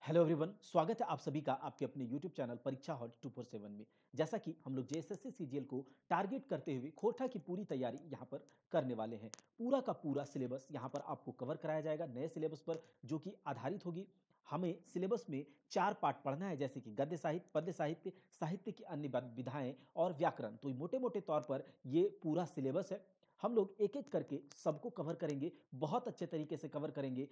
Hello everyone, स्वागत है आप सभी का आपके अपने यूट्यूब चैनल परीक्षा हॉल 247 में। जैसा कि हम लोग जेएसएससी सीजीएल को टारगेट करते हुए खोटा की पूरी तैयारी यहाँ पर करने वाले हैं। पूरा का पूरा सिलेबस यहाँ पर आपको कवर कराया जाएगा नए सिलेबस पर, जो कि आधारित होगी। हमें सिलेबस में 4 पार्ट पढ़ना है, जैसे कि गद्य साहित्य, पद्य साहित्य, साहित्य की अन्य विधाएं और व्याकरण। तो मोटे-मोटे तौर पर ये पूरा सिलेबस है। हम लोग एक-एक करके सबको कवर करेंगे, बहुत अच्छे तरीके से कवर करेंगे।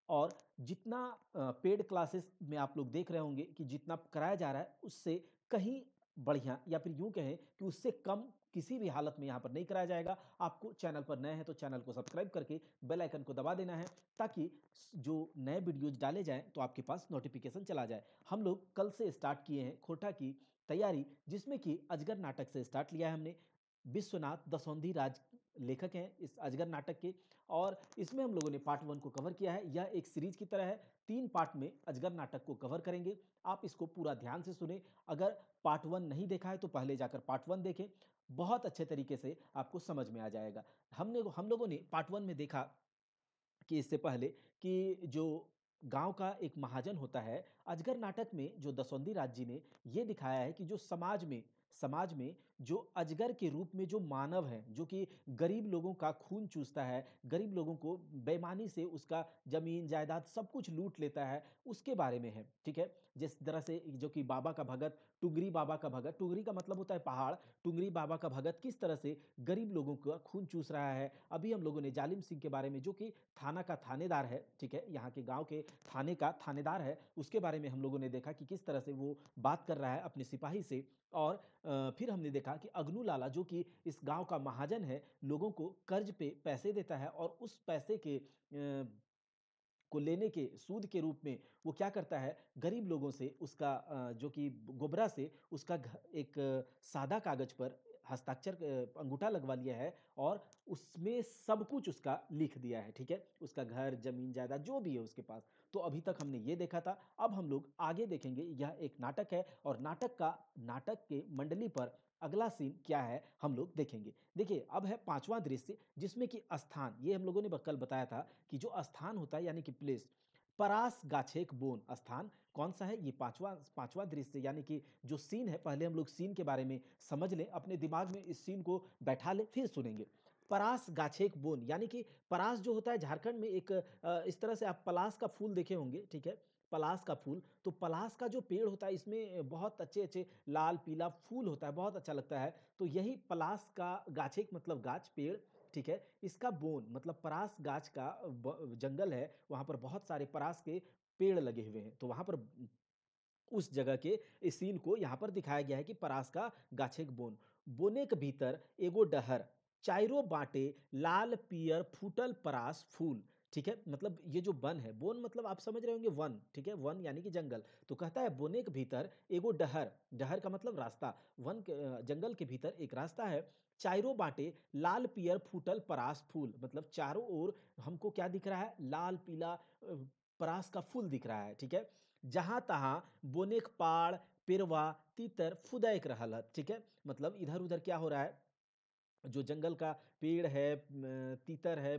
और जितना पेड क्लासेस में आप लोग देख रहे होंगे कि जितना कराया जा रहा है, उससे कहीं बढ़िया या फिर यूँ कहें कि उससे कम किसी भी हालत में यहाँ पर नहीं कराया जाएगा। आपको चैनल पर नए हैं तो चैनल को सब्सक्राइब करके बेल आइकन को दबा देना है, ताकि जो नए वीडियोज़ डाले जाएँ तो आपके पास नोटिफ़िकेशन चला जाए। हम लोग कल से स्टार्ट किए हैं खोटा की तैयारी, जिसमें कि अजगर नाटक से स्टार्ट लिया है हमने। विश्वनाथ दसौंधी राज लेखक हैं इस अजगर नाटक के, और इसमें हम लोगों ने पार्ट 1 को कवर किया है। यह एक सीरीज की तरह है, 3 पार्ट में अजगर नाटक को कवर करेंगे। आप इसको पूरा ध्यान से सुनें। अगर पार्ट 1 नहीं देखा है तो पहले जाकर पार्ट 1 देखें, बहुत अच्छे तरीके से आपको समझ में आ जाएगा। हम लोगों ने पार्ट 1 में देखा कि इससे पहले कि जो गाँव का एक महाजन होता है, अजगर नाटक में जो दसौंधी राज जी ने ये दिखाया है कि जो समाज में जो अजगर के रूप में जो मानव है, जो कि गरीब लोगों का खून चूसता है, गरीब लोगों को बेईमानी से उसका ज़मीन, जायदाद सब कुछ लूट लेता है, उसके बारे में है, ठीक है? जिस तरह से जो कि बाबा का भगत, टुंगरी बाबा का भगत, टुंगरी का मतलब होता है पहाड़, टुंगरी बाबा का भगत किस तरह से गरीब लोगों का खून चूस रहा है। अभी हम लोगों ने जालिम सिंह के बारे में, जो कि थाना का थानेदार है, ठीक है? यहाँ के गाँव के थाने का थानेदार है, उसके बारे में हम लोगों ने देखा कि किस तरह से वो बात कर रहा है अपने सिपाही से। और फिर हमने देखा कि अगनू लाला, जो कि इस गाँव का महाजन है, लोगों को कर्ज पे पैसे देता है, और उस पैसे के को लेने के सूद के रूप में वो क्या करता है, गरीब लोगों से उसका जो कि गोबरा से उसका एक सादा कागज़ पर हस्ताक्षर अंगूठा लगवा लिया है, और उसमें सब कुछ उसका लिख दिया है, ठीक है? उसका घर, ज़मीन, जायदाद जो भी है उसके पास। तो अभी तक हमने ये देखा था, अब हम लोग आगे देखेंगे। यह एक नाटक है, और नाटक के मंडली पर अगला सीन क्या है, हम लोग देखेंगे। देखिए, अब है 5वां दृश्य, जिसमें कि स्थान, ये हम लोगों ने कल बताया था कि जो स्थान होता है यानी कि प्लेस, परास गाछेक बोन स्थान कौन सा है, ये पांचवा दृश्य यानी कि जो सीन है। पहले हम लोग सीन के बारे में समझ लें, अपने दिमाग में इस सीन को बैठा लें, फिर सुनेंगे। परास गाछेक बोन यानी कि परास जो होता है झारखंड में एक इस तरह से आप पलास का फूल देखे होंगे, ठीक है? पलास का फूल, तो पलास का जो पेड़ होता है, इसमें बहुत अच्छे अच्छे लाल पीला फूल होता है, बहुत अच्छा लगता है। तो यही पलास का गाछेक मतलब गाछ, पेड़, ठीक है? इसका बोन मतलब परास गाछ का जंगल है, वहाँ पर बहुत सारे परास के पेड़ लगे हुए हैं। तो वहाँ पर उस जगह के इस सीन को यहाँ पर दिखाया गया है कि परास का गाछेक बोन। बोने के भीतर एगो डहर, चाइरो बाटे लाल पियर फूटल परास फूल, ठीक है? मतलब ये जो वन है, बोन मतलब आप समझ रहे होंगे वन, ठीक है? वन यानी कि जंगल। तो कहता है बोने के भीतर एगो डहर, डहर का मतलब रास्ता, जंगल के भीतर एक रास्ता है। चाइरो बाटे लाल पियर फूटल परास फूल, मतलब चारों ओर हमको क्या दिख रहा है? लाल पीला परास का फूल दिख रहा है, ठीक है? जहाँ-तहाँ बोनेक पाड़, पेड़वा, तीतर फुदक रहल ह, ठीक है? मतलब इधर-उधर क्या हो रहा है, जो जंगल का पेड़ है, तीतर है,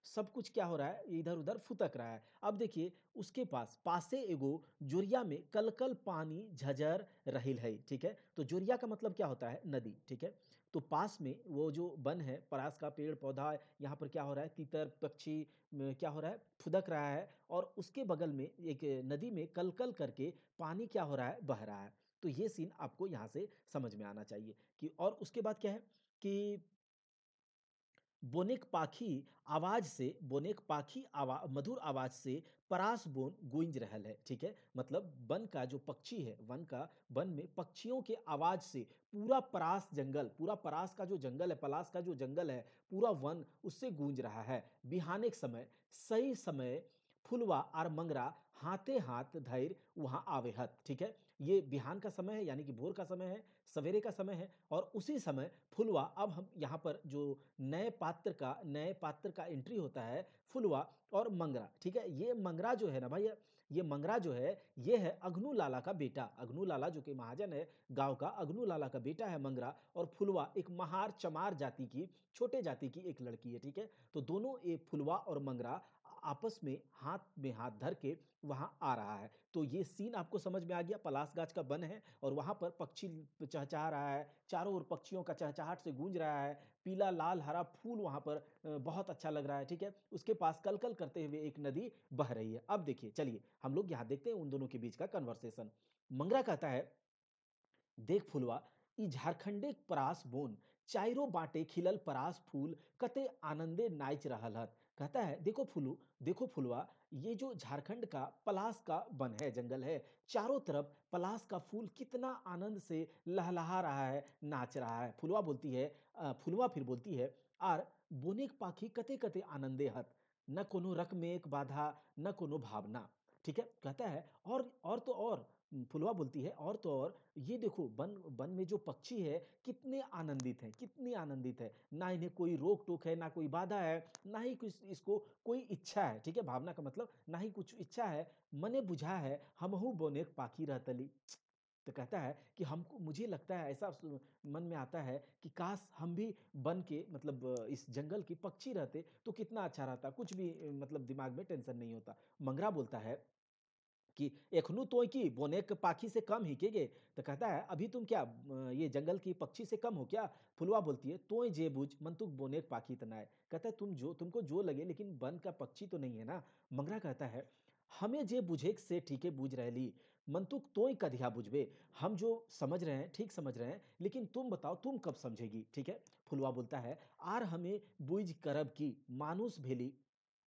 सब कुछ क्या हो रहा है, इधर-उधर फुदक रहा है। अब देखिए, उसके पासे एगो जोरिया में कल-कल पानी झझर रहिल है, ठीक है? तो जोरिया का मतलब क्या होता है? नदी, ठीक है? तो पास में वो जो वन है, परास का पेड़-पौधा, यहाँ पर क्या हो रहा है, तीतर पक्षी क्या हो रहा है, फुदक रहा है, और उसके बगल में एक नदी में कल-कल करके पानी क्या हो रहा है, बह रहा है। तो ये सीन आपको यहाँ से समझ में आना चाहिए कि, और उसके बाद क्या है कि बोनेक पाखी मधुर आवाज से परास बोन गूंज रहल है, ठीक है? मतलब वन का जो पक्षी है, वन में पक्षियों के आवाज से पूरा परास का जो जंगल है, पलास का जो जंगल है, पूरा वन उससे गूंज रहा है। बिहाने के समय, सही समय फुलवा और मंगरा हाथे हाथ धैर वहां आवेहत, ठीक है? ये बिहान का समय है, यानी कि भोर का समय है, सवेरे का समय है, और उसी समय फुलवा, अब हम यहाँ पर जो नए पात्र का एंट्री होता है, फुलवा और मंगरा, ठीक है? ये मंगरा जो है ना भाई, ये मंगरा जो है, ये है अगनू लाला का बेटा। अगनू लाला जो कि महाजन है गाँव का, अगनू लाला का बेटा है मंगरा, और फुलवा एक महार चमार जाति की, छोटे जाति की एक लड़की है, ठीक है? तो दोनों ये फुलवा और मंगरा आपस में हाथ धर के वहां आ रहा है। तो ये सीन आपको समझ में आ गया, पलास गाछ का वन है और वहां पर पक्षी चहचहा रहा है, चारों ओर पक्षियों का चहचहाट से गूंज रहा है, पीला लाल हरा फूल वहां पर बहुत अच्छा लग रहा है, ठीक है। उसके पास कल कल करते हुए एक नदी बह रही है। अब देखिए, चलिए हम लोग यहाँ देखते हैं उन दोनों के बीच का कन्वर्सेशन। मंगरा कहता है, देख फुलवा, ई झारखंडे परास बोन, चाइरो बाटे खिलल परास फूल कते आनंदे नाच रहल हत। कहता है, देखो फुलवा, ये जो झारखंड का पलास का वन है, जंगल है, चारों तरफ पलास का फूल कितना आनंद से लहलहा रहा है, नाच रहा है। फुलवा फिर बोलती है, आर बोनेक पाखी कते कते आनंदे हत, न कोनो रकमेक बाधा, न कोनो भावना। ठीक है, कहता है, और तो और, फुलवा बोलती है, और तो और, ये देखो वन वन में जो पक्षी है कितने आनंदित हैं, कितने आनंदित है, ना इन्हें कोई रोक टोक है, ना कोई बाधा है, ना ही कुछ इसको कोई इच्छा है। ठीक है, भावना का मतलब ना ही कुछ इच्छा है, मने बुझा है हमहू बोनेक पाखी रहतली। तो कहता है कि हमको, मुझे लगता है ऐसा मन में आता है कि काश हम भी बन के मतलब इस जंगल की पक्षी रहते तो कितना अच्छा रहता, कुछ भी मतलब दिमाग में टेंशन नहीं होता। मंगरा बोलता है कि एखनू तोय की बोनेक पाखी से कम ही के गे। तो कहता है, अभी तुम क्या ये जंगल की पक्षी से कम हो क्या? फुलवा बोलती है, तोय जे बुझ मंतुक बोनेक पाखी तनाए। कहता है, तुमको जो लगे, लेकिन वन का पक्षी तो नहीं है ना। मंगरा कहता है, हमें जे बुझेक से ठीके बूझ रहली, मंतुक तोय कधिया बुझबे। हम जो समझ रहे हैं ठीक समझ रहे हैं, लेकिन तुम बताओ तुम कब समझेगी। ठीक है, फुलवा बोलता है, आर हमें बुझ करब की मानुस भेली,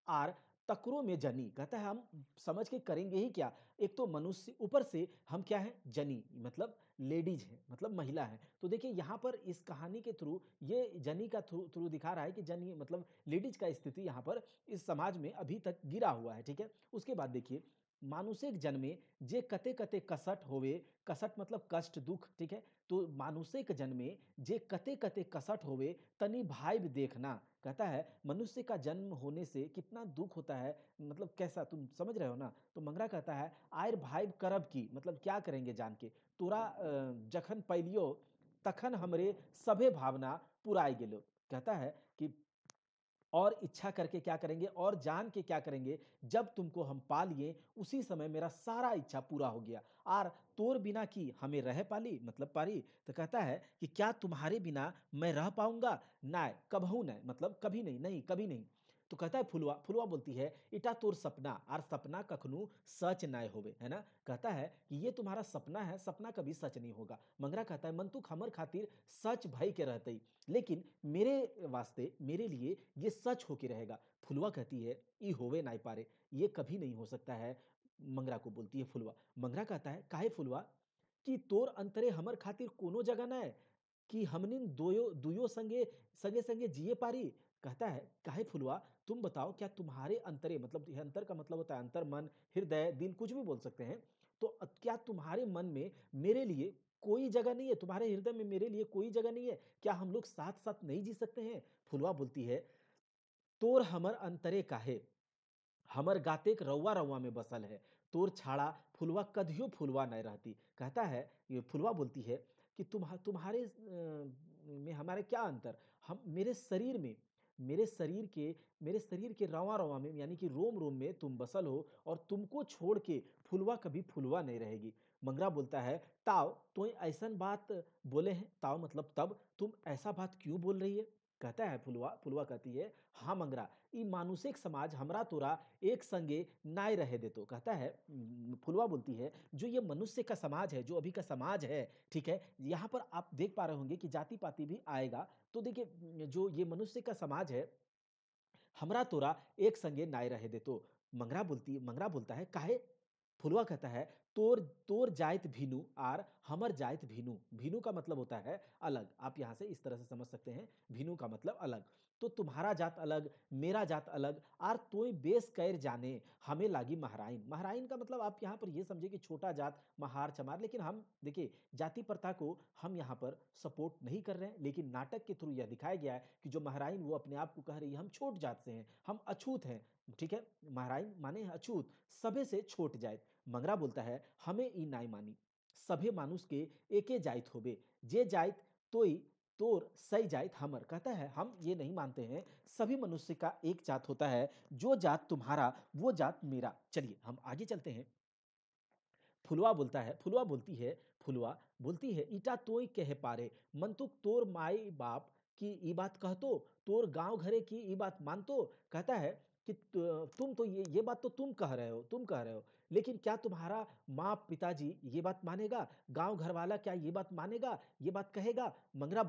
आर तकरो में जनी। कहता है, हम समझ के करेंगे ही क्या, एक तो मनुष्य, ऊपर से हम क्या है, जनी मतलब लेडीज है, मतलब महिला है। तो देखिए यहाँ पर इस कहानी के थ्रू ये जनी का थ्रू थ्रू दिखा रहा है कि जनी मतलब लेडीज का स्थिति यहाँ पर इस समाज में अभी तक गिरा हुआ है। ठीक है, उसके बाद देखिए, मानुषिक जन्मे जे कते कते कसट होवे, कसट मतलब कष्ट दुख। ठीक है, तो मानुषिक जन्मे जे कते कते कसट होवे, तनी भाइब देखना। कहता है, मनुष्य का जन्म होने से कितना दुख होता है, मतलब कैसा, तुम समझ रहे हो ना। तो मंगरा कहता है, आयर भाइब करब की मतलब क्या करेंगे जान के, तोरा जखन पैलियो तखन हमरे सभे भावना पुराई गेलो। कहता है कि और इच्छा करके क्या करेंगे, और जान के क्या करेंगे, जब तुमको हम पा लिए उसी समय मेरा सारा इच्छा पूरा हो गया। आर तोर बिना की हमें रह पाली मतलब पारी। तो कहता है कि क्या तुम्हारे बिना मैं रह पाऊंगा, ना कबहू नहीं, मतलब कभी नहीं, नहीं कभी नहीं। तो कहता है, फुलवा फुलवा बोलती है, इटा तोर सपना, आर सपना कखनू सच ना होवे, है ना। कहता है कि ये तुम्हारा सपना है, सपना कभी सच नहीं होगा। मंगरा कहता है, मंतुक हमर खातिर सच भई के रहते, लेकिन मेरे वास्ते, मेरे लिए ये सच होके रहेगा। फुलवा कहती है, ई होवे नाई पारे, ये कभी नहीं हो सकता है। मंगरा को बोलती है फुलवा। मंगरा कहता है, काहे फुलवा, कि तोर अंतरे हमर खातिर कोनो जगह ना है, कि हमनिन दोयो दुयो संगे संगे संगे जिए पारी। कहता है, काहे फुलवा, तुम बताओ, क्या तुम्हारे अंतरे, मतलब ये अंतर का मतलब होता है अंतर, मन, हृदय, दिल, कुछ भी बोल सकते हैं। तो क्या तुम्हारे मन में मेरे लिए कोई जगह नहीं है, तुम्हारे हृदय में मेरे लिए कोई जगह नहीं है, क्या हम लोग साथ साथ नहीं जी सकते हैं? फुलवा बोलती है, तोर हमर अंतरे काहे, हमर गातेक रउआ रउआ में बसल है, तोर छाड़ा फुलवा कधियो फुलवा नहीं रहती। कहता है, ये फुलवा बोलती है कि तुम्हारे में हमारे क्या अंतर, हम मेरे शरीर के रवा रवा में, यानी कि रोम रोम में तुम बसल हो, और तुमको छोड़ के फुलवा कभी फुलवा नहीं रहेगी। मंगरा बोलता है, ताव तो ऐसन बात बोले हैं, ताव मतलब तब, तुम ऐसा बात क्यों बोल रही है? कहता है, फुलवा फुलवा कहती है, हाँ मंगरा, ई मानुषिक समाज हमरा तोरा एक संगे नाय रहे देतो। कहता है, फुलवा बोलती है, जो ये मनुष्य का समाज है, जो अभी का समाज है, ठीक है, यहाँ पर आप देख पा रहे होंगे कि जाति पाति भी आएगा। तो देखिए, जो ये मनुष्य का समाज है, हमरा तोरा एक संगे नाय रहे देतो। मंगरा बोलता है, काहे? फुलवा कहता है, तोर तोर जाइत भीनु, आर हमर जाइत भीनु। भीनु का मतलब होता है अलग, आप यहाँ से इस तरह से समझ सकते हैं, भीनु का मतलब अलग। तो तुम्हारा जात अलग, मेरा जात अलग, आर तोय बेस कैर जाने हमें लागी महराइन। महराइन का मतलब आप यहाँ पर ये समझे कि छोटा जात, महार चमार, लेकिन हम देखिए, जाति प्रथा को हम यहाँ पर सपोर्ट नहीं कर रहे हैं, लेकिन नाटक के थ्रू यह दिखाया गया है कि जो महराइन वो अपने आप को कह रही है, हम छोट जात से हैं, हम अछूत हैं। ठीक है, महराइन माने है अछूत, सभे से छोट जात। मंगरा बोलता है, हमें ई नाई मानी, सभे मानुष के एके जाइत होबे, जे जाइत तोई तोर सही जाइत हमर। कहता है हम ये नहीं मानते हैं सभी मनुष्य का एक जात होता है, जो जात तुम्हारा वो जात मेरा। चलिए हम आगे चलते हैं। फुलवा बोलती है ईटा तोय कहे पारे, मंतुक तोर माई बाप की ई बात कहतो, तोर गांव घरे की ई बात मानतो। कहता है कि तुम तो ये बात तो तुम कह रहे हो, लेकिन क्या तुम्हारा माँ पिताजी ये बात मानेगा? गांव घर वाला क्या ये बात मानेगा, ये बात कहेगा? मंगरा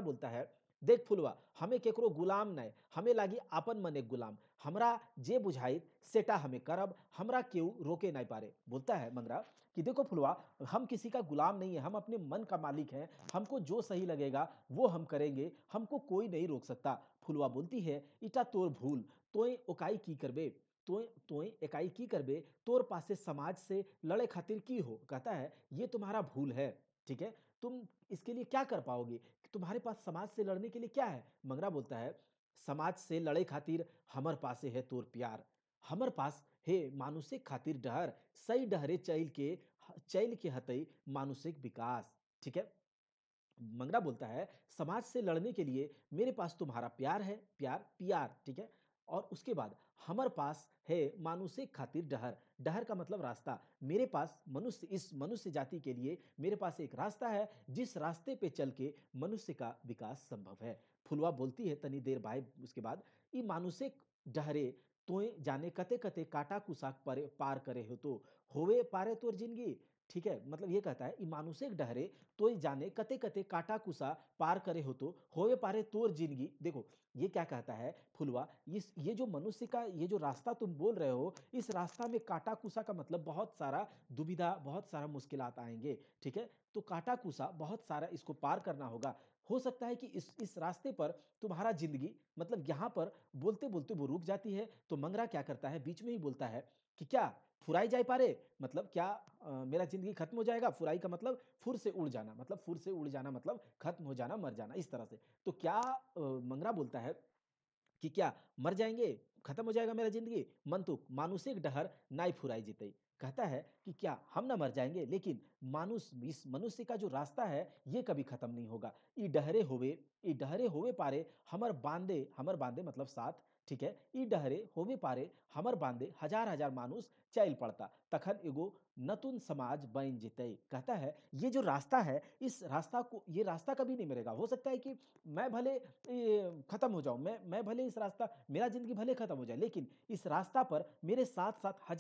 बोलता है देख फुलवा, हमें केकरो गुलाम नहीं, हमें लागी आपन मन एक गुलाम। हमरा जे बुझाई सेटा हमें करब, हमरा केहू रोके नहीं पारे। बोलता है मंगरा कि देखो फुलवा, हम किसी का गुलाम नहीं है, हम अपने मन का मालिक हैं, हमको जो सही लगेगा वो हम करेंगे, हमको कोई नहीं रोक सकता। फुलवा बोलती है इटा तोर भूल, तोय ओकाई की करबे, तोय तोय इकाई की करबे, तोर पासे समाज से लड़े खातिर की हो। कहता है ये तुम्हारा भूल है, ठीक है, तुम इसके लिए क्या कर पाओगे, तुम्हारे पास समाज से लड़ने के लिए क्या है? मंगरा बोलता है समाज से लड़े खातिर हमर पासे है तोर प्यार, हमर पास हे मानुषिक खातिर डहर, सही डहरे चैल के हतई मानुषिक विकास। ठीक है, मंगरा बोलता है समाज से लड़ने के लिए मेरे पास तुम्हारा प्यार है, प्यार, ठीक है। और उसके बाद हमर पास है मानुषिक खातिर डहर, डहर का मतलब रास्ता। मेरे पास इस मनुष्य जाति के लिए मेरे पास एक रास्ता है, जिस रास्ते पे चल के मनुष्य का विकास संभव है। फुलवा बोलती है तनी देर बाद उसके बाद, ई मानुषिक डहरे तोय जाने कते कते काटा कुसाक पार करे हो तो होवे पारे तोर जिंदगी। ठीक है, मतलब ये कहता है ई मानुषिक डहरे तोय जाने कते कते काटा कुसा पार करे हो तो होए पारे तोर जिंदगी। देखो ये क्या कहता है फुलवा, इस ये जो मनुष्य का ये जो रास्ता तुम बोल रहे हो, इस रास्ता में काटा कुसा का मतलब बहुत सारा दुविधा, बहुत सारा मुश्किलात आएंगे। ठीक है, तो काटा कुसा बहुत सारा इसको पार करना होगा। हो सकता है कि इस रास्ते पर तुम्हारा जिंदगी, मतलब यहाँ पर बोलते बोलते वो रुक जाती है, तो मंगरा क्या करता है बीच में ही बोलता है कि क्या फुराई जाए पारे, मतलब क्या मेरा जिंदगी खत्म हो जाएगा? फुराई का मतलब फुर से उड़ जाना, मतलब फुर से उड़ जाना मतलब खत्म हो जाना, मर जाना, इस तरह से। तो क्या मंगरा बोलता है कि क्या मर जाएंगे, खत्म हो जाएगा मेरा जिंदगी? मंतुक मानुषिक डहर नाई फुराई जीते। कहता है कि क्या हम ना मर जाएंगे, लेकिन इस मनुष्य का जो रास्ता है ये कभी खत्म नहीं होगा। ई डहरे होवे पारे हमर बांधे मतलब साथ। ठीक है, ई डहरे होवे पारे हमर बांधे हजार हजार मानुष चल पड़ता, तखन एगो नतुन समाज बन जीते। कहता है ये जो रास्ता है, इस रास्ता को, ये रास्ता कभी नहीं मरेगा। हो सकता है कि मैं भले खत्म हो जाऊं, मैं भले इस रास्ता, मेरा जिंदगी भले खत्म हो जाए, लेकिन इस रास्ता पर मेरे साथ साथ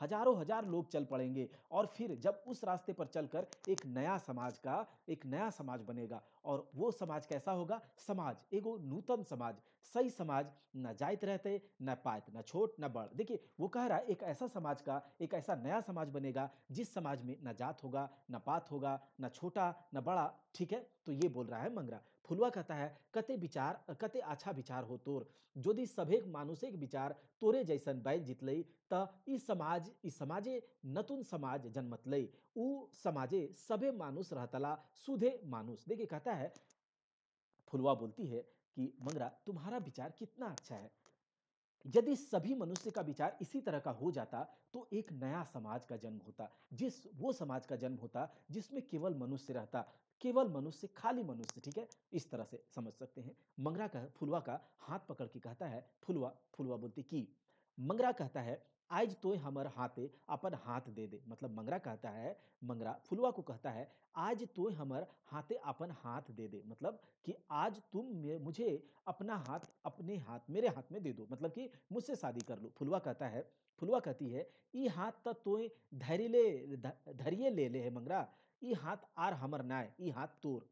हजारों हजार लोग चल पड़ेंगे। और फिर जब उस रास्ते पर चलकर एक नया समाज बनेगा, और वो समाज कैसा होगा? समाज एगो नूतन समाज, सही समाज, न जाइत रहते न पात, न छोट न बड़। देखिए वो कह रहा है एक ऐसा समाज का, एक ऐसा नया समाज बनेगा जिस समाज में न जात होगा, न पात होगा, न छोटा न बड़ा। ठीक है, तो ये बोल रहा है मंगरा। फुलवा कहता है कते अच्छा विचार हो तोर, यदि सभे मानुषिक विचार तोरे जैसन बैठ जितलई, त ई समाजे नतुन समाज जन्मतलई, ऊ समाजे सभे मानुष रहतला सुधे मानुष। देखिए कहता है, फुलवा बोलती है कि मंगरा तुम्हारा विचार कितना अच्छा है, यदि सभी मनुष्य का विचार इसी तरह का हो जाता तो एक नया समाज का जन्म होता, वो समाज का जन्म होता जिसमें केवल मनुष्य रहता, केवल मनुष्य, खाली मनुष्य। ठीक है, इस तरह से समझ सकते हैं। मंगरा का फुलवा का हाथ पकड़ के कहता है, फुलवा बोलती की, मंगरा कहता है आज तो हमर हाथे अपन हाथ दे दे। मतलब मंगरा फुलवा को कहता है आज तो हमर हाथे अपन हाथ दे दे, मतलब कि आज मुझे अपना हाथ, अपने हाथ मेरे हाथ में दे दो, मतलब कि मुझसे शादी कर लो। फुलवा कहती है ई हाथ त तोय धैर्य ले है मंगरा, ई हाथ आर हमर नाय, ई हाथ तोर,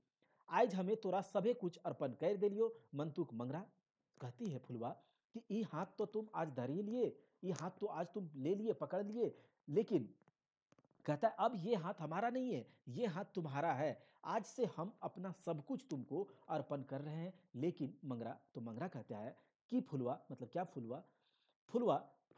आज हमें तोरा सभे कुछ अर्पण कर दिलियो मंतुक। मंगरा कहती है फुलवा कि ई हाथ तो तुम आज धरी लिए, ये हाथ तो आज तुम ले लिए, पकड़ लिए, लेकिन कहता है अब ये हाथ हमारा नहीं है, ये हाथ तुम्हारा है, आज से हम अपना सब कुछ तुमको अर्पण कर रहे हैं। लेकिन मंगरा कहता है कि फुलवा, मतलब क्या फुलवा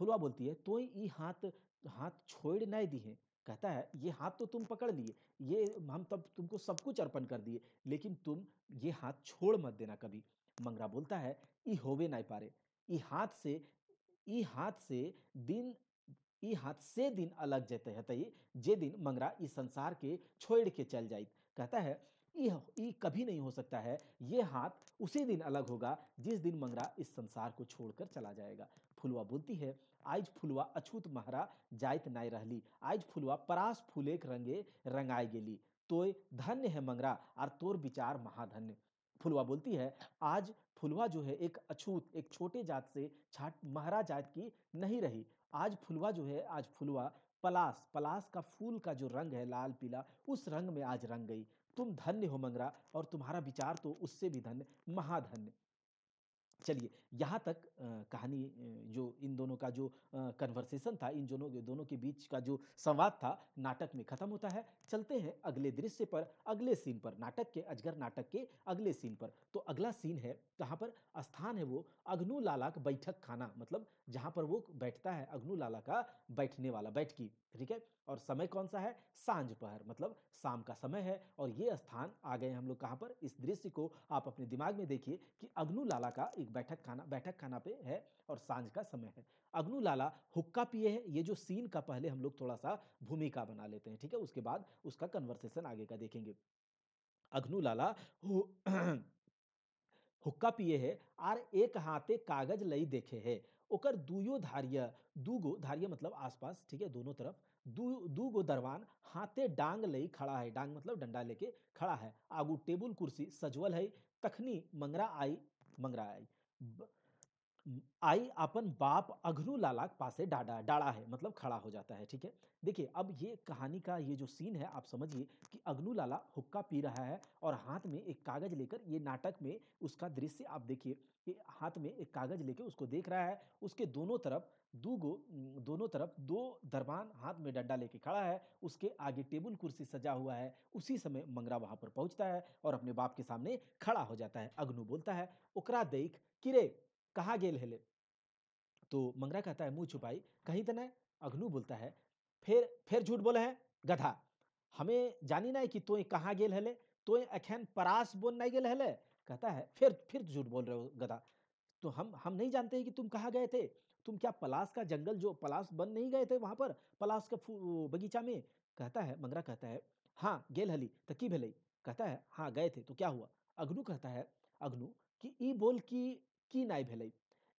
फुलवा बोलती है तो ये हाथ हाथ छोड़ नहीं दी है। कहता है ये हाथ तो तुम पकड़ लिए, ये हम तब तुमको सब कुछ अर्पण कर दिए, लेकिन तुम ये हाथ छोड़ मत देना कभी। मंगरा बोलता है ई होवे नहीं पारे, ई हाथ से ई हाथ से दिन ई हाथ से दिन अलग जेते हतई, जे दिन मंगरा इस संसार के छोड़ के चल जाइत। कहता है ये कभी नहीं हो सकता है। ये हाथ उसी दिन अलग होगा जिस दिन मंगरा इस संसार को छोड़कर चला जाएगा। फुलवा बोलती है, आज फुलवा अछूत महरा जाइत नाय रहली, आज फुलवा परास फूलेक रंगे रंगाई गेली, तोय धन्य है मंगरा और तोर विचार महाधन्य। फुलवा बोलती है, आज फुलवा जो है एक अछूत, एक छोटे जात से छाट महरा जात की नहीं रही। आज फुलवा जो है, आज फुलवा पलास, पलास का फूल का जो रंग है लाल पीला, उस रंग में आज रंग गई। तुम धन्य हो मंगरा और तुम्हारा विचार तो उससे भी धन्य, महाधन्य। चलिए यहाँ तक कहानी जो इन दोनों का जो कन्वर्सेशन था, इन दोनों के बीच का जो संवाद था नाटक में खत्म होता है। चलते हैं अगले दृश्य पर, अगले सीन पर, नाटक के अजगर नाटक के अगले सीन पर। तो अगला सीन है कहाँ पर, स्थान है वो अग्नू लाला का बैठक खाना, मतलब जहाँ पर वो बैठता है अग्नू लाला का बैठने वाला बैठकी, ठीक है। और समय कौन सा है, सांझ पहर, मतलब शाम का समय है। और ये स्थान आ गए हम लोग कहाँ पर, इस दृश्य को आप अपने दिमाग में देखिए कि अग्नू लाला का एक बैठक खाना पे है और सांझ का समय है। अग्नू लाला हुक्का पिए है। ये जो सीन का पहले हम लोग थोड़ा सा भूमिका बना लेते हैं, ठीक है, उसके बाद उसका कन्वर्सेशन आगे का देखेंगे। अग्नू लाला हुक्का पिए है आर एक हाथे कागज लई देखे है, ओकर दुयो धारिया, दूगो धारिया मतलब आसपास, ठीक है, दोनों तरफ दूगो दरवान हाथे डांग लई खड़ा है, डांग मतलब डंडा लेके खड़ा है। आगू टेबुल कुर्सी सजवल है, तखनी मंगरा आई आई अपन बाप अघरू लाला के पासे डाड़ा है, मतलब खड़ा हो जाता है, ठीक है। देखिए अब ये कहानी का ये जो सीन है आप समझिए कि अग्नू लाला हुक्का पी रहा है और हाथ में एक कागज लेकर, ये नाटक में उसका दृश्य आप देखिए कि हाथ में एक कागज लेके उसको देख रहा है। उसके दोनों तरफ दो दरबान हाथ में डंडा लेके खड़ा है, उसके आगे टेबुल कुर्सी सजा हुआ है। उसी समय मंगरा वहां पर पहुंचता है और अपने बाप के सामने खड़ा हो जाता है। अग्नू बोलता है, ओकरा देख किरे कहाँ गेल हेले। तो मंगरा कहता है मुंह छुपाई, कहीं तो नहीं। अग्नू बोलता है, फिर झूठ बोले है गधा, हमें जानी ना है कि तोय कहाँ गेल हले, तोय अखन परास बोन नहीं गेल हले। कहता है फिर झूठ बोल रहे हो गधा, तो हम नहीं जानते हैं कि तुम कहाँ गए थे। तुम क्या पलास का जंगल, जो पलास बन नहीं गए थे वहां पर, पलास का बगीचा में। कहता है, मंगरा कहता है, हाँ गेल हली तो की भेलई। कहता है हाँ गए थे तो क्या हुआ। अग्नू कहता है, अग्नू कि ई बोल की नाई भेलई,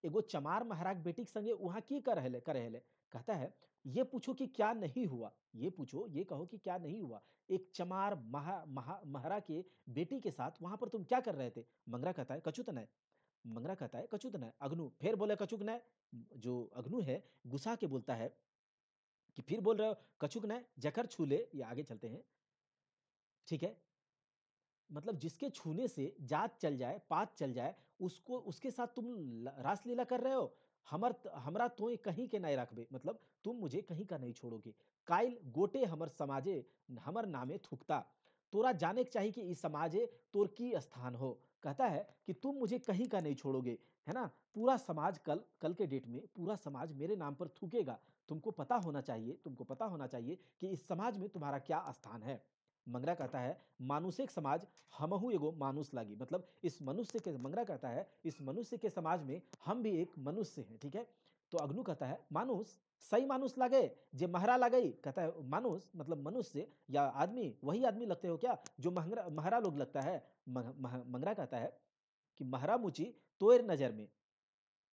एगो चमार महाराज बेटी के संगे वहां की करे हेले। कहता है ये पूछो कि क्या नहीं हुआ, ये पूछो, ये कहो कि क्या नहीं हुआ, एक चमार महारा के बेटी के साथ वहां पर तुम क्या कर रहे थे। मंगरा कहता है कछु तो नहीं। मंगरा कहता है कछु तो नहीं। अग्नू फिर बोले कछुक नहीं। जो अग्नू है गुस्सा के बोलता है कि फिर बोल रहे हो कछुक नहीं, जकर छूले, ये आगे चलते हैं, ठीक है, मतलब जिसके छूने से जात चल जाए, पात चल जाए, उसको उसके साथ तुम रासलीला कर रहे हो। हमरा तो कहीं के नहीं रखबे, मतलब तुम मुझे कहीं का नहीं छोड़ोगे। काइल गोटे हमर समाजे हमर नामे थूकता, तोरा जाने के चाहिए कि इस समाजे तोर की स्थान हो। कहता है कि तुम मुझे कहीं का नहीं छोड़ोगे, है ना। पूरा समाज कल कल के डेट में पूरा समाज मेरे नाम पर थूकेगा। तुमको पता होना चाहिए कि इस समाज में तुम्हारा क्या स्थान है। मंगरा कहता है मानुषिक समाज हमहू एगो मानुष लागी, मतलब इस मनुष्य के, मंगरा कहता है इस मनुष्य के समाज में हम भी एक मनुष्य हैं, ठीक है। तो अग्नू कहता है मानुष, सही मानुष लागे जे महरा लगई। कहता है मानुष मतलब मनुष्य या आदमी, वही आदमी लगते हो क्या जो महरा लोग लगता है। मंगरा कहता है कि महरा मुची तोर नजर में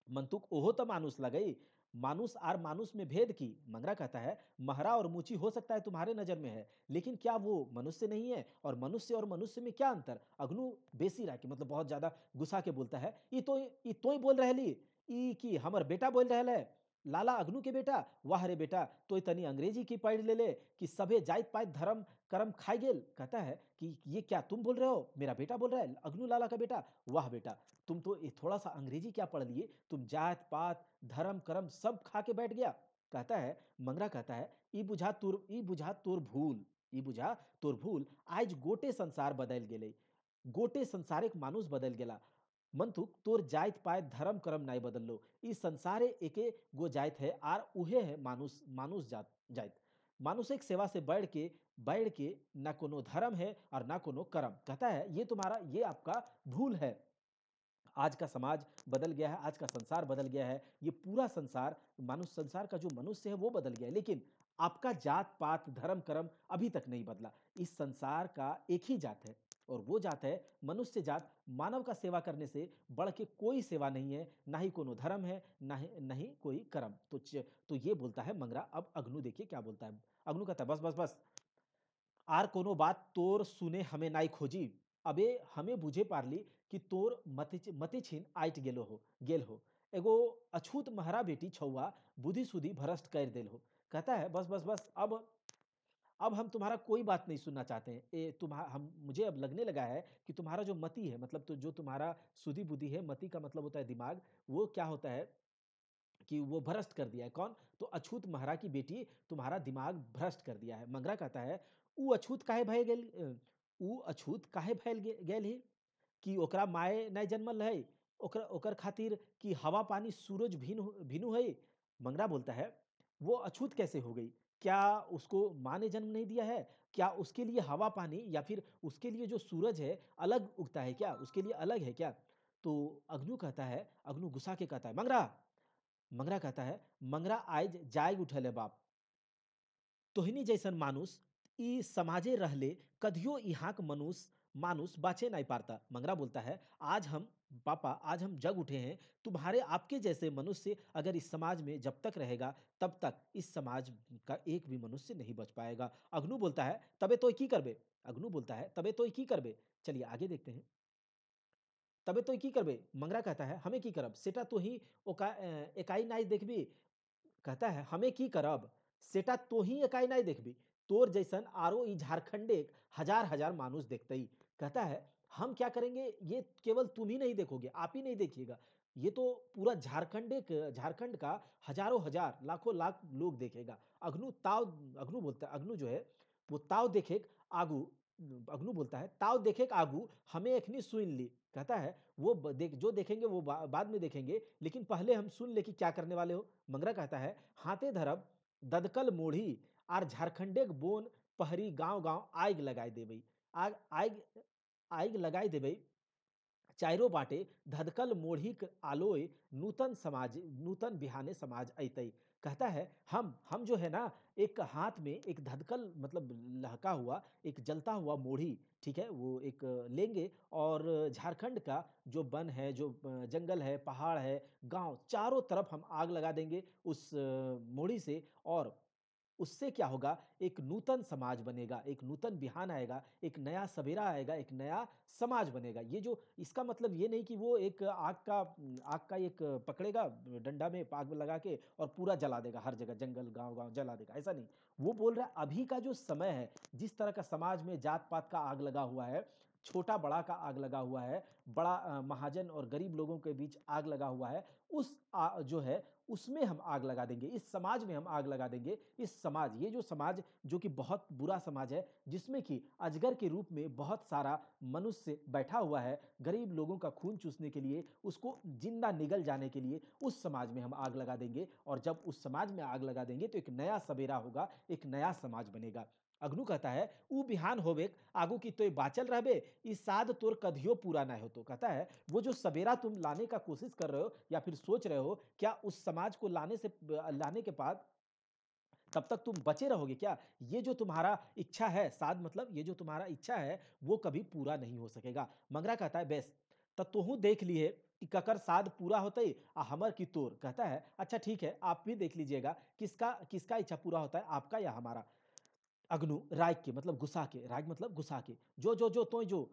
मंतुक ओहो तो मानुस लगई, मानुस और मानुस में भेद की। मंगरा कहता है महरा और मुची हो सकता है तुम्हारे नजर में है, लेकिन क्या वो मनुष्य नहीं है, और मनुष्य में क्या अंतर। अग्नू बेसी रहा कि मतलब बहुत ज्यादा गुस्सा के बोलता है, ई तोय बोल रहली, ई की हमर बेटा बोल रहल है। लाला अग्नू के बेटा, वाह रे बेटा तो तनी अंग्रेजी की पढ़ ले कि सभे जाइत पाइत धर्म कर्म खाई गेल। कहता है कि ये क्या तुम बोल रहे हो, मेरा बेटा बोल रहा है, अग्नू लाला का बेटा। वाह बेटा, तुम तो ये थोड़ा सा अंग्रेजी क्या पढ़ लिए, तुम जात पात धर्म कर्म सब खा के बैठ गया। कहता है, मंगरा कहता है ई बुझा तोर भूल, ई बुझा तोर भूल, आज गोटे संसार बदल गेले, गोटे संसारिक मानुष बदल गेला। मंतुक तोर जाइत पाइत धर्म कर्म नहीं बदल लो, इस संसारे एके गो जाइत है आर उहे है मानुष, मानुष जाइत। मानुषिक सेवा से बैठ के ना कोनो धर्म है और ना कोनो कर्म। कहता है ये आपका भूल है। आज का समाज बदल गया है, आज का संसार बदल गया है, ये पूरा संसार, संसार का जो मनुष्य है वो बदल गया है, लेकिन आपका जात पात धर्म कर्म अभी तक नहीं बदला। इस संसार का एक ही जात है, और वो जात है मनुष्य जात, मानव का सेवा करने से बढ़ के कोई सेवा नहीं है, ना ही कोनो धर्म है, ना ही कोई कर्म। तो ये बोलता है मंगरा। अब अग्नु देखिए क्या बोलता है। अग्नु कहता है बस बस बस, आर कोनो बात तोर सुने हमें नाई खोजी। अबे हमें बुझे पारली कि तोर मति छीन आइट गेल हो। एगो अछूत महरा बेटी छौआ बुद्धि सुधि भ्रष्ट कर देल हो। कहता है बस बस बस, अब हम तुम्हारा कोई बात नहीं सुनना चाहते हैं। हम मुझे अब लगने लगा है कि तुम्हारा जो मति है, मतलब तो जो तुम्हारा सुधि बुद्धि है, मति का मतलब होता है दिमाग, वो क्या होता है कि वो भ्रष्ट कर दिया है। कौन? तो अछूत महरा की बेटी तुम्हारा दिमाग भ्रष्ट कर दिया है। मंगरा कहता है ऊ अछूत काहे भय गेल, ऊ अछूत काहे भयल गेल ही कि ओकरा माए नहीं जन्मल है, ओकर ओकर खातिर कि हवा पानी सूरज भिनु है। मंगरा बोलता है वो अछूत कैसे हो गई? क्या उसको माँ ने जन्म नहीं दिया है? क्या उसके लिए हवा पानी या फिर उसके लिए जो सूरज है अलग उगता है क्या? उसके लिए अलग है क्या? तो अग्नु कहता है, अग्नु गुस्सा के कहता है मंगरा। मंगरा कहता है मंगरा आइज जाग उठल है बाप, तोहनी जैसन मानुस ई समाजे रहले कधियो यहाँ के मानुस बाँचे नहीं पारता। मंगरा बोलता है आज हम पापा, आज हम जग उठे हैं। तुम्हारे आपके जैसे मनुष्य अगर इस समाज में जब तक रहेगा तब तक इस समाज का एक भी मनुष्य नहीं बच पाएगा। अग्नु बोलता है तबे तो की करबे। अग्नु बोलता है तबे तो की करबे। चलिए आगे देखते हैं। तबे तो की करबे। मंगरा कहता है हमें की करब, सेटा तो ही एकाई नाई देखबी। कहता है हमें की करब, सेटा तो ही एकाई नहीं देखबी, तोर जैसन आरो ई झारखंडे हजार हजार मानुष देखते ही। कहता है हम क्या करेंगे, ये केवल तुम ही नहीं देखोगे, आप ही नहीं देखिएगा, ये तो पूरा झारखंड का हजारों हजार लाखों लाख लोग देखेगा। अग्नु बोलता है, अग्नु जो है वो ताव देखे आगू। अग्नु बोलता है ताव देखे आगू हमें एखनी सुन ली। कहता है वो जो देखेंगे वो बाद में देखेंगे, लेकिन पहले हम सुन ले कि क्या करने वाले हो। मंगरा कहता है हाथे धरब ददकल मोढ़ी आर झारखंडे के बोन पहरी गांव गांव आग लगाए देबई। आग आग आग लगाए देबई चारों बाटे धदकल मोढ़ीक आलोय नूतन बिहाने समाज अतई। कहता है हम जो है ना, एक हाथ में एक धदकल मतलब लहका हुआ एक जलता हुआ मोढ़ी, ठीक है, वो एक लेंगे और झारखंड का जो वन है, जो जंगल है, पहाड़ है, गांव, चारों तरफ हम आग लगा देंगे उस मोढ़ी से। और उससे क्या होगा, एक नूतन समाज बनेगा, एक नूतन बिहान आएगा, एक नया सवेरा आएगा, एक नया समाज बनेगा। ये जो इसका मतलब ये नहीं कि वो एक आग का एक पकड़ेगा डंडा में आग में लगा के और पूरा जला देगा, हर जगह जंगल गांव गांव जला देगा, ऐसा नहीं। वो बोल रहा है अभी का जो समय है, जिस तरह का समाज में जात पात का आग लगा हुआ है, छोटा बड़ा का आग लगा हुआ है, बड़ा महाजन और गरीब लोगों के बीच आग लगा हुआ है, जो है उसमें हम आग लगा देंगे, इस समाज में हम आग लगा देंगे। इस समाज, ये जो समाज जो कि बहुत बुरा समाज है, जिसमें कि अजगर के रूप में बहुत सारा मनुष्य बैठा हुआ है गरीब लोगों का खून चूसने के लिए, उसको जिंदा निगल जाने के लिए, उस समाज में हम आग लगा देंगे। और जब उस समाज में आग लगा देंगे तो एक नया सवेरा होगा, एक नया समाज बनेगा। अग्नु कहता है ऊ बिहान होबे आगू की तोय बाचल रहबे, इस साध तोर कधियो पूरा ना हो। तो कहता है वो जो सवेरा तुम लाने का कोशिश कर रहे हो या फिर सोच रहे हो, क्या उस समाज को लाने के बाद तब तक तुम बचे रहोगे क्या? ये जो तुम्हारा इच्छा है, साध मतलब ये जो तुम्हारा इच्छा है, वो कभी पूरा नहीं हो सकेगा। मंगरा कहता है बेस त तोहू देख लिए कि ककर साध पूरा होतई आ हमर की तोर। कहता है अच्छा ठीक है, आप भी देख लीजिएगा किसका किसका इच्छा पूरा होता है, आपका या हमारा। अग्नु राग के मतलब गुस्सा के, राग मतलब गुस्सा के, जो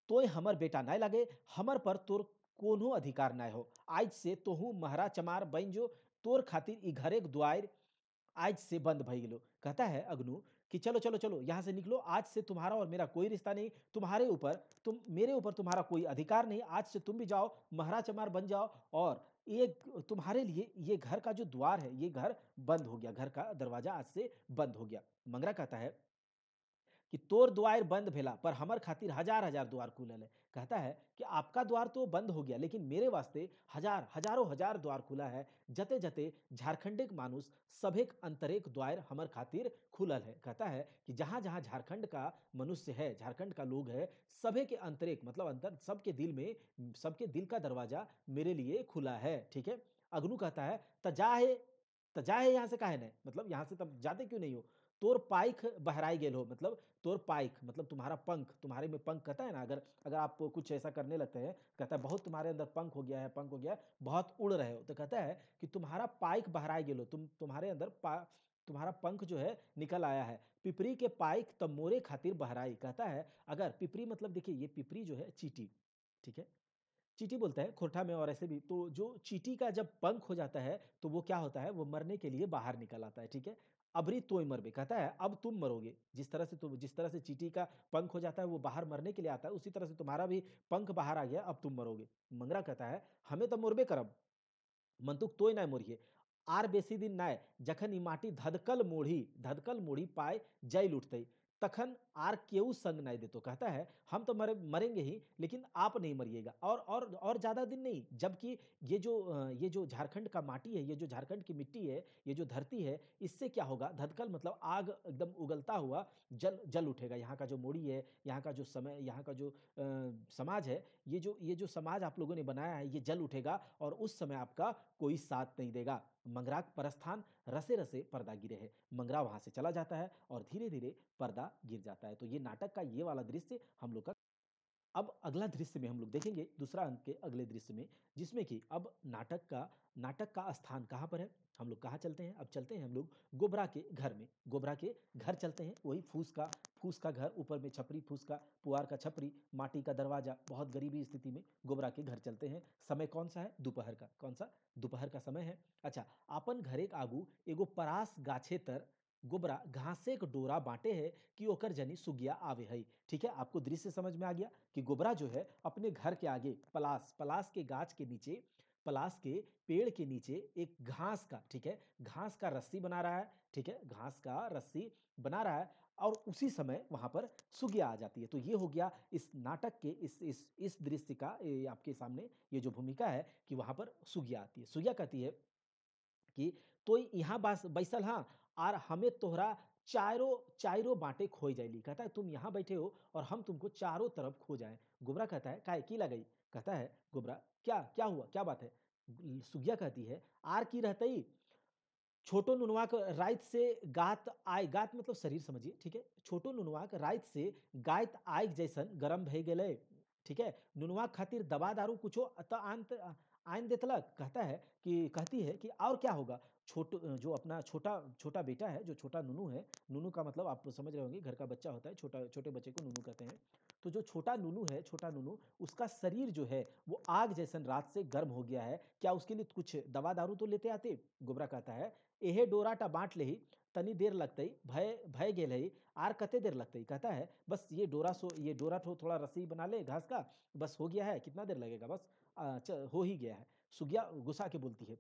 तोय हमर बेटा नाय लगे, हमर पर तोर कोनो अधिकार नाय हो। आज से तोहू महरा चमार बन जो, तोर खातिर ई घरे के दुआर आज से बंद भई गेलो। कहता है अग्नु कि चलो चलो चलो यहाँ से निकलो, आज से तुम्हारा और मेरा कोई रिश्ता नहीं, मेरे ऊपर तुम्हारा कोई अधिकार नहीं। आज से तुम भी जाओ, महरा चमार बन जाओ, और ये तुम्हारे लिए ये घर का जो द्वार है, ये घर बंद हो गया, घर का दरवाजा आज से बंद हो गया। मंगरा कहता है कि तोर द्वार बंद भेला पर हमर खातिर हजार हजार द्वार खुलल है। कहता है कि आपका द्वार तो बंद हो गया, लेकिन मेरे वास्ते हजारों हजार द्वार खुला है। जते जते झारखंडिक मानुष सभेक अंतरेक द्वार हमर खातिर खुलल है। कहता है कि जहां जहां झारखंड का मनुष्य है, झारखंड का लोग है, सभे के अंतरेक मतलब अंतर, सबके दिल में, सबके दिल का दरवाजा मेरे लिए खुला है। ठीक है। अग्नु कहता है त जा है यहाँ से काहे नहीं, मतलब यहाँ से तब जाते क्यों नहीं हो। तोर पाइक बहराई गेल हो, मतलब तोर पाइक मतलब तुम्हारा पंख, तुम्हारे में पंख कहता है ना, अगर अगर आप कुछ ऐसा करने लगते हैं, कहता है बहुत तुम्हारे अंदर पंख हो गया है, पंख हो गया है, बहुत उड़ रहे हो, तो कहता है कि तुम्हारा पाइक बहराई गेलो, तुम्हारे अंदर तुम्हारा पंख जो है निकल आया है। पिपरी के पाइक तब मोरे खातिर बहराई, कहता है अगर पिपरी मतलब देखिए ये पिपरी जो है चींटी, ठीक है, चींटी बोलता है खोरठा में और ऐसे भी, तो जो चींटी का जब पंख हो जाता है तो वो क्या होता है, वो मरने के लिए बाहर निकल आता है, ठीक है। अबरी तोय मरबे, कहता है अब तुम मरोगे, जिस तरह से चींटी का पंख हो जाता है वो बाहर मरने के लिए आता है, उसी तरह से तुम्हारा भी पंख बाहर आ गया, अब तुम मरोगे। मंगरा कहता है हमें तो मरबे करब, मंतुक तोय नाय मोरिए, आर बेसी दिन नाय, जखन ई माटी धधकल मोड़ी पाए जय उठतई, तखन आर केऊ संग नाय देतो, कहता है हम तो मरेंगे ही, लेकिन आप नहीं मरिएगा, और ज्यादा दिन नहीं, जबकि ये जो झारखंड का माटी है, ये जो झारखंड की मिट्टी है, ये जो धरती है, इससे क्या होगा, धधकल मतलब आग एकदम उगलता हुआ जल जल उठेगा। यहाँ का जो मोड़ी है, यहाँ का जो समय, यहाँ का जो समाज है, ये जो समाज आप लोगों ने बनाया है, ये जल उठेगा और उस समय आपका कोई साथ नहीं देगा। मंगराक परस्थान रसे रसे पर्दा गिरे है, मंगरा वहां से चला जाता है और धीरे धीरे पर्दा गिर जाता है। तो ये नाटक का ये वाला दृश्य हम लोग का। अब अगला दृश्य में हम लोग देखेंगे दूसरा अंक के अगले दृश्य में, जिसमें कि अब नाटक का स्थान कहाँ पर है, हम लोग कहाँ चलते हैं, अब चलते हैं हम लोग गोबरा के घर में, गोबरा के घर चलते हैं, वही फूस का घर, ऊपर में छपरी, फूस का पुआर का छपरी, माटी का दरवाजा, बहुत गरीबी स्थिति में गोबरा के घर चलते हैं। समय कौन सा है, दोपहर का, कौन सा, दोपहर का समय है। अच्छा, अपन घरे के आगू एगो परास गाछे तर गोबरा घासे के डोरा बांटे है कि ओकर जनी सुगिया आवे है। ठीक है, आपको दृश्य समझ में आ गया कि गोबरा जो है अपने घर के आगे पलास के गाछ के नीचे, पलास के पेड़ के नीचे एक घास का, ठीक है, घास का रस्सी बना रहा है, ठीक है, घास का रस्सी बना रहा है, और उसी समय वहां पर सुगिया आ जाती है। तो ये हो गया इस नाटक के इस दृश्य का, आपके सामने ये जो भूमिका है कि वहां पर सुगिया आती है। सुगिया कहती है कि तो यहाँ बस बैसल हाँ, और हमें तोहरा चारों चारों बांटे खोई जाएली, कहता है तुम यहाँ बैठे हो और हम तुमको चारों तरफ खो जाए। गोबरा कहता है काहे की लगई, कहता है गोबरा क्या क्या हुआ, क्या बात है। सुगिया कहती है आर की रहतई, छोटो नुनवाक राइत से गात आय, गात मतलब शरीर समझिए, ठीक है, छोटो नुनवाक राइत से गायत आय जैसन गरम भय गेले, ठीक है, नुनवा खातिर दवा दारू कुछो अंत आइन देतलक, कहता है कि कहती है कि और क्या होगा, जो अपना छोटा छोटा बेटा है, जो छोटा नुनू है, नुनू का मतलब आप समझ रहे होंगे, घर का बच्चा होता है, छोटे बच्चे को नुनू कहते हैं। तो जो छोटा नुनू है, छोटा नुनू, उसका शरीर जो है वो आग जैसन रात से गर्म हो गया है, क्या उसके लिए कुछ दवा दारू तो लेते आते। गोबरा कहता है एहे डोराटा बांट ले ही, तनी देर लगतई, भय भय गेल है, आर कते देर लगतई, कहता है बस ये डोरा थोड़ा रस्सी बना ले घास का, बस हो गया है, कितना देर लगेगा, बस हो ही गया है। सुगिया गुस्सा के बोलती है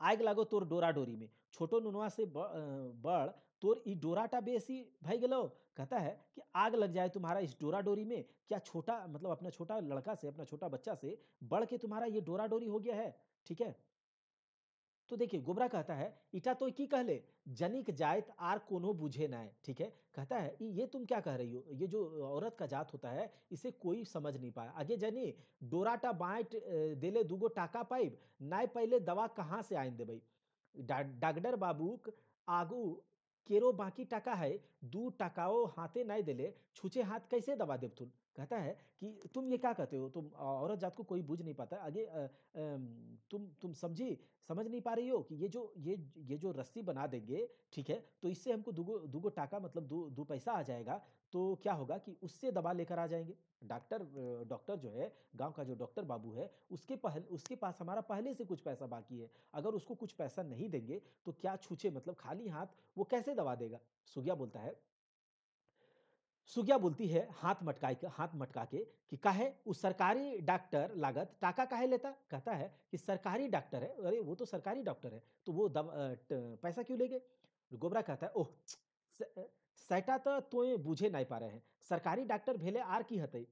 आग लागो तोर डोरा डोरी में, छोटो नुनवा से बड़ तोर ई डोराटा बेसी भय गेलो, कहता है कि आग लग जाए तुम्हारा इस डोरा डोरी में, क्या छोटा मतलब अपना छोटा लड़का से, अपना छोटा बच्चा से बढ़ के तुम्हारा ये डोरा डोरी हो गया है, ठीक है। तो देखिए गोबरा कहता है इटा तो की कहले, जनिक जायत आर कोनो बुझे नाय, ठीक है, कहता है ये तुम क्या कह रही हो, ये जो औरत का जात होता है इसे कोई समझ नहीं पाया, आगे जनी डोराटा बांट देले दूगो टाका पाइब, नाय पहले दवा कहाँ से आइन देबई, डॉक्टर बाबूक आगू केरो बाकी टाका है, दू टाकाओ हाथे नहीं देले, छूचे हाथ कैसे दबा देव तुम, कहता है कि तुम ये क्या कहते हो, तुम औरत जात को कोई बुझ नहीं पाता, आगे तुम समझ नहीं पा रही हो कि ये जो रस्सी बना देंगे, ठीक है, तो इससे हमको दूगो दूगो टाका मतलब दो पैसा आ जाएगा, तो क्या होगा कि उससे दवा लेकर आ जाएंगे। डॉक्टर जो है, गांव का जो डॉक्टर बाबू है, उसके पास हमारा पहले से कुछ पैसा बाकी है, अगर उसको कुछ पैसा नहीं देंगे तो क्या छूछे मतलब खाली हाथ वो कैसे दवा देगा। सुगिया बोलता है, सुगिया बोलती है हाथ मटका के कि काहे उस सरकारी डॉक्टर लागत टाका काहे लेता, कहता है कि सरकारी डॉक्टर है, अरे वो तो सरकारी डॉक्टर है तो वो पैसा क्यों लेंगे। गोबरा कहता है ओह सैटा तो तोए बुझे नहीं पा रहे हैं, सरकारी डॉक्टर भेले आर की हते,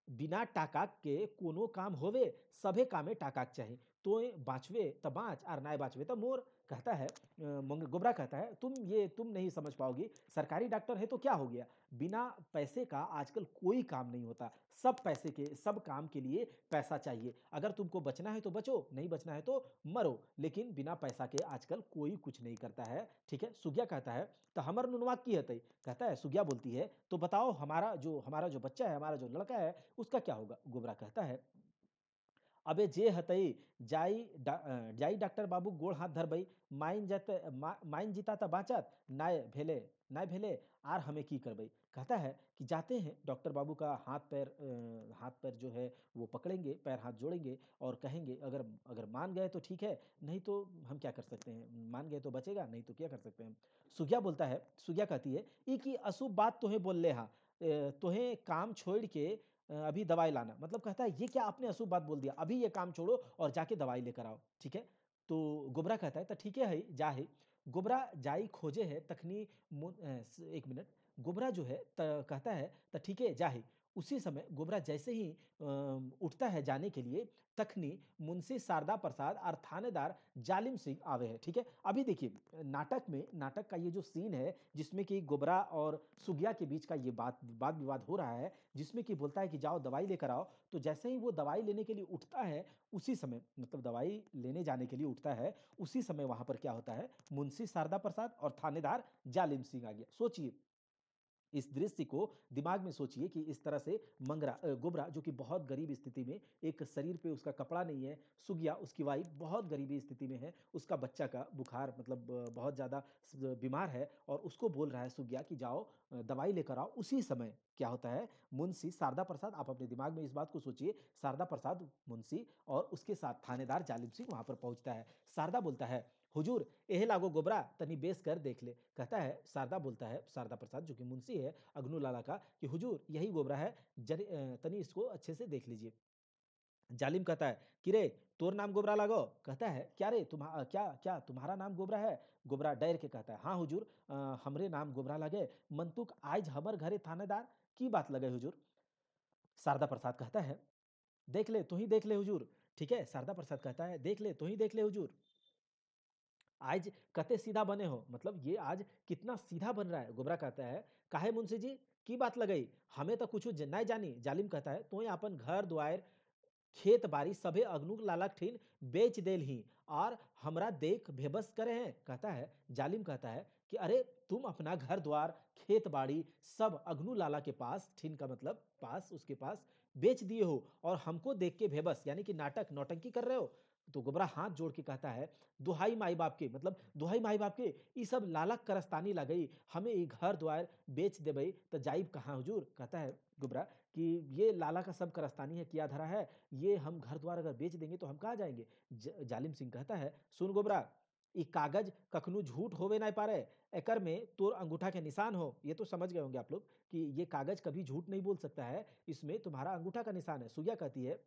बिना टाका के कोनो काम होवे, सभे कामे टाका के चाहिए, तो बाँचवे तो बाँच और नाय बाँचवे तो मोर, कहता है गोबरा कहता है तुम नहीं समझ पाओगी, सरकारी डॉक्टर है तो क्या हो गया, बिना पैसे का आजकल कोई काम नहीं होता, सब पैसे के सब काम के लिए पैसा चाहिए, अगर तुमको बचना है तो बचो, नहीं बचना है तो मरो, लेकिन बिना पैसा के आजकल कोई कुछ नहीं करता है। ठीक है, सुगिया कहता है तो हमर नुनवा की हतई, कहता है सुगिया बोलती है तो बताओ हमारा जो बच्चा है, हमारा जो लड़का है उसका क्या होगा। गोबरा कहता है अबे जे हतई जाई डॉक्टर बाबू गोड़ हाथ धरबई, माइन जीता त बाँचत, नाय भेले आर हमें की करबई। कहता है कि जाते हैं डॉक्टर बाबू का हाथ पैर जो है वो पकड़ेंगे, पैर हाथ जोड़ेंगे और कहेंगे अगर अगर मान गए तो ठीक है, नहीं तो हम क्या कर सकते हैं, मान गए तो बचेगा, नहीं तो क्या कर सकते हैं। सुगिया कहती है ई की अशुभ बात तोहे बोल ले हाँ, तोहे काम छोड़ के अभी दवाई लाना, मतलब कहता है ये क्या आपने अशुभ बात बोल दिया, अभी ये काम छोड़ो और जाके दवाई लेकर आओ। ठीक है, तो गोबरा कहता है तो ठीक है जा है। गोबरा जाई खोजे है तखनी एक मिनट, गोबरा जो है कहता है तो ठीक है जा है। उसी समय गोबरा जैसे ही उठता है जाने के लिए, तखनी मुंशी शारदा प्रसाद और थानेदार जालिम सिंह आवे है। ठीक है, अभी देखिए नाटक का ये जो सीन है जिसमें कि गोबरा और सुगिया के बीच का ये बात विवाद हो रहा है, जिसमें कि बोलता है कि जाओ दवाई लेकर आओ, तो जैसे ही वो दवाई लेने के लिए उठता है, उसी समय मतलब दवाई लेने जाने के लिए उठता है, उसी समय वहां पर क्या होता है, मुंशी शारदा प्रसाद और थानेदार जालिम सिंह आ गया। सोचिए इस दृश्य को दिमाग में सोचिए कि इस तरह से गोबरा जो कि बहुत गरीब स्थिति में, एक शरीर पे उसका कपड़ा नहीं है, सुगिया उसकी वाइफ बहुत गरीबी स्थिति में है, उसका बच्चा का बुखार मतलब बहुत ज़्यादा बीमार है और उसको बोल रहा है सुगिया कि जाओ दवाई लेकर आओ। उसी समय क्या होता है, मुंशी शारदा प्रसाद, आप अपने दिमाग में इस बात को सोचिए, शारदा प्रसाद मुंशी और उसके साथ थानेदार जालिम सिंह वहां पर पहुंचता है। शारदा बोलता है हुजूर एहे लागो गोबरा तनी बेस कर देख ले। कहता है शारदा प्रसाद जो कि मुंशी है अग्नू लाला का, कि हुजूर यही गोबरा है, तनी इसको अच्छे से देख लीजिए। जालिम कहता है कि रे तोर नाम गोबरा लागो। कहता है क्या रे क्या क्या तुम्हारा नाम गोबरा है। गोबरा डर के कहता है हाँ हुजूर, हमरे नाम गोबरा लगे, मंतुक आज हमर घरे थानेदार की बात लगे हुजूर। शारदा प्रसाद कहता है देख ले तू ही देख ले हुजूर। ठीक है, शारदा प्रसाद कहता है देख ले तू ही देख ले हुजूर, आज कते सीधा बने हो, मतलब ये आज कितना सीधा बन रहा है। गोबरा कहता है काहे मुंशी जी की बात लगई, हमें तो कुछ नहीं जानी। जालिम कहता है तो अपन घर द्वार खेत बाड़ी सभे अग्नुक लालक ठीन बेच देल ही और हमरा देख बेबस करे हैं। कहता है जालिम कहता है कि अरे तुम अपना घर द्वार खेत बाड़ी सब अग्नू लाला के पास, ठीन का मतलब पास, उसके पास बेच दिए हो और हमको देख के बेबस यानी कि नाटक नौटंकी कर रहे हो। तो गोबरा हाथ जोड़ के कहता है दुहाई माई बाप के, मतलब दुहाई माई बाप के ये सब लालक करस्तानी लगई, हमें ये घर द्वार बेच देबई तो जाइब कहाँ हुजूर। कहता है गोबरा कि ये लाला का सब करस्तानी है, किया धरा है, ये हम घर द्वार अगर बेच देंगे तो हम कहाँ जाएंगे। जालिम सिंह कहता है सुन गोबरा, ई कागज कखनू झूठ होवे नहीं पारे, एकर में तोर अंगूठा के निशान हो, ये तो समझ गए होंगे आप लोग कि ये कागज कभी झूठ नहीं बोल सकता है, इसमें तुम्हारा अंगूठा का निशान है। सुइया कहती है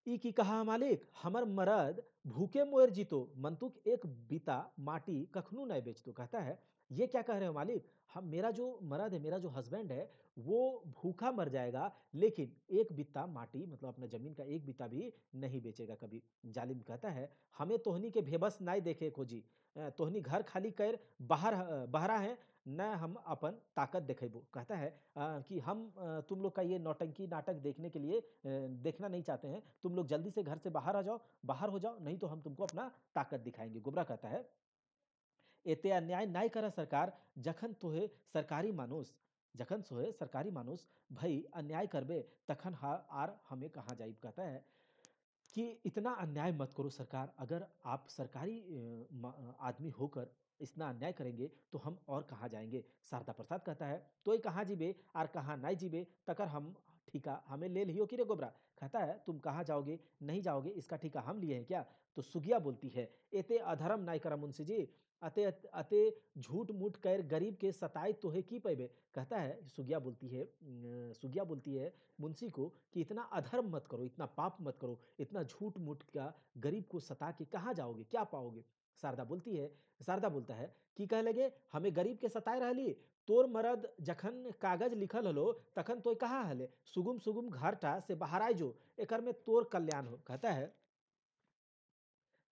ई की कहा मालिक हमर मरद भूखे मोर जीतो, मंतुक एक बीता माटी कखनू नहीं बेचतो। कहता है ये क्या कह रहे हो मालिक, हम मेरा जो मरद है, मेरा जो हस्बैंड है वो भूखा मर जाएगा, लेकिन एक बित्ता माटी मतलब अपना जमीन का एक बित्ता भी नहीं बेचेगा कभी। जालिम कहता है हमें तोहनी के भेबस नाई देखे खोजी, तोहनी घर खाली कर बहरा है, न हम अपन ताकत देखेबो। कहता है कि हम तुम लोग का ये नौटंकी नाटक देखने के लिए देखना नहीं चाहते हैं, तुम लोग जल्दी से घर से बाहर आ जाओ, बाहर हो जाओ, नहीं तो हम तुमको अपना ताकत दिखाएंगे। गोबरा कहता है एते अन्याय नाय करा सरकार, जखन तोहे सरकारी मानुस जखन सोहे सरकारी मानुस भई अन्याय करबे तखन आर हमें कहाँ जाइब। कहता है कि इतना अन्याय मत करो सरकार, अगर आप सरकारी आदमी होकर इतना अन्याय करेंगे तो हम और कहाँ जाएंगे। शारदा प्रसाद कहता है तो ये कहाँ जीबे और कहाँ नहीं जीबे तकर हम ठीका हमें ले लियो कि रे गोबरा। कहता है तुम कहाँ जाओगे नहीं जाओगे इसका ठीका हम लिए हैं क्या। तो सुगिया बोलती है एते अधर्म नाय करा मुंशी जी, अते अते झूठ मूठ कर गरीब के सताए तोहे की पैबे। कहता है सुगिया बोलती है मुंशी को कि इतना अधर्म मत करो, इतना पाप मत करो, इतना झूठ मूठ का गरीब को सता के कहाँ जाओगे, क्या पाओगे। शारदा बोलता है कि कह लगे हमें गरीब के सताए रहली, तोर मरद जखन कागज लिखल हलो तखन तो कहाँ हले, सुगुम सुगुम घरटा से बाहर आए जो, एकर में तोर कल्याण हो। कहता है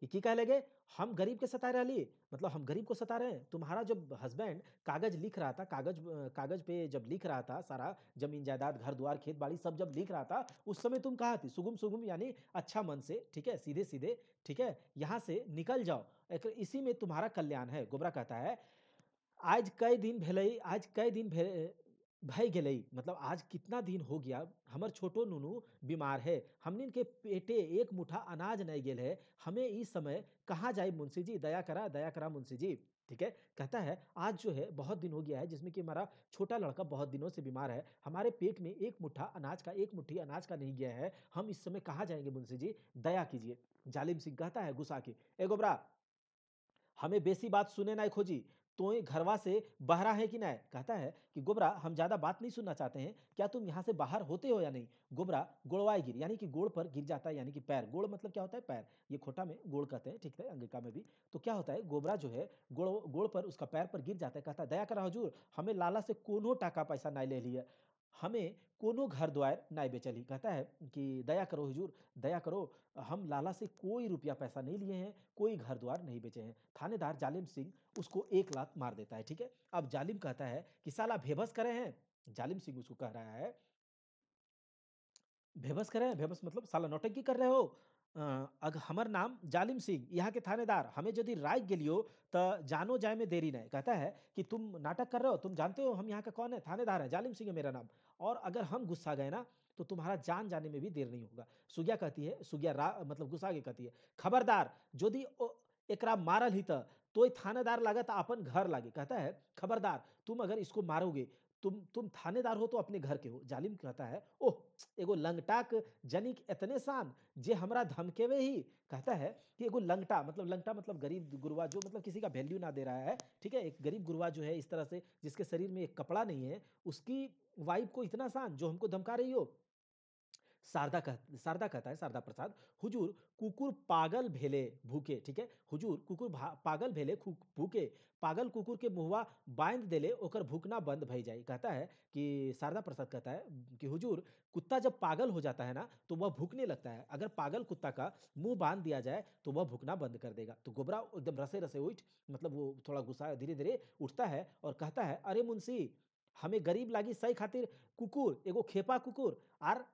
कि कह लगे हम गरीब के सता रही, मतलब हम गरीब को सता रहे हैं। तुम्हारा जब हस्बैंड कागज लिख रहा था, कागज पे जब लिख रहा था, सारा जमीन जायदाद घर द्वार खेत बाड़ी सब जब लिख रहा था, उस समय तुम कहाँ थी? सुगम सुगम यानी अच्छा मन से, ठीक है, सीधे सीधे, ठीक है, यहाँ से निकल जाओ, इसी में तुम्हारा कल्याण है। गोबरा कहता है आज कई दिन भेलई, आज कई दिन भय गेलई, मतलब आज कितना दिन हो गया, हमर छोटो नुनू बीमार है, हमनिन के पेटे एक मुठा अनाज नहीं गेल है, हमें इस समय कहाँ जाए मुंशी जी, दया करा मुंशी जी। ठीक है, कहता है आज जो है बहुत दिन हो गया है जिसमें कि हमारा छोटा लड़का बहुत दिनों से बीमार है, हमारे पेट में एक मुट्ठा अनाज का, एक मुट्ठी अनाज का नहीं गया है, हम इस समय कहाँ जाएंगे मुंशी जी, दया कीजिए। जालिम सिंह कहता है गुस्सा के, ए गोबरा, हमें बेसी बात सुने ना खोजी, तो घरवा से बहरा है कि नहीं? कहता है कि गोबरा हम ज्यादा बात नहीं सुनना चाहते हैं, क्या तुम यहाँ से बाहर होते हो या नहीं? गोबरा गोड़वाए गिर, यानी कि गोड़ पर गिर जाता है, यानी कि पैर, गोड़ मतलब क्या होता है? पैर, ये खोटा में गोड़ कहते हैं, ठीक है, अंगिका में भी। तो क्या होता है, गोबरा जो है गोड़ गोड़ पर उसका पैर पर गिर जाता है, कहता है दया करा हुजूर, हमें लाला से कोनो टाका पैसा नहीं ले लिया, हमें कोनो घर द्वार नहीं बेचली। कहता है कि दया करो हुजूर, दया करो, हम लाला से कोई रुपया पैसा नहीं लिए हैं, कोई घर द्वार नहीं बेचे हैं। थानेदार जालिम सिंह उसको एक लात मार देता है। ठीक है, अब जालिम कहता है कि साला बेबस करे हैं, जालिम सिंह उसको कह रहा है बेबस करे हैं, बेबस मतलब साला नौटंकी कर रहे हो। अग हमर नाम जालिम सिंह, यहाँ के थानेदार, हमें यदि राय गेलियो तो जानो जाए में देरी नहीं। कहता है कि तुम नाटक कर रहे हो, तुम जानते हो हम यहाँ का कौन है, थानेदार है, जालिम सिंह है मेरा नाम, और अगर हम गुस्सा गए ना तो तुम्हारा जान जाने में भी देर नहीं होगा। सुगिया कहती है, मतलब गुस्सा के कहती है, खबरदार यदि एकरा मारल ही तो थानेदार लागत अपन घर लागे। कहता है खबरदार, तुम अगर इसको मारोगे, तुम थानेदार हो तो अपने घर के हो। जालिम कहता है ओह, एगो लंगटाक जनिक एतने सान जे हमरा धमकेवे ही। कहता है कि एगो लंगटा मतलब गरीब गुरबा, जो मतलब किसी का वैल्यू ना दे रहा है, ठीक है, एक गरीब गुरबा जो है इस तरह से, जिसके शरीर में एक कपड़ा नहीं है, उसकी वाइफ को इतना सान जो हमको धमका रही हो। शारदा कहता है, शारदा प्रसाद, हुजूर कुकुर पागल भेले भूखे, ठीक है, हुजूर कुकुर पागल भेले भूखे, पागल कुकुर के मुहवा बांध देले ओकर भूखना बंद भई जाए। कहता है कि शारदा प्रसाद कहता है कि हुजूर, कुत्ता जब पागल हो जाता है ना तो वह भूखने लगता है, अगर पागल कुत्ता का मुंह बांध दिया जाए तो वह भूखना बंद कर देगा। तो गोबरा एकदम रसे रसे उठ, मतलब वो थोड़ा गुस्सा धीरे धीरे उठता है और कहता है अरे मुंशी, हमें गरीब लागी सही खातिर कुकुर, एगो खेपा कुकुर, आर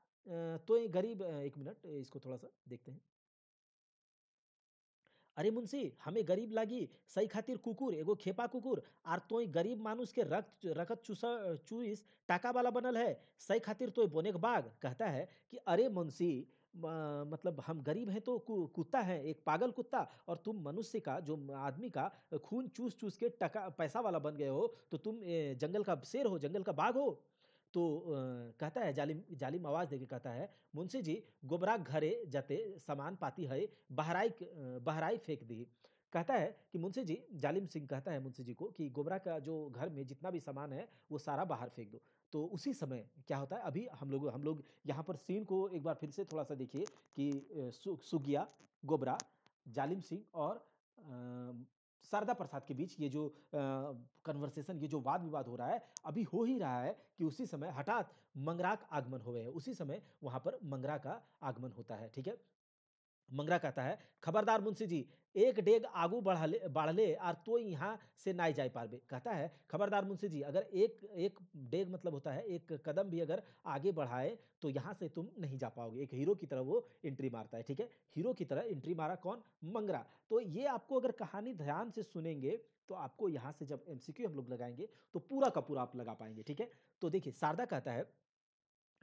तो ये गरीब, एक मिनट इसको थोड़ा सा देखते हैं। अरे मुंशी, हमें गरीब लागी सही खातिर कुकुर, एगो खेपा कुकुर, आर तोय गरीब मानुष के रखत चुइस टाका वाला बनल है, सही खातिर तोय बोने के बाग। कहता है कि अरे मुंशी, मतलब हम गरीब हैं तो कुत्ता है, एक पागल कुत्ता, और तुम मनुष्य का, जो आदमी का खून चूस चूस के टका पैसा वाला बन गए हो, तो तुम जंगल का शेर हो, जंगल का बाघ हो। तो कहता है जालिम, जालिम आवाज देके कहता है मुंशी जी, गोबरा घरे जते सामान पाती है, बहराई फेंक दी। कहता है कि मुंशी जी, जालिम सिंह कहता है मुंशी जी को कि गोबरा का जो घर में जितना भी सामान है वो सारा बाहर फेंक दो। तो उसी समय क्या होता है, अभी हम लोग यहाँ पर सीन को एक बार फिर से थोड़ा सा देखिए कि सुगिया, गोबरा, जालिम सिंह और शारदा प्रसाद के बीच ये जो कन्वर्सेशन, ये जो वाद विवाद हो रहा है, अभी हो ही रहा है कि उसी समय हठात मंगरा का आगमन हो गए, उसी समय वहां पर मंगरा का आगमन होता है। ठीक है, मंगरा कहता है खबरदार मुंशी जी, एक डेग आगू बढ़ले आर तो यहाँ से नाई जाए पारबे। कहता है खबरदार मुंशी जी, अगर एक एक डेग मतलब होता है एक कदम भी अगर आगे बढ़ाए तो यहाँ से तुम नहीं जा पाओगे। एक हीरो की तरह वो एंट्री मारता है। ठीक है, हीरो की तरह एंट्री मारा कौन? मंगरा। तो ये आपको अगर कहानी ध्यान से सुनेंगे तो आपको यहाँ से जब एमसीक्यू हम लोग लगाएंगे तो पूरा का पूरा आप लगा पाएंगे। ठीक है, तो देखिए शारदा कहता है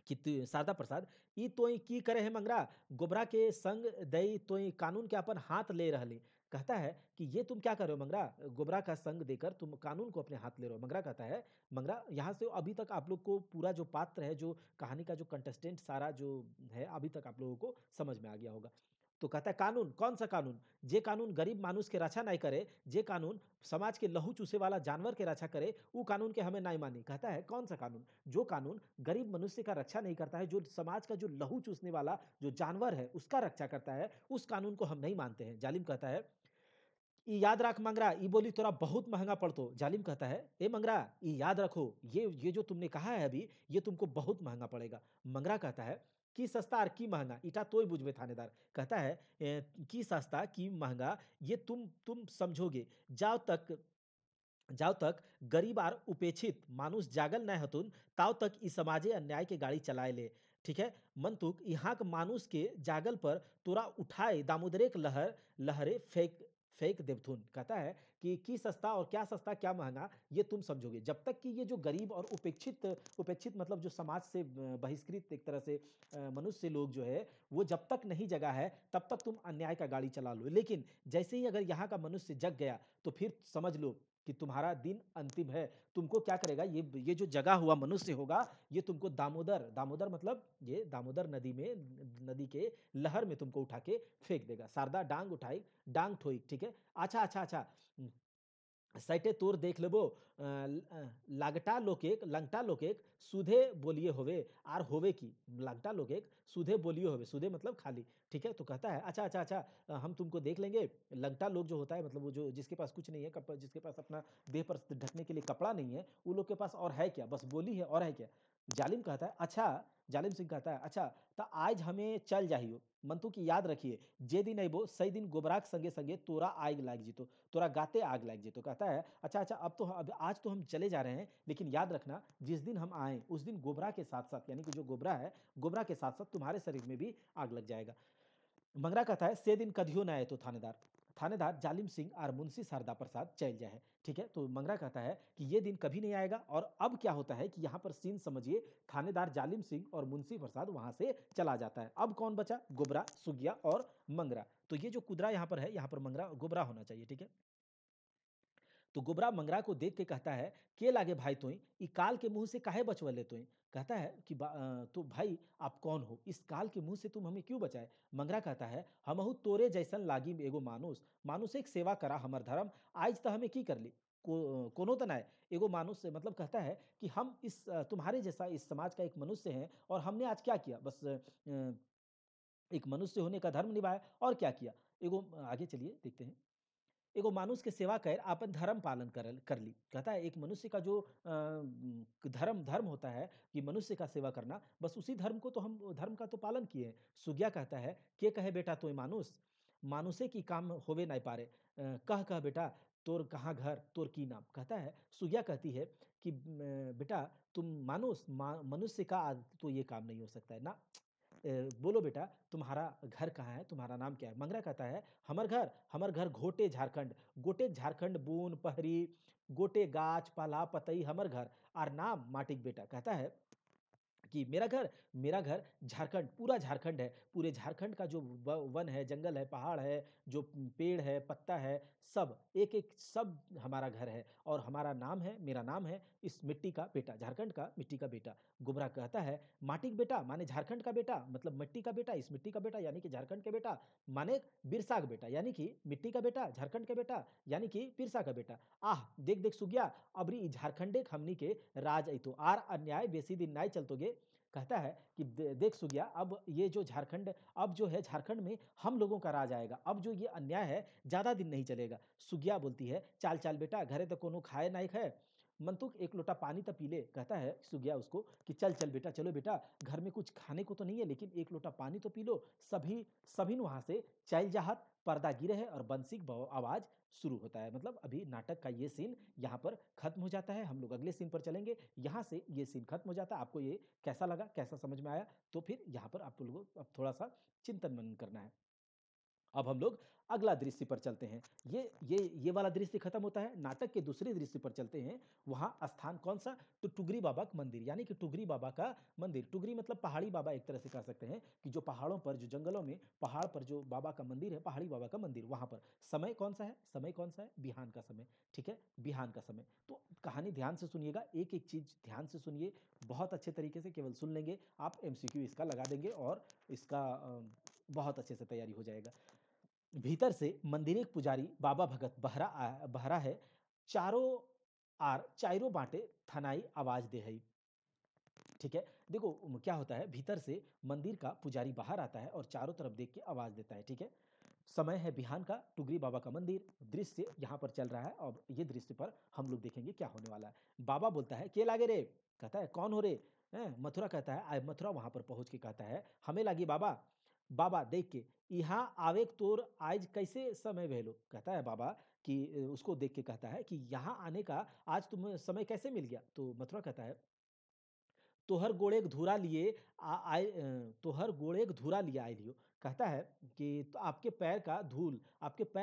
कि शारदा प्रसाद, ई तोई की करे है मंगरा, गोबरा के संग दई तोई कानून के अपन हाथ ले रहले। कहता है कि ये तुम क्या कर रहे हो मंगरा, गोबरा का संग देकर तुम कानून को अपने हाथ ले रहे हो। मंगरा कहता है, मंगरा यहाँ से अभी तक आप लोग को पूरा जो पात्र है, जो कहानी का जो कंटेस्टेंट सारा जो है, अभी तक आप लोगों को समझ में आ गया होगा। तो कहता है कानून, कौन सा कानून? जे कानून गरीब मानुष के रक्षा नहीं करे, जे कानून समाज के लहू चूसे वाला जानवर के रक्षा करे, वो कानून के हमें नहीं मानी। कहता है कौन सा कानून? जो कानून गरीब मनुष्य का रक्षा नहीं करता है, जो समाज का जो लहू चूसने वाला जो जानवर है उसका रक्षा करता है, उस कानून को हम नहीं मानते हैं। जालिम कहता है ई याद रख मंगरा, ई बोली तोरा बहुत महंगा पड़तो। जालिम कहता है ए मंगरा, ई याद रखो, ये जो तुमने कहा है अभी, ये तुमको बहुत महंगा पड़ेगा। मंगरा कहता है की सस्ता और की महंगा इटा तोय बुझबे थानेदार। कहता है की सस्ता की महंगा ये तुम समझोगे जाव तक गरीब आर उपेक्षित मानुष जागल नहीं हतुन ताव तक ई समाजे अन्याय के गाड़ी चलाए ले। ठीक है, मंतुक यहाँ के मानुष के जागल पर तोरा उठाए दामोदरेक लहरे फेंक फेंक देवथुन। कहता है कि सस्ता और क्या सस्ता क्या महंगा ये तुम समझोगे जब तक कि ये जो गरीब और उपेक्षित उपेक्षित मतलब जो समाज से बहिष्कृत एक तरह से मनुष्य लोग जो है वो जब तक नहीं जगा है तब तक तुम अन्याय का गाड़ी चला लो। लेकिन जैसे ही अगर यहाँ का मनुष्य जग गया तो फिर समझ लो कि तुम्हारा दिन अंतिम है। तुमको क्या करेगा ये जो जगा हुआ मनुष्य होगा ये तुमको दामोदर दामोदर मतलब ये दामोदर नदी में नदी के लहर में तुमको उठा के फेंक देगा। शारदा डांग उठाई डांग ठोई। ठीक है, अच्छा अच्छा अच्छा सैटे तोर देख लेबो लागटा लोकेक लंगटा लोकेक सुधे बोलिए होवे आर होवे की लंगटा लोकेक सुधे बोलिए होवे। सुधे मतलब खाली। ठीक है, तो कहता है अच्छा अच्छा अच्छा हम तुमको देख लेंगे। लंगटा लोग जो होता है मतलब वो जो जिसके पास कुछ नहीं है जिसके पास अपना देह पर ढकने के लिए कपड़ा नहीं है वो लोग के पास और है क्या, बस बोली है और है क्या। जालिम कहता है अच्छा जालिम सिंह कहता है अच्छा तो आज हमें चल जाइयो मंतु की याद रखिए जे दिन अबो सही दिन गोबराक संगे संगे तोरा आग लाग जीतो तोरा गाते आग लग जेतो। कहता है अच्छा अच्छा अब आज तो हम चले जा रहे हैं लेकिन याद रखना जिस दिन हम आए उस दिन गोबरा के साथ साथ यानी कि जो गोबरा है गोबरा के साथ साथ तुम्हारे शरीर में भी आग लग जाएगा। मंगरा कहता है से दिन कदियो न आए तो थानेदार थानेदार जालिम सिंह और मुंशी शारदा प्रसाद चल जाए। ठीक है, तो मंगरा कहता है कि ये दिन कभी नहीं आएगा। और अब क्या होता है कि यहाँ पर सीन समझिए थानेदार जालिम सिंह और मुंशी प्रसाद वहां से चला जाता है। अब कौन बचा, गोबरा सुगिया और मंगरा। तो ये जो कुदरा यहाँ पर है यहाँ पर मंगरा गोबरा होना चाहिए। ठीक है, तो गोबरा मंगरा को देख के कहता है के लागे भाई तोई ई काल के मुंह से काहे बचवले तोई। कहता है कि तो भाई आप कौन हो, इस काल के मुंह से तुम हमें क्यों बचाए। मंगरा कहता है हमहु तोरे जैसन लागी एगो मानुस मानुष एक सेवा करा हमर धर्म आज तो हमें की कर ली कोनो तो ना एगो मानुष से मतलब कहता है कि हम इस तुम्हारे जैसा इस समाज का एक मनुष्य हैं और हमने आज क्या किया, बस एक मनुष्य होने का धर्म निभाया और क्या किया। एगो आगे चलिए देखते हैं। एगो मानुष के सेवा कर आपन धर्म पालन कर ली। कहता है एक मनुष्य का जो धर्म धर्म होता है कि मनुष्य का सेवा करना, बस उसी धर्म को तो हम धर्म का तो पालन किए हैं। सुगिया कहता है के कहे बेटा तो मानुष मानुषे की काम होवे नहीं पारे कह बेटा तोर कहाँ घर तोर की नाम। कहता है सुगिया कहती है कि बेटा तुम मनुष्य का तो ये काम नहीं हो सकता है ना। बोलो बेटा तुम्हारा घर कहाँ है, तुम्हारा नाम क्या है। मंगरा कहता है हमर घर घोटे झारखंड गोटे झारखंड बून पहरी गोटे गाछ पाला पतई हमर घर और नाम माटिक बेटा। कहता है कि मेरा घर झारखंड पूरा झारखंड है। पूरे झारखंड का जो वन है जंगल है पहाड़ है जो पेड़ है पत्ता है सब एक एक सब हमारा घर है और हमारा नाम है मेरा नाम है इस मिट्टी का बेटा झारखंड का मिट्टी का बेटा। गुबरा कहता है माटी का बेटा माने झारखंड का बेटा मतलब मिट्टी का बेटा इस मिट्टी का बेटा यानी कि झारखंड के बेटा माने बिरसा का बेटा यानी कि मिट्टी का बेटा झारखंड के बेटा यानी कि बिरसा का बेटा। आह देख देख सुगिया अबरी झारखंडे हमनी के राज अतो आर अन्याय बेसी दिन नहीं चलतोगे। कहता है कि देख सुगिया अब ये जो झारखंड अब जो है झारखंड में हम लोगों का राज आएगा। अब जो ये अन्याय है ज्यादा दिन नहीं चलेगा। सुगिया बोलती है चाल चाल बेटा घरे तो कोनो खाए नहीं खाए मंतुक एक लोटा पानी तो पी ले। कहता है सुगिया उसको कि चल चल बेटा चलो बेटा घर में कुछ खाने को तो नहीं है लेकिन एक लोटा पानी तो पी लो। सभी सभी वहां से चल जाहत पर्दा गिरे है और बंसी की आवाज शुरू होता है। मतलब अभी नाटक का ये सीन यहाँ पर खत्म हो जाता है। हम लोग अगले सीन पर चलेंगे। यहाँ से ये सीन खत्म हो जाता है। आपको ये कैसा लगा कैसा समझ में आया, तो फिर यहाँ पर आप लोगों को अब थोड़ा सा चिंतन मनन करना है। अब हम लोग अगला दृश्य पर चलते हैं। ये वाला दृश्य खत्म होता है। नाटक के दूसरे दृश्य पर चलते हैं। वहां स्थान कौन सा, तो टुगरी बाबा का मंदिर यानी कि टुगरी बाबा का मंदिर। टुगरी मतलब पहाड़ी बाबा एक तरह से कह सकते हैं कि जो पहाड़ों पर जो जंगलों में पहाड़ पर जो बाबा का मंदिर है पहाड़ी बाबा का मंदिर वहां पर। समय कौन सा है, समय कौन सा है, बिहान का समय। ठीक है, बिहान का समय। तो कहानी ध्यान से सुनिएगा, एक एक चीज ध्यान से सुनिए बहुत अच्छे तरीके से। केवल सुन लेंगे आप एमसीक्यू इसका लगा देंगे और इसका बहुत अच्छे से तैयारी हो जाएगा। भीतर से मंदिर एक पुजारी बाबा भगत बहरा है। चारों आर चारों बाटे थनाई आवाज दे है। ठीक है, देखो क्या होता है भीतर से मंदिर का पुजारी बाहर आता है और चारों तरफ देख के आवाज देता है। ठीक है, समय है बिहान का, टुगरी बाबा का मंदिर दृश्य यहाँ पर चल रहा है और ये दृश्य पर हम लोग देखेंगे क्या होने वाला है। बाबा बोलता है के लागे रे। कहता है कौन हो रे। हैं? मथुरा कहता है मथुरा वहाँ पर पहुँच के कहता है, हमें लागी बाबा, बाबा देख के, यहाँ आवेक तोर आज कैसे समय भेलो? कहता है बाबा कि उसको देख के कहता है कि यहाँ आने का आज तुम्हें समय कैसे मिल गया? तो मथुरा कहता है तोहर गोड़ेक धूरा लिए तोहर गोड़ेक धूरा लिए आए लियो। कहता है कि तो आपके पैर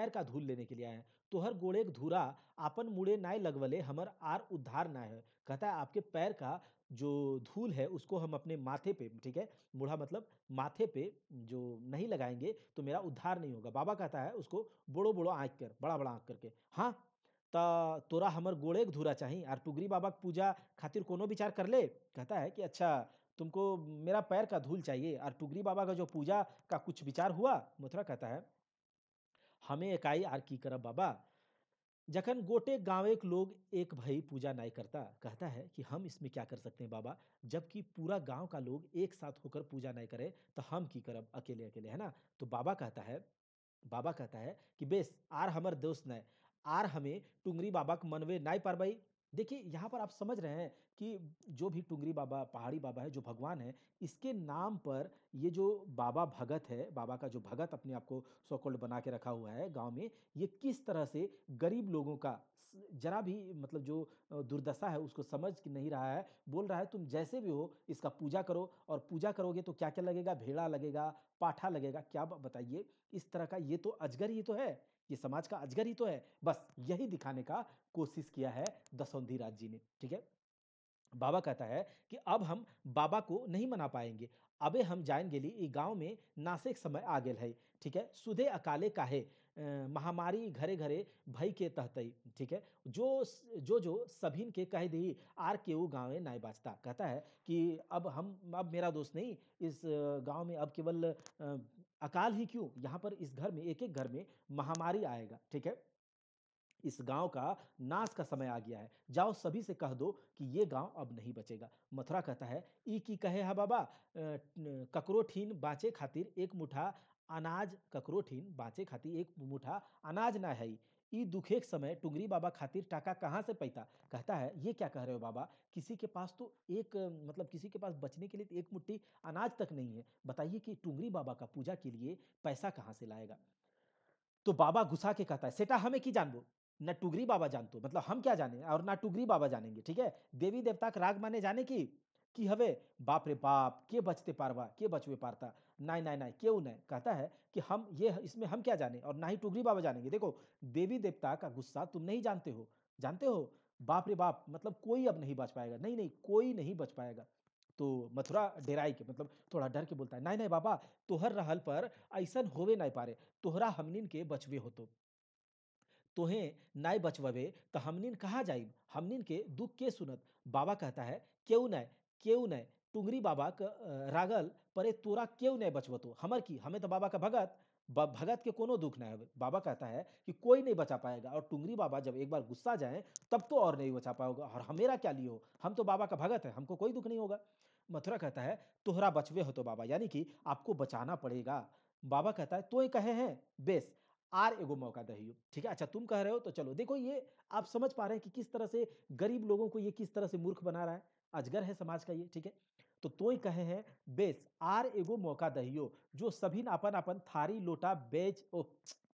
का धूल लेने के लिए आए हैं। तोहर गोड़ेक धूरा आपन मुड़े नाय लगवले हमर आर उद्धार ना है। कहता है आपके पैर का जो धूल है उसको हम अपने माथे पे, ठीक है? मुड़ा मतलब माथे पे जो नहीं लगाएँगे तो मेरा उद्धार नहीं होगा। बाबा कहता है उसको बोड़ो-बोड़ो आँख कर, बड़ा-बड़ा आँख करके। हाँ, तोरा हमर गोड़ेक धूरा चाही आर टुगरी बाबा के पूजा खातिर कोनो विचार कर ले? कहता है कि अच्छा तुमको मेरा पैर का धूल चाहिए और टुगरी बाबा का जो पूजा का कुछ विचार हुआ? मथुरा कहता है हमें एकाई आर की करब बाबा। जखन गोटे गाँव के लोग एक भई पूजा नाई करता, कहता है कि हम इसमें क्या कर सकते हैं बाबा? जबकि पूरा गाँव का लोग एक साथ होकर पूजा नहीं करे, तो हम की करब अकेले-अकेले, है ना? तो बाबा कहता है कि बेस आर हमर दोस्त नै, आर हमें टुंगरी बाबा के मनवे नाई पारबई। देखिए, यहाँ पर आप समझ रहे हैं कि जो भी टुंगरी बाबा, पहाड़ी बाबा है, जो भगवान है, इसके नाम पर ये जो बाबा भगत है, बाबा का जो भगत अपने आप को सो कॉल्ड बना के रखा हुआ है गाँव में, ये किस तरह से गरीब लोगों का जरा भी मतलब जो दुर्दशा है उसको समझ के नहीं रहा है, बोल रहा है तुम जैसे भी हो इसका पूजा करो और पूजा करोगे तो क्या-क्या लगेगा? भेड़ा लगेगा, पाठा लगेगा, क्या बताइए? इस तरह का ये तो अजगर ही तो है, ये समाज का अजगर ही तो है। बस यही दिखाने का कोशिश किया है दसौंधी राज जी ने, ठीक है? बाबा कहता है कि अब हम बाबा को नहीं मना पाएँगे। अबे हम जाइन गेली ई गाँव में नासेक समय आ गेल है, ठीक है? सुधे अकाले काहे महामारी घरे-घरे भई के तहतई, ठीक है? जो सभिन के कह देही आर केहू गाँवे नाई बाचता। कहता है कि अब मेरा दोष नहीं, इस गाँव में अब केवल अकाल ही क्यों, यहाँ पर इस घर में एक-एक घर में महामारी आएगा, ठीक है? इस गाँव का नाश का समय आ गया है। जाओ सभी से कह दो कि ये गाँव अब नहीं बचेगा। मथुरा कहता है, "ई की कहे हा बाबा ककरो ठीन बाँचे खातिर एक मुठा अनाज ककरो ठीन बाँचे खातिर एक मुठा अनाज ना हई। ई दुखे के समय टुंगरी बाबा खातिर टाका कहाँ से पैता?" कहता है, "ये क्या कह रहे हो बाबा? किसी के पास तो मतलब किसी के पास बचने के लिए तो एक मुट्ठी अनाज तक नहीं है। बताइए कि टुंगरी बाबा का पूजा के लिए पैसा कहाँ से लाएगा?" तो बाबा गुस्सा के कहता है, "सेटा हमें की जानबो? ना टुगरी बाबा जानतो, मतलब हम क्या जाने और ना टुगरी बाबा जानेंगे, ठीक है? देवी-देवता के राग माने जाने की हवे? बाप रे बाप! के बचते पारबा, के बचवे पारता? नाई, नाई, नाई, केहू नाई।" कहता है कि हम ये इसमें हम क्या जाने और ना ही टुगरी बाबा जानेंगे। देखो, देवी-देवता का गुस्सा तुम नहीं जानते हो, जानते हो? बाप रे बाप! मतलब कोई अब नहीं बच पाएगा। नहीं, नहीं, कोई नहीं बच पाएगा। तो मथुरा डेराई के मतलब थोड़ा डर के बोलता है, "नाई, नाई बाबा, तोहर रहल पर अइसन होवे नाई पारे। तोहरा हमनिन के बचबे होतो। तोहें नाय बचवबे त हमनिन कहाँ जाइब? हमनिन के दुःख के सुनत?" बाबा कहता है, केहू नाय, टुंगरी बाबा क रागल परे तोरा केहू नाय बचबतो। हमर की? हमें तो बाबा का भगत, भगत के कोनो दुःख नाय हवे। बाबा कहता है कि कोई नहीं बचा पाएगा और टुंगरी बाबा जब एक बार गुस्सा जाएँ, तब तो और नहीं बचा पाओगे और मेरा क्या लिए हो? हम तो बाबा का भगत हैं, हमको कोई दुःख नहीं होगा। मथुरा कहता है, "तोहरा बचबे होतो बाबा, यानी कि आपको बचाना पड़ेगा।" बाबा कहता है, "तोय कहे हैं? बेस, आर एगो मौका दहियो, ठीक है? अच्छा तुम कह रहे हो तो चलो।" देखो ये आप समझ पा रहे हैं कि किस तरह से गरीब लोगों को ये किस तरह से मूर्ख बना रहा है। अजगर है समाज का ये, ठीक है? तो तोय कहे हैं बेस आर एगो मौका दहियो जो सभिन अपन-अपन थारी लोटा बेच ओह!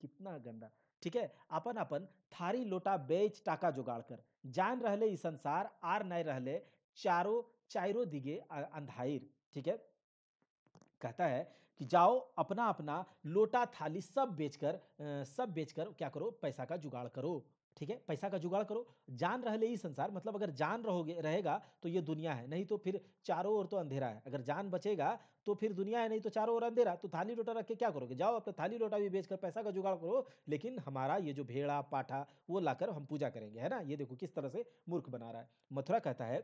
कितना गंदा, ठीक है? अपन-अपन थारी लोटा बेच टाका जुगाड़ कर। जान रहले ई संसार आर नाय रहले चाइरो दिगे अंधाइर, ठीक है? कहता है कि जाओ अपना-अपना लोटा थाली सब बेचकर क्या करो पैसा का जुगाड़ करो, ठीक है? पैसा का जुगाड़ करो। जान रहले ई संसार मतलब अगर जान रहेगा तो ये दुनिया है, नहीं तो फिर चारों ओर तो अंधेरा है। अगर जान बचेगा तो फिर दुनिया है, नहीं तो चारों ओर अंधेरा। तो थाली लोटा रख के क्या करोगे? जाओ अपना थाली लोटा भी बेचकर पैसा का जुगाड़ करो, लेकिन हमारा ये जो भेड़ा, पाठा वो लाकर हम पूजा करेंगे, है ना? ये देखो किस तरह से मूर्ख बना रहा है। मथुरा कहता है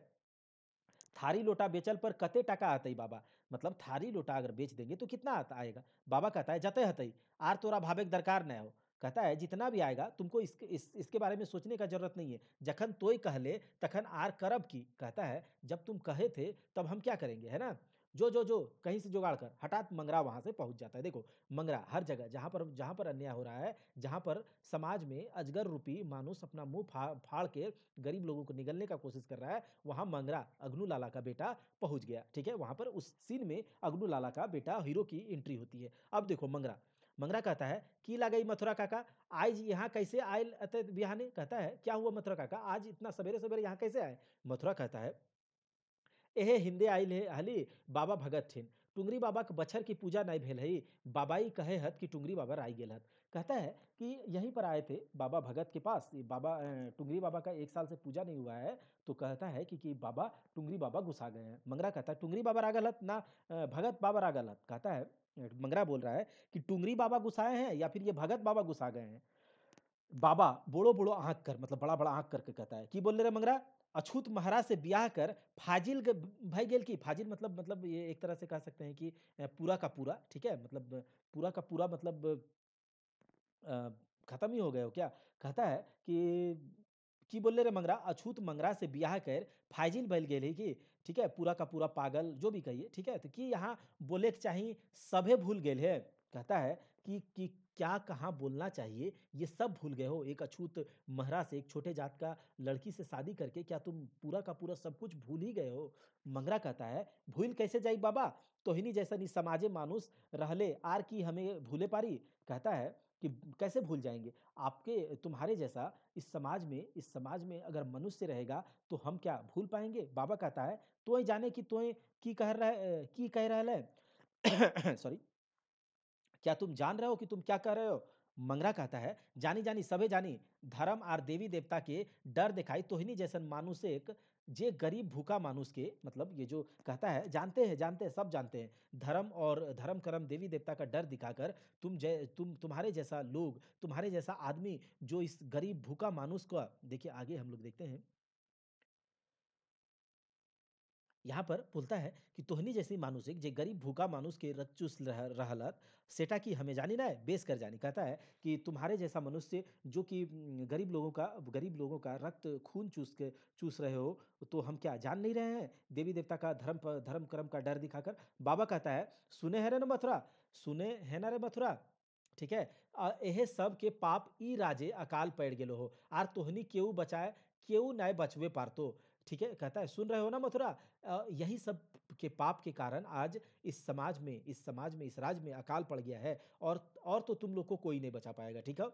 थारी लोटा बेचल पर कते टका आतई बाबा? मतलब थारी लोटा अगर बेच देंगे तो कितना आएगा? बाबा कहता है जते हतई, आर तोरा भावे के दरकार नै हो। कहता है जितना भी आएगा तुमको इसके बारे में सोचने का ज़रूरत नहीं है। जखन तोय कहले तखन आर करब की? कहता है जब तुम कहे थे तब हम क्या करेंगे, है ना? जो कहीं से जुगाड़ कर, हठात मंगरा वहां से पहुंच जाता है। देखो मंगरा हर जगह जहां पर अन्याय हो रहा है, जहां पर समाज में अजगर रूपी मानुस अपना मुंह फाड़ के गरीब लोगों को निगलने का कोशिश कर रहा है, वहां मंगरा अग्नू लाला का बेटा पहुंच गया। ठीक है, वहां पर उस सीन में अग्नू लाला का बेटा हीरो की एंट्री होती है। अब देखो मंगरा मंगरा कहता है की ला गई मथुरा काका, आज यहाँ कैसे आयल अतः बिहाने। कहता है क्या हुआ मथुरा काका, आज इतना सवेरे सवेरे यहाँ कैसे आए। मथुरा कहता है एहे हिंदे आइल हे हली बाबा भगत छिन, टुंगरी बाबा के बछर की पूजा नहीं भेल है, बाबाई कहे हत कि टुंगरी बाबा आई गेल हत। कहता है कि यहीं पर आए थे बाबा भगत के पास, ये बाबा टुंगरी बाबा का 1 साल से पूजा नहीं हुआ है, तो कहता है कि बाबा टुंगरी बाबा गुस्सा गए हैं। मंगरा कहता है टुंगरी बाबा रागल हत ना भगत बाबा रागल हत। कहता है मंगरा बोल रहा है कि टुंगरी बाबा गुस्साए हैं या फिर ये भगत बाबा गुस्सा गए हैं। बाबा बोड़ो बोड़ो आंख कर, मतलब बड़ा बड़ा आंख करके कहता है कि बोल रे मंगरा, अछूत महाराज से ब्याह कर फाजिल भाई गेल की। फाजिल मतलब ये एक तरह से कह सकते हैं कि पूरा का पूरा, ठीक है, मतलब पूरा का पूरा मतलब अ, खत्म ही हो गए हो क्या। कहता है कि बोले रे मंगरा, अछूत मंगरा से ब्याह कर फाजिल भइल गेल है कि, ठीक है, पूरा का पूरा पागल जो भी कहिए, ठीक है, तो कि यहाँ बोले के चाहिए सभे भूल गेल है। कहता है कि क्या कहाँ बोलना चाहिए ये सब भूल गए हो, एक अछूत महरा से, एक छोटे जात का लड़की से शादी करके क्या तुम पूरा का पूरा सब कुछ भूल ही गए हो। मंगरा कहता है भूल कैसे जाई बाबा, तोहिनी जैसा नी समाजे मानुस रहले आर की हमें भूले पारी। कहता है कि कैसे भूल जाएंगे, आपके तुम्हारे जैसा इस समाज में अगर मनुष्य रहेगा तो हम क्या भूल पाएंगे। बाबा कहता है तो ही जाने कि तो की कह रहा है सॉरी, क्या तुम जान रहे हो कि तुम क्या कर रहे हो। मंगरा कहता है जानी जानी सबे जानी, धर्म आर देवी देवता के डर दिखाई तोहिनी जैसन मानुष एक, जे गरीब भूखा मानुष के, मतलब ये जो कहता है जानते हैं सब जानते हैं, धर्म और धर्म कर्म देवी देवता का डर दिखाकर तुम्हारे जैसा लोग, तुम्हारे जैसा आदमी जो इस गरीब भूखा मानुष का, देखिए आगे हम लोग देखते हैं यहाँ पर बोलता है कि तोहनी जैसी मानुषिक जे गरीब भूखा मानुष के रत चूस रहलत, सेटा की हमें जानी ना है बेस कर जानी। कहता है कि तुम्हारे जैसा मनुष्य जो कि गरीब लोगों का रक्त खून चूस रहे हो, तो हम क्या जान नहीं रहे हैं देवी देवता का धर्म कर्म का डर दिखाकर। बाबा कहता है सुने है रे न मथुरा, सुने है ना रे मथुरा, ठीक है, एहे सब के पाप ई राजे अकाल पड़ गेलो हो, आर तोहनी केहू बचाए केहू नाय बचवे पारतो। ठीक है, कहता है सुन रहे हो ना मथुरा, यही सब के पाप के कारण आज इस समाज में इस राज्य में अकाल पड़ गया है, और तो तुम लोग को कोई नहीं बचा पाएगा। ठीक है,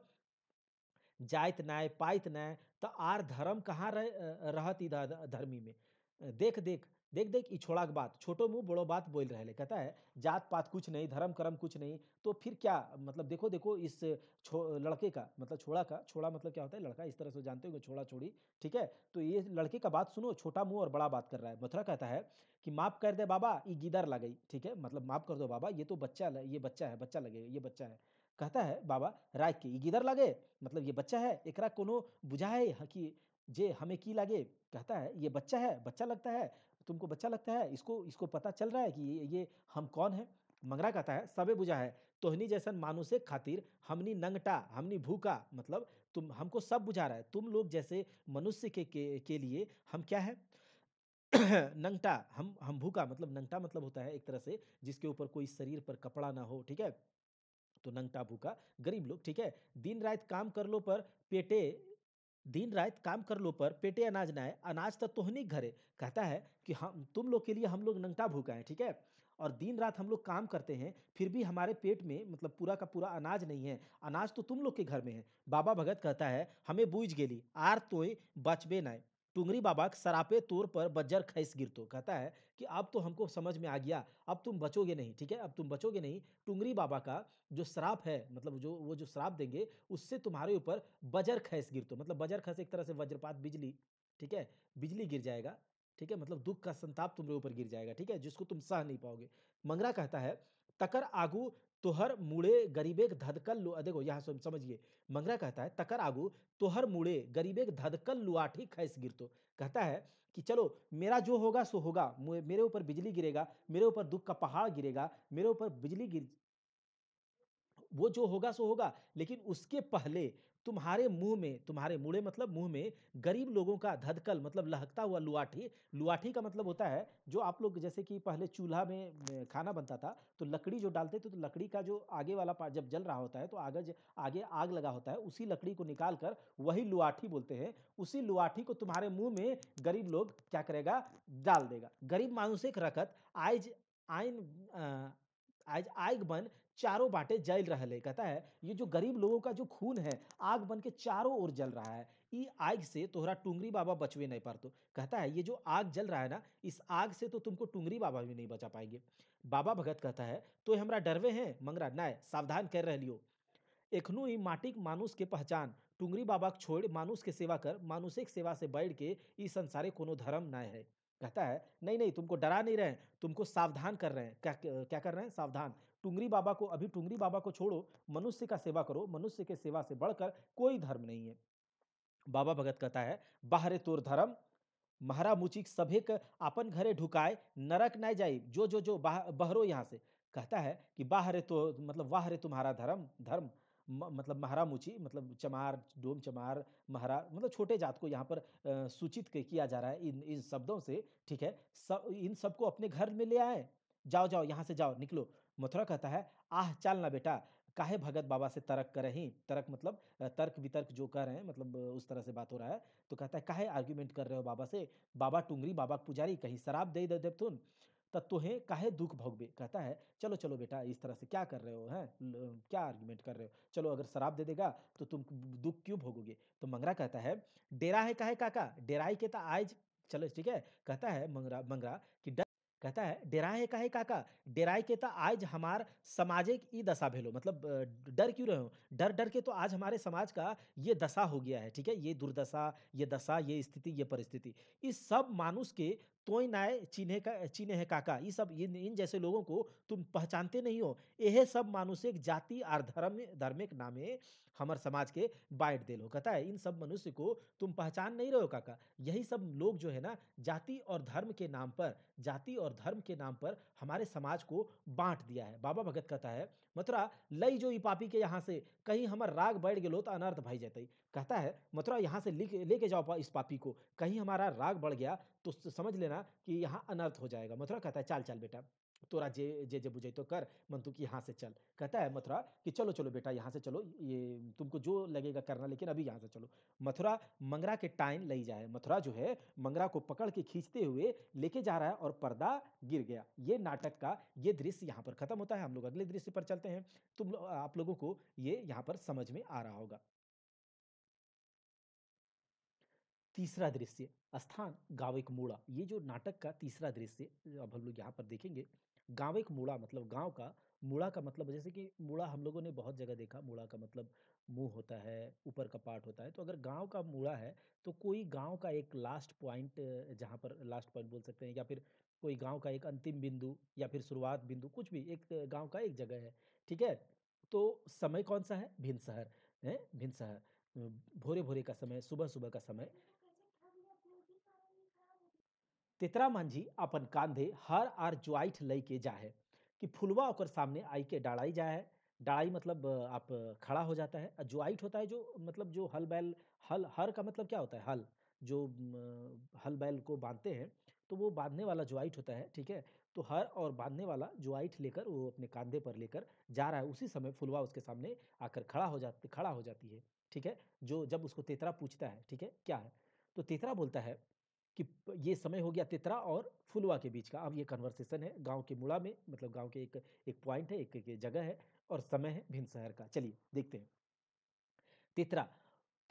जाइत नाय पाइत नाय तो आर धर्म कहाँ रहत ई धर्मी में। देख देख देख देख ई छोड़ा के बात, छोटो मुंह बड़ो बात बोल रहे ले। कहता है जात पात कुछ नहीं, धर्म कर्म कुछ नहीं, तो फिर क्या, मतलब देखो देखो इस लड़के का, मतलब छोड़ा मतलब क्या होता है लड़का, इस तरह से जानते हो छोड़ा छोड़ी। ठीक है, तो ये लड़के का बात सुनो, छोटा मुंह और बड़ा बात कर रहा है। मथुरा कहता है कि माफ कर दे बाबा ई गिदर लगई, ठीक है, मतलब माफ कर दो बाबा, ये तो ये बच्चा है, बच्चा लगेगा, ये बच्चा है। कहता है बाबा राय के ई गिदर लगे, मतलब ये बच्चा है, एकरा कोनो बुझाए कि जे हमें की लागे। कहता है ये बच्चा है, बच्चा लगता है, तुमको बच्चा लगता है, इसको इसको पता चल रहा है कि ये हम कौन है। मंगरा कहता है सबे बुझा है, तोहनी जैसन मानुषे खातिर हमनी नंगटा हमनी भूखा, मतलब तुम हमको सब बुझा रहा है, तुम लोग जैसे मनुष्य के लिए हम क्या है नंगटा, हम भूखा, मतलब नंगटा मतलब होता है एक तरह से जिसके ऊपर कोई शरीर पर कपड़ा ना हो। ठीक है, तो नंगटा भूखा गरीब लोग। ठीक है, दिन रात काम कर लो पर पेटे दिन रात काम कर लो पर पेटे अनाज ना है, अनाज तो तोहनी घरे। कहता है कि हम तुम लोग के लिए हम लोग नंगटा भूखा है, ठीक है, और दिन रात हम लोग काम करते हैं फिर भी हमारे पेट में मतलब पूरा का पूरा अनाज नहीं है, अनाज तो तुम लोग के घर में है। बाबा भगत कहता है हमें बूझ गेली आर तोय बचबे ना। टुंगरी बाबा के सरापे तोर पर बज्जर खैस गिरतो। कहता है कि अब तो हमको समझ में आ गया, अब तुम बचोगे नहीं, ठीक है, अब तुम बचोगे नहीं। टुंगरी बाबा का जो श्राप है, मतलब जो श्राप देंगे उससे तुम्हारे ऊपर बजर खैस गिरतो, मतलब बजर खस एक तरह से वज्रपात बिजली, ठीक है, बिजली गिर जाएगा। ठीक है, मतलब दुख का संताप तुम्हारे ऊपर गिर जाएगा, ठीक है, जिसको तुम सह नहीं पाओगे। मंगरा कहता है तकर आगू तोहर मुड़े गरीबे के धधकल देखो यहाँ से समझिए, मंगरा कहता है तकर आगू तोहर मुड़े गरीबे के धधकल लुआठी खैस गिरतो। कहता है कि चलो मेरा जो होगा सो होगा, मेरे ऊपर बिजली गिरेगा, मेरे ऊपर दुख का पहाड़ गिरेगा, मेरे ऊपर बिजली गिर वो जो होगा सो होगा, लेकिन उसके पहले तुम्हारे मुँह में, तुम्हारे मुड़े मतलब मुँह में गरीब लोगों का धधकल मतलब लहकता हुआ लुआठी, लुआठी का मतलब होता है जो आप लोग जैसे कि पहले चूल्हा में खाना बनता था, तो लकड़ी जो डालते थे तो लकड़ी का जो आगे वाला पार्ट जब जल रहा होता है तो आगे आग लगा होता है, उसी लकड़ी को निकाल कर वही लुआठी बोलते हैं। उसी लुआठी को तुम्हारे मुँह में गरीब लोग क्या करेगा? डाल देगा। गरीब मानुषिक रखत आइज आइन आज आग बन चारों बाटे जल रहले। कहता है ये जो गरीब लोगों का जो खून है आग बन के चारों ओर जल रहा है। ई आग से तोहरा टुंगरी बाबा बचवे नहीं पारतो। कहता है ये जो आग जल रहा है ना, इस आग से तो तुमको टुंगरी बाबा भी नहीं बचा पाएंगे। बाबा भगत कहता है तो हमरा डरवे हैं मंगरा नाय सावधान कर रह लियो। एखनो ई माटिक मानुष के पहचान टुंगरी बाबा के छोड़ मानुष के सेवा कर, मानुषिक सेवा से बढ़ के ई संसारे कोनो धर्म ना है। कहता है नहीं नहीं, तुमको डरा नहीं रहे हैं, तुमको सावधान कर रहे हैं। क्या क्या कर रहे हैं? सावधान। टुंगरी बाबा को अभी टुंगरी बाबा को छोड़ो, मनुष्य का सेवा करो, मनुष्य के सेवा से बढ़कर कोई धर्म नहीं है। बाबा भगत कहता है बाहरे तोर धर्म महारा मुचिक सभेक अपन घरे ढुकाए नरक न जाई जो बहरो यहाँ से। कहता है कि बाहरे तो मतलब वाहरे तुम्हारा धर्म धर्म मतलब महारा मुची मतलब चमार डोम चमार महारा मतलब छोटे जात को यहाँ पर सूचित किया जा रहा है इन शब्दों से। ठीक है, इन सबको अपने घर में ले आए। जाओ जाओ यहाँ से जाओ निकलो। मथुरा कहता है आह चल ना बेटा, काहे भगत बाबा से तर्क करें। तर्क मतलब तर्क वितर्क जो कर रहे हैं मतलब उस तरह से बात हो रहा है। तो कहता है काहे आर्ग्यूमेंट कर रहे हो बाबा से? बाबा टुंगरी बाबा के पुजारी कहीं शराब दे दे देवतुन त तोहे काहे दुख भोगबे। कहता है चलो चलो बेटा, इस तरह से क्या कर रहे हो हैं, क्या आर्ग्यूमेंट कर रहे हो? चलो अगर शराब दे देगा तो तुम दुख क्यों भोगोगे? तो मंगरा कहता है डेरा है काहे काका, डेराई के ता आज। चलो ठीक है। कहता है मंगरा मंगरा कि कहता है डेराए काहे काका, डेराय के तो आज हमार समाजिक ई दशा भेलो मतलब डर क्यों रहे हो? डर डर के तो आज हमारे समाज का ये दशा हो गया है। ठीक है, ये दुर्दशा, ये दशा, ये स्थिति, ये परिस्थिति। इस सब मानुष के तोय नाय चिन्हे है काका। ये सब इन जैसे लोगों को तुम पहचानते नहीं हो। यह सब मानुषिक जाति और धर्मिक नामे हमर समाज के बांट देलो। कहता है इन सब मनुष्य को तुम पहचान नहीं रहे हो काका। यही सब लोग जो है ना, जाति और धर्म के नाम पर, जाति और धर्म के नाम पर हमारे समाज को बांट दिया है। बाबा भगत कहता है मथुरा लई जो ई पापी के यहाँ से कहीं हमर राग बढ़ गेलो तो अनर्थ भई जतई। कहता है मथुरा यहाँ से लेके जाओ इस पापी को, कहीं हमारा राग बढ़ गया तो समझ लेना कि यहाँ अनर्थ हो जाएगा। मथुरा कहता है चल चल बेटा, तोरा जे बुझे तो कर, मन तू कि यहाँ से चल। कहता है मथुरा कि चलो चलो बेटा यहाँ से चलो, ये तुमको जो लगेगा करना, लेकिन अभी यहाँ से चलो। मथुरा मंगरा के टाइन ले जाए। मथुरा जो है मंगरा को पकड़ के खींचते हुए लेके जा रहा है और पर्दा गिर गया। ये नाटक का ये दृश्य यहाँ पर खत्म होता है। हम लोग अगले दृश्य पर चलते हैं। आप लोगों को ये यहाँ पर समझ में आ रहा होगा। तीसरा दृश्य, स्थान गाँव एक मूड़ा। ये जो नाटक का तीसरा दृश्य अब हम लोग यहाँ पर देखेंगे। गाँव एक मूड़ा मतलब गाँव का, मूड़ा का मतलब जैसे कि मूड़ा हम लोगों ने बहुत जगह देखा। मूड़ा का मतलब मुंह होता है, ऊपर का पार्ट होता है। तो अगर गाँव का मूड़ा है तो कोई गाँव का एक लास्ट पॉइंट, जहाँ पर लास्ट पॉइंट बोल सकते हैं, या फिर कोई गाँव का एक अंतिम बिंदु या फिर शुरुआत बिंदु, कुछ भी एक गाँव का एक जगह है। ठीक है, तो समय कौन सा है? भिन्न शहर है, भिन्न शहर। भोरे भोरे का समय, सुबह सुबह का समय। तेतरा मांझी अपन कांधे हर आर ज्वाइठ लई के जाहे कि फुलवा ओकर सामने आई के डाढ़ाई जाए है। डाढ़ाई मतलब आप खड़ा हो जाता है। ज्वाइठ होता है जो मतलब जो हल बैल, हल हर का मतलब क्या होता है? हल जो हल बैल को बांधते हैं तो वो बांधने वाला ज्वाइठ होता है। ठीक है, तो हर और बांधने वाला ज्वाइठ लेकर वो अपने कांधे पर लेकर जा रहा है। उसी समय फुलवा उसके सामने आकर खड़ा हो जाती है। ठीक है, जो जब उसको तेतरा पूछता है ठीक है क्या है, तो तेतरा बोलता है कि ये समय हो गया तेतरा और फुलवा के बीच का। अब ये कन्वर्सेशन है गांव के मुड़ा में, मतलब गांव के एक एक पॉइंट है, एक जगह है, और समय है भिन्न शहर का। चलिए देखते हैं। तेतरा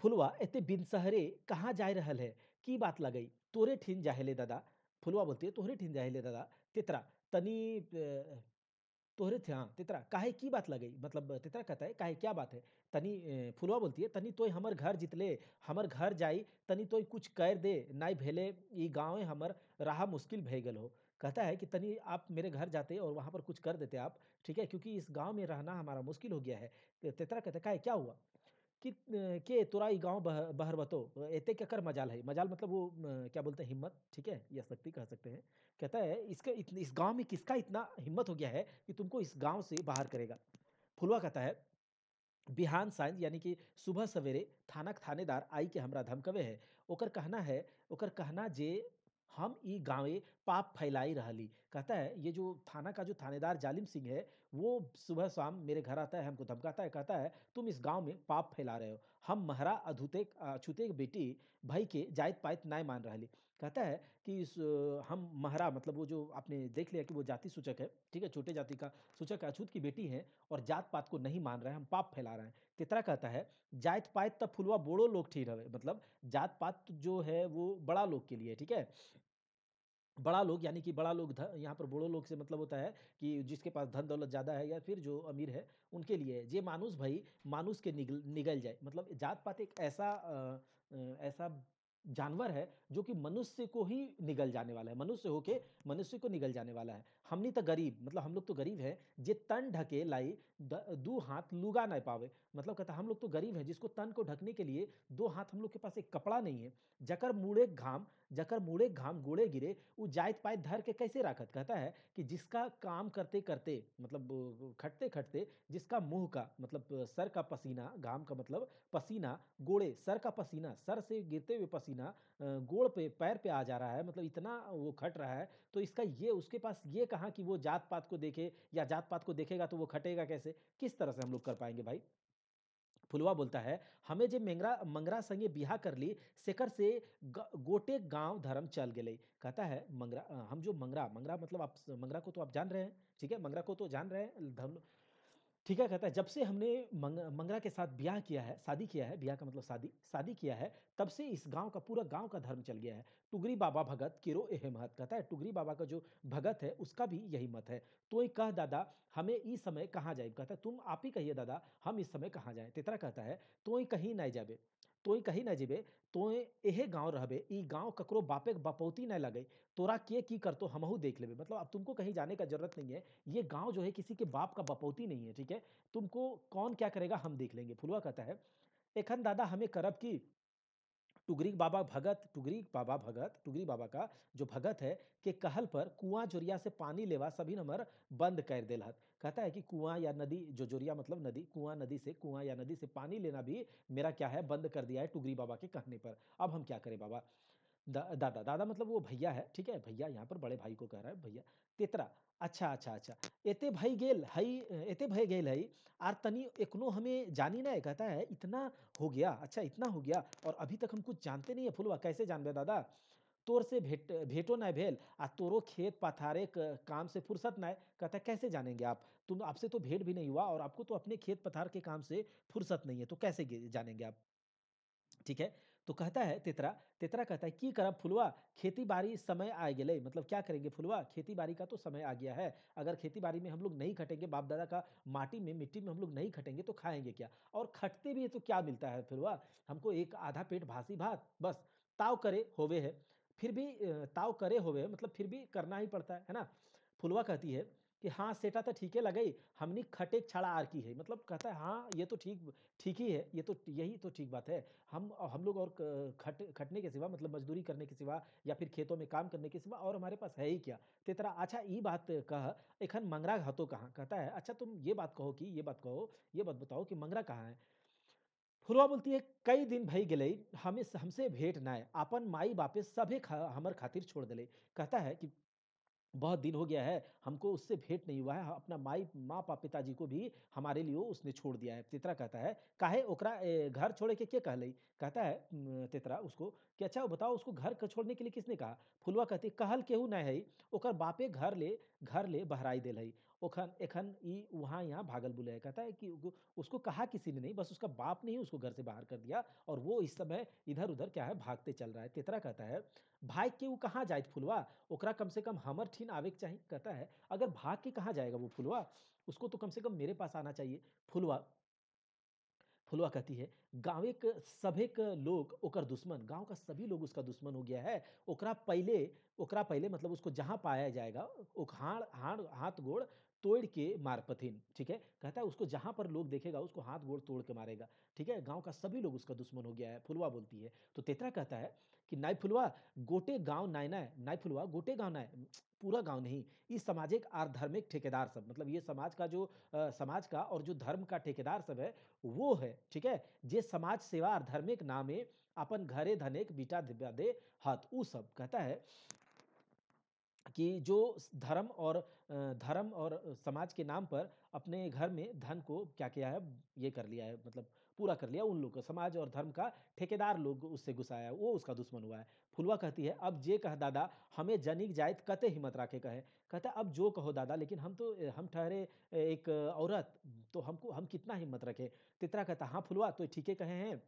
फुलवा एते बिन शहरे कहाँ जाए रहल है, की बात लगई तोरे ठिन जाहेले दादा। फुलवा बोलती है तोहरे ठिन जाहेले दादा। तेतरा तनी तोहरे थे, हाँ तेतरा काहे की बात लगई, मतलब तेतरा कहता है काहे क्या बात है। तनी फुलवा बोलती है तनी तोय हमर घर जितले, हमर घर जाई तनी तोय कुछ कर दे नाई भेले ई गाँव हमर रहा मुश्किल भय गल हो। कहता है कि तनी आप मेरे घर जाते और वहाँ पर कुछ कर देते आप। ठीक है, क्योंकि इस गाँव में रहना हमारा मुश्किल हो गया है। तेतरा कहता है काहे क्या हुआ कि के तोरा ई गाँव बहर बतो एते केकर मजाल है। मजाल मतलब वो क्या बोलते हैं, हिम्मत। ठीक है, या शक्ति कह सकते हैं। कहता है इस गाँव में किसका इतना हिम्मत हो गया है कि तुमको इस गाँव से बाहर करेगा। फुलवा कहता है बिहान साँझ यानी कि सुबह सवेरे थानाक थानेदार आई के हमरा धमकबे है। ओकर कहना जे हम ई गाँवे पाप फैलाई रहली। कहता है ये जो थाना का जो थानेदार जालिम सिंह है, वो सुबह-शाम मेरे घर आता है, हमको धमकाता है, कहता है तुम इस गाँव में पाप फैला रहे हो। हम महरा अछूते के बेटी भई के जाइत-पाइत नाय मान रहली। कहता है कि हम महरा मतलब वो जो आपने देख लिया कि वो जाति सूचक है, ठीक है? छोटे जाति का सूचक है, अछूत की बेटी हैं और जात-पात को नहीं मान रहे हैं, हम पाप फैला रहे हैं। तेतरा कहता है जाइत-पाइत त फुलवा बोड़ो लोग ठीक हवे, मतलब जात-पात जो है वो बड़ा लोग के लिए है, ठीक है? बड़ा लोग यानी कि बड़ा लोग यहाँ पर बूढ़ो लोग से मतलब होता है कि जिसके पास धन दौलत ज़्यादा है या फिर जो अमीर है उनके लिए है। जे मानुस भई मानुस के निगल जाए मतलब जात पात एक ऐसा जानवर है जो कि मनुष्य को ही निगल जाने वाला है, मनुष्य होके मनुष्य को निगल जाने वाला है। हमनी तो गरीब मतलब हम लोग तो गरीब है जे तन ढके लाई दू हाथ लुगा नहीं पावे, मतलब कहता हम लोग तो गरीब है जिसको तन को ढकने के लिए दो हाथ हम लोग के पास एक कपड़ा नहीं है। जकर मुड़े घाम गोड़े गिरे उ जाइत पाइत धर के कैसे राखत? कहता है कि जिसका काम करते-करते मतलब खटते-खटते जिसका मुँह का मतलब सर का पसीना, घाम का मतलब पसीना, गोड़े, सर का पसीना, सर से गिरते हुए पसीना गोड़ पे, पैर पे आ जा रहा है, मतलब इतना वो खट रहा है, तो इसका ये उसके पास ये कहाँ कि वो जात-पात को देखे या जात-पात को देखेगा तो वो खटेगा कैसे? किस तरह से हम लोग कर पाएँगे भाई? फुलवा बोलता है हमें जे मंगरा संगे बिहा कर ली सेकर से गोटे गांव धर्म चल गेले। कहता है हम जो मंगरा मतलब आप मंगरा को तो आप जान रहे हैं, ठीक है, मंगरा को तो जान रहे हैं ठीक है, कहता है जब से हमने मंगरा के साथ ब्याह किया है, शादी किया है, ब्याह का मतलब शादी किया है, तब से इस गाँव का पूरा गाँव का धर्म चल गया है। टुगरी बाबा भगत केरो एहे महत, कहता है टुगरी बाबा का जो भगत है, उसका भी यही मत है। तोय कह दादा हमें इस समय कहाँ जाए? कहता है तुम आप ही कहिए दादा हम इस समय कहाँ जाएँ? तेतरा कहता है तोय कहीं नहीं जाबे, तोय कहीं नहीं जेबे, तोय एहे गाँव रहबे, ई गाँव ककरो बापे के बपौती नहीं लगई, तोरा के की करतो हमहू देख लेबे। मतलब अब तुमको कहीं जाने का ज़रूरत नहीं है, ये गाँव जो है किसी के बाप का बपौती नहीं है, ठीक है? तुमको कौन क्या करेगा हम देख लेंगे। फुलवा कहता है एखन दादा हमें करब की टुगरी बाबा का जो भगत है के कहल पर कुआँ जोरिया से पानी लेवा सभी नंबर बंद कर देलहत। कहता है कि कुआँ या नदी जो जोरिया मतलब नदी, कुआँ या नदी से पानी लेना भी मेरा क्या है बंद कर दिया है टुगरी बाबा के कहने पर। अब हम क्या करें बाबा? दादा मतलब वो भैया है, ठीक है? भैया यहाँ पर बड़े भाई को कह रहा है भैया। तेतरा अच्छा। एते भई गेल हई आर तनी एखनो हमें जानी नहीं कहता है इतना हो गया, अच्छा इतना हो गया और अभी तक हम कुछ जानते नहीं है फुलवा कैसे जानबे दादा? तोर से भेंटो नहीं भेल आ तोरो खेत पथारे काम से फुर्सत नहीं, कहता है कैसे जानेंगे आप? तुम आपसे तो भेंट भी नहीं हुआ और आपको तो अपने खेत पथार के काम से फुर्सत नहीं है, तो कैसे जानेंगे आप? ठीक है? तो कहता है तेतरा कहता है की करब फुलवा खेती-बाड़ी समय आ गेलै मतलब क्या करेंगे फुलवा खेती-बाड़ी का तो समय आ गया है। अगर खेती-बाड़ी में हम लोग नहीं खटेंगे बाप-दादा का मिट्टी में हम लोग नहीं खटेंगे तो खाएँगे क्या? और खटते भी हैं तो क्या मिलता है फुलवा? हमको एक आधा पेट बासी भात बस ताव करे होवे है। फिर भी ताव करे होवे है मतलब फिर भी करना ही पड़ता है ना? फुलवा कहती है कि हाँ, सेटा तो ठीके लगई हमनी खटेक छाड़ा आर की है। मतलब कहता है हाँ, ये तो ठीक ही है। ये तो यही तो ठीक बात है। हम लोग और खटने के सिवा मतलब मज़दूरी करने के सिवा या फिर खेतों में काम करने के सिवा और हमारे पास है ही क्या? तेतरा अच्छा ई बात कह एखन मंगरा हतो कहाँ? कहता है अच्छा तुम ये बात बताओ कि मंगरा कहाँ है? फुलवा बोलती है कई दिन भई गेलै हमसे भेंट नाय आपन माई-बापे सभे हमर खातिर छोड़ देलै। कहता है कि बहुत दिन हो गया है, हमको उससे भेंट नहीं हुआ है, अपना माँ पिताजी को भी हमारे लिए उसने छोड़ दिया है। तेतरा कहता है, काहे ओकरा घर छोड़े के कहलई? कहता है तेतरा उसको कि अच्छा बताओ उसको घर छोड़ने के लिए किसने कहा? फुलवा कहती है, कहल केहू नहीं हई, ओकर बापे घर ले बहराई देल हई। ओखन एखन ई वहाँ यहाँ भागल बुले है। कहता है कि उसको कहा किसी ने नहीं, बस उसका बाप ने ही उसको घर से बाहर कर दिया और वो इस समय इधर-उधर क्या है भागते चल रहा है। तेतरा कहता है, भाग के वो कहाँ जाइत फुलवा? ओकरा कम से कम हमर ठिन आवे के चाही। कहता है अगर भाग के कहाँ जाएगा वो फुलवा? उसको तो कम से कम मेरे पास आना चाहिए। फुलवा फुलवा कहती है गाँवे के सभेक लोग ओकर दुश्मन, गाँव का सभी लोग उसका दुश्मन हो गया है। ओकरा पहले मतलब उसको जहाँ पाया जाएगा हाड़ हाड़ हाथ गोड़ तोड़ के मार पथिन, ठीक है? कहता है उसको जहाँ पर लोग देखेगा उसको हाथ गोड़ तोड़ के मारेगा, ठीक है? गाँव का सभी लोग उसका दुश्मन हो गया है, फुलवा बोलती है। तो तेतरा कहता है कि नाई फुलवा गोटे गाँव नाय नाय, नाई फुलवा गोटे गाँव नाय, पूरा गाँव नहीं। ई सामाजिक आर धार्मिक ठेकेदार सब, मतलब ये समाज का जो समाज का और जो धर्म का ठेकेदार सब है, वो है, ठीक है? जे समाज सेवा और धार्मिक नामे अपन घरे धनेक बिटा दिब्या दे हत, ऊ सब। कहता है कि जो धर्म और समाज के नाम पर अपने घर में धन को क्या किया है, ये कर लिया है, मतलब पूरा कर लिया उन लोग को, समाज और धर्म का ठेकेदार लोग उससे घुसाया, वो उसका दुश्मन हुआ है। फुलवा कहती है, अब जे कह दादा हमें जनिक जाइत कते हिम्मत राखे कहे। कहता है, अब जो कहो दादा, लेकिन हम ठहरे एक औरत, तो हमको हम कितना हिम्मत रखे। तितरा कहता, हाँ फुलवा तो ठीके कहे हैं,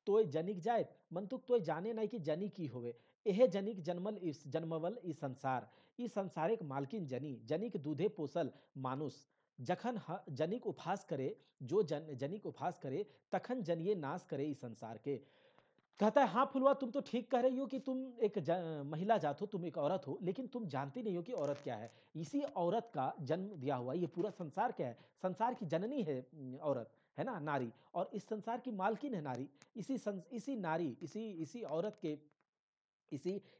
तोय जनिक जाइत मंतुक तोय जाने नहीं कि जनी की होवे। एहे जनिक जन्मवल ई संसार, ई संसारिक मालकिन जनी, जनिक दूधे पोसल मानुस। जखन जनिक उपहास करे, जो जनिक उपहास करे, तखन जनिये नाश करे इस संसार के। कहता है, हाँ फुलवा, तुम तो ठीक कह रही हो कि तुम एक महिला जात हो, तुम एक औरत हो, लेकिन तुम जानती नहीं हो कि औरत क्या है। इसी औरत का जन्म दिया हुआ ये पूरा संसार क्या है, संसार की जननी है औरत, है ना, नारी, और इस संसार की मालकिन है नारी। इसी नारी, इसी औरत के,